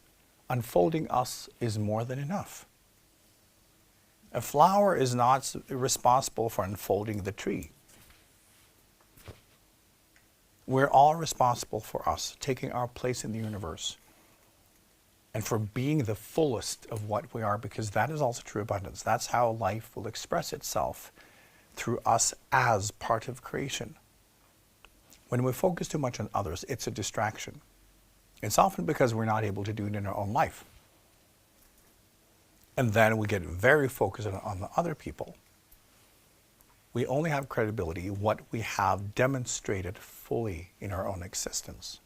unfolding us is more than enough. A flower is not responsible for unfolding the tree. We're all responsible for us, taking our place in the universe. And for being the fullest of what we are, because that is also true abundance. That's how life will express itself, through us as part of creation. When we focus too much on others, it's a distraction. It's often because we're not able to do it in our own life. And then we get very focused on the other people. We only have credibility what we have demonstrated fully in our own existence,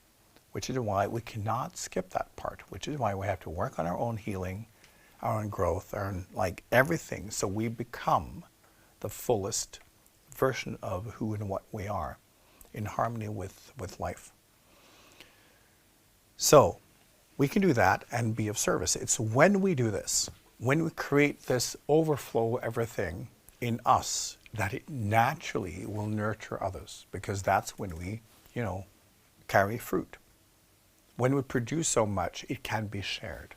which is why we cannot skip that part, which is why we have to work on our own healing, our own growth, our own, everything, so we become the fullest version of who and what we are in harmony with life. So we can do that and be of service. It's when we do this, when we create this overflow of everything in us, that it naturally will nurture others, because that's when we, carry fruit. When we produce so much, it can be shared.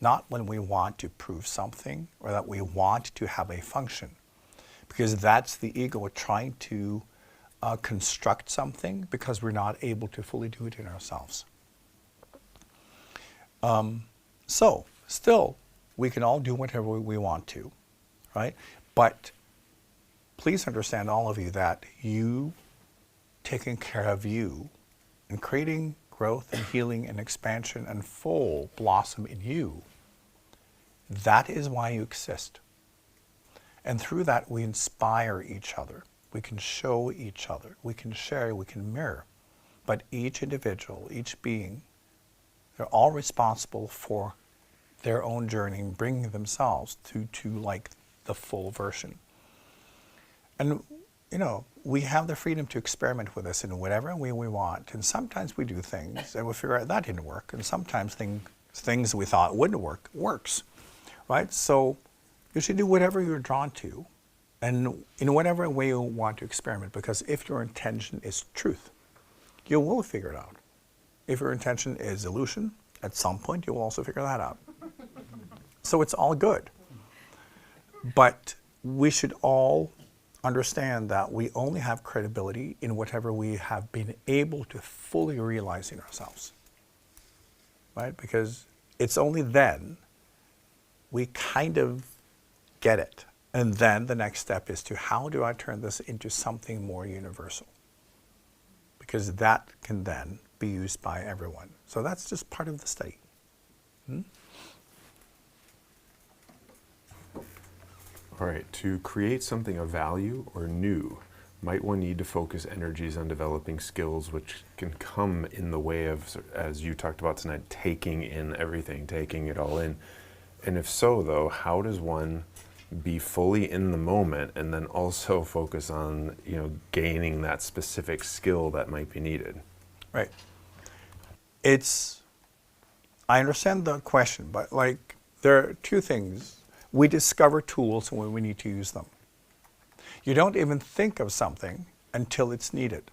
Not when we want to prove something or that we want to have a function, because that's the ego trying to construct something because we're not able to fully do it in ourselves. So, still, we can all do whatever we want to, right? But please understand, all of you, that you taking care of you and creating growth and healing and expansion and full blossom in you, that is why you exist. And through that, we inspire each other. We can show each other. We can share. We can mirror. But each individual, each being, they're all responsible for their own journey and bringing themselves to the full version. And, we have the freedom to experiment with this in whatever way we want. And sometimes we do things and we figure out that didn't work. And sometimes things we thought wouldn't work, works, right? So you should do whatever you're drawn to and in whatever way you want to experiment, because if your intention is truth, you will figure it out. If your intention is illusion, at some point you will also figure that out. So it's all good. But we should all understand that we only have credibility in whatever we have been able to fully realize in ourselves, right? Because it's only then we kind of get it. And then the next step is to how do I turn this into something more universal? Because that can then be used by everyone. So that's just part of the study. All right, to create something of value or new, might one need to focus energies on developing skills which can come in the way of, as you talked about tonight, taking in everything, taking it all in? And if so, though, how does one be fully in the moment and then also focus on, gaining that specific skill that might be needed? Right. I understand the question, but there are two things. We discover tools when we need to use them. You don't even think of something until it's needed.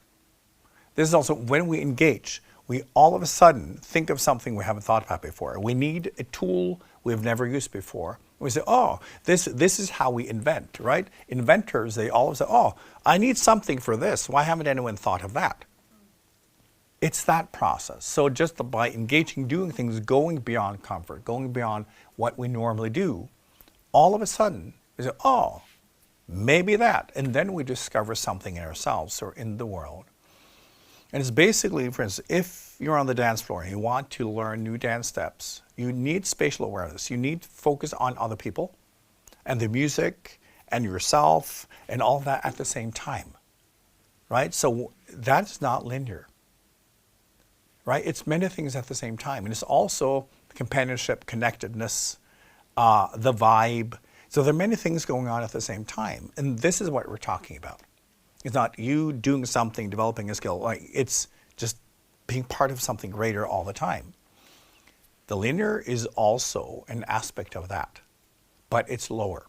This is also when we engage, we all of a sudden think of something we haven't thought about before. We need a tool we've never used before. We say, oh, this is how we invent, right? Inventors, they all say, oh, I need something for this. Why haven't anyone thought of that? It's that process. So just by engaging, doing things, going beyond comfort, going beyond what we normally do, all of a sudden, we say, oh, maybe that. And then we discover something in ourselves or in the world. And it's basically, for instance, if you're on the dance floor and you want to learn new dance steps, you need spatial awareness. You need to focus on other people and the music and yourself and all that at the same time, right? So that's not linear, right? It's many things at the same time. And it's also companionship, connectedness, the vibe. So there are many things going on at the same time. And this is what we're talking about. It's not you doing something, developing a skill. It's just being part of something greater all the time. The linear is also an aspect of that, but it's lower.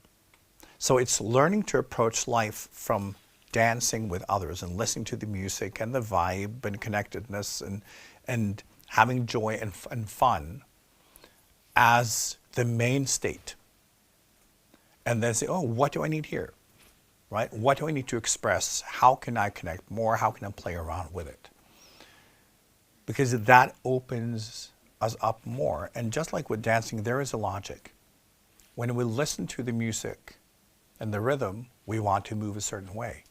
So it's learning to approach life from dancing with others and listening to the music and the vibe and connectedness and having joy and fun as the main state. And then say, oh, what do I need here? Right? What do I need to express? How can I connect more? How can I play around with it? Because that opens us up more. And just like with dancing, there is a logic. When we listen to the music and the rhythm, we want to move a certain way.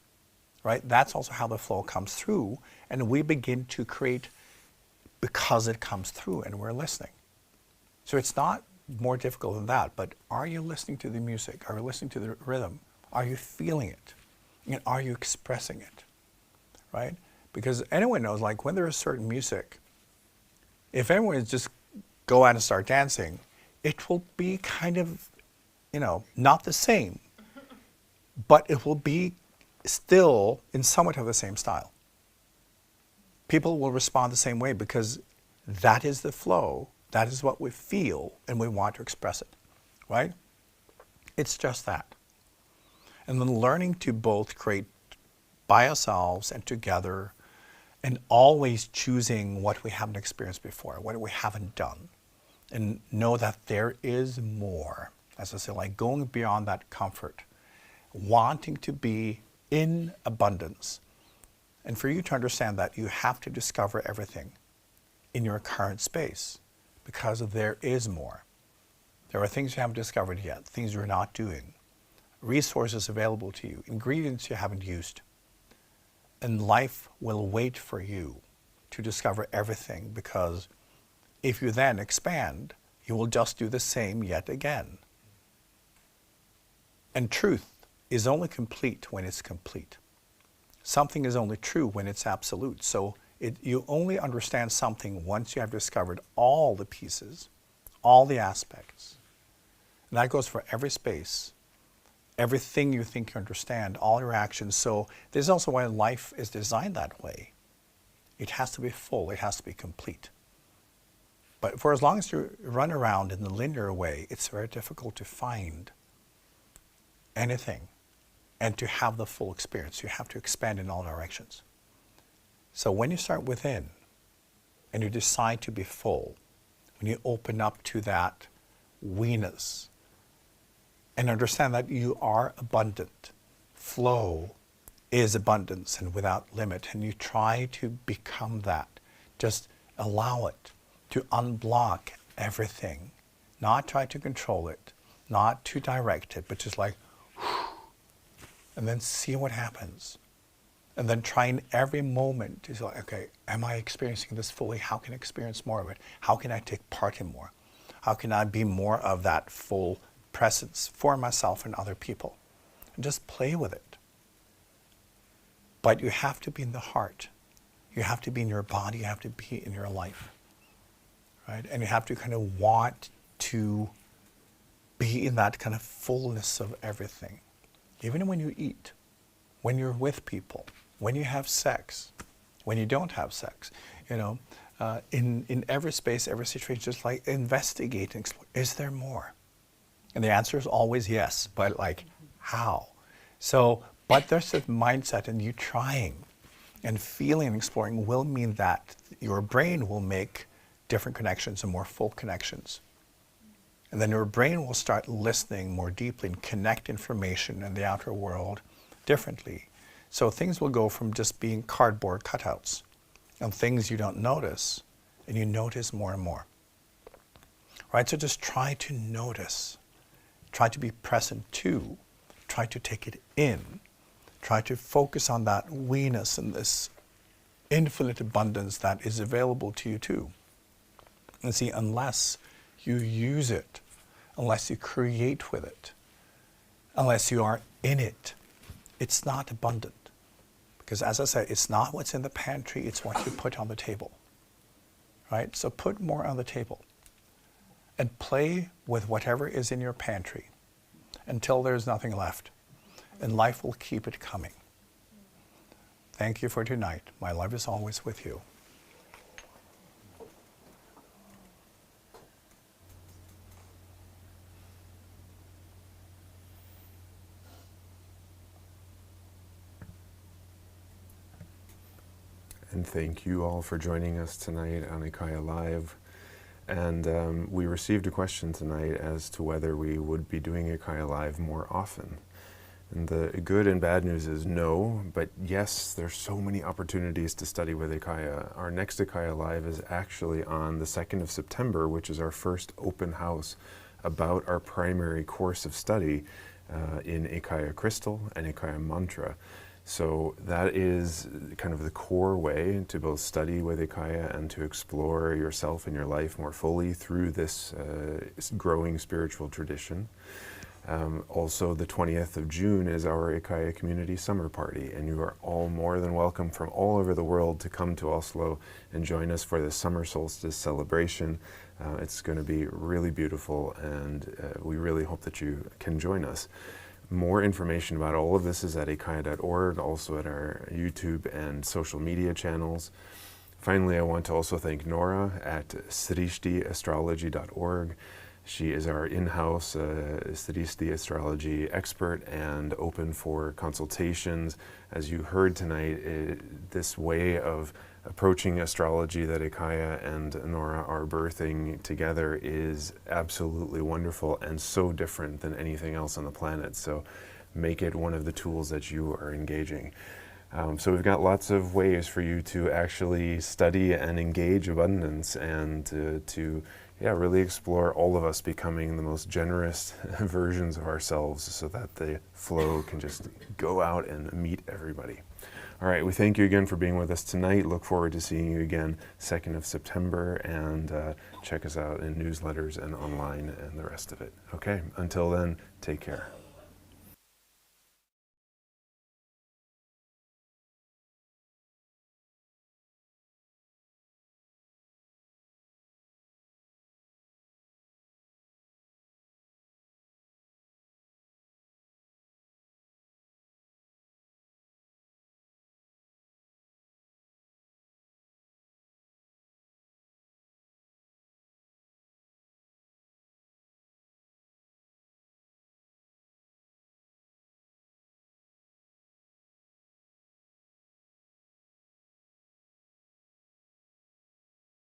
Right? That's also how the flow comes through. And we begin to create because it comes through and we're listening. So it's not more difficult than that. But are you listening to the music? Are you listening to the rhythm? Are you feeling it? And are you expressing it? Right? Because anyone knows, when there is certain music, if anyone just go out and start dancing, it will be kind of, not the same, but it will be still in somewhat of the same style. People will respond the same way because that is the flow, that is what we feel, and we want to express it, right? It's just that. And then learning to both create by ourselves and together, and always choosing what we haven't experienced before, what we haven't done, and know that there is more. As I say, going beyond that comfort, wanting to be in abundance. And for you to understand that, you have to discover everything in your current space, because there is more. There are things you haven't discovered yet, things you're not doing, resources available to you, ingredients you haven't used. And life will wait for you to discover everything, because if you then expand, you will just do the same yet again. And truth is only complete when it's complete. Something is only true when it's absolute. So you only understand something once you have discovered all the pieces, all the aspects. And that goes for every space, everything you think you understand, all your actions. So this is also why life is designed that way. It has to be full, it has to be complete. But for as long as you run around in the linear way, it's very difficult to find anything and to have the full experience. You have to expand in all directions. So when you start within and you decide to be full, when you open up to that we-ness and understand that you are abundant, flow is abundance and without limit, and you try to become that, just allow it to unblock everything. Not try to control it, not to direct it, but just like, and then see what happens. And then try in every moment to say, okay, am I experiencing this fully? How can I experience more of it? How can I take part in more? How can I be more of that full presence for myself and other people? And just play with it. But you have to be in the heart. You have to be in your body. You have to be in your life. Right? And you have to kind of want to be in that kind of fullness of everything. Even when you eat, when you're with people, when you have sex, when you don't have sex, you know, in every space, every situation, just like investigate and explore. Is there more? And the answer is always yes, but like, how? So, but there's a mindset, and you trying and feeling and exploring will mean that your brain will make different connections and more full connections. And then your brain will start listening more deeply and connect information in the outer world differently. So things will go from just being cardboard cutouts and things you don't notice, and you notice more and more. Right? So just try to notice. Try to be present too. Try to take it in. Try to focus on that we-ness and this infinite abundance that is available to you too. And see, unless you use it, unless you create with it, unless you are in it, it's not abundant. Because as I said, it's not what's in the pantry, it's what you put on the table. Right? So put more on the table. And play with whatever is in your pantry until there's nothing left. And life will keep it coming. Thank you for tonight. My love is always with you. And thank you all for joining us tonight on IKYA Live. And we received a question tonight as to whether we would be doing IKYA Live more often. And the good and bad news is no, but yes, there's so many opportunities to study with IKYA. Our next IKYA Live is actually on the 2nd of September, which is our first open house about our primary course of study in IKYA Crystal and IKYA Mantra. So that is kind of the core way to both study with IKYA and to explore yourself and your life more fully through this growing spiritual tradition. Also, the 20th of June is our IKYA Community Summer Party, and you are all more than welcome from all over the world to come to Oslo and join us for the summer solstice celebration. It's going to be really beautiful, and we really hope that you can join us. More information about all of this is at ikya.org, also at our YouTube and social media channels. Finally, I want to also thank Nora at srishtiastrology.org. She is our in-house Srishti astrology expert and open for consultations. As you heard tonight, this way of approaching astrology that IKYA and Nora are birthing together is absolutely wonderful and so different than anything else on the planet. So make it one of the tools that you are engaging. So we've got lots of ways for you to actually study and engage abundance and to really explore all of us becoming the most generous versions of ourselves so that the flow can just go out and meet everybody. All right, we thank you again for being with us tonight. Look forward to seeing you again 2nd of September, and check us out in newsletters and online and the rest of it. Okay, until then, take care.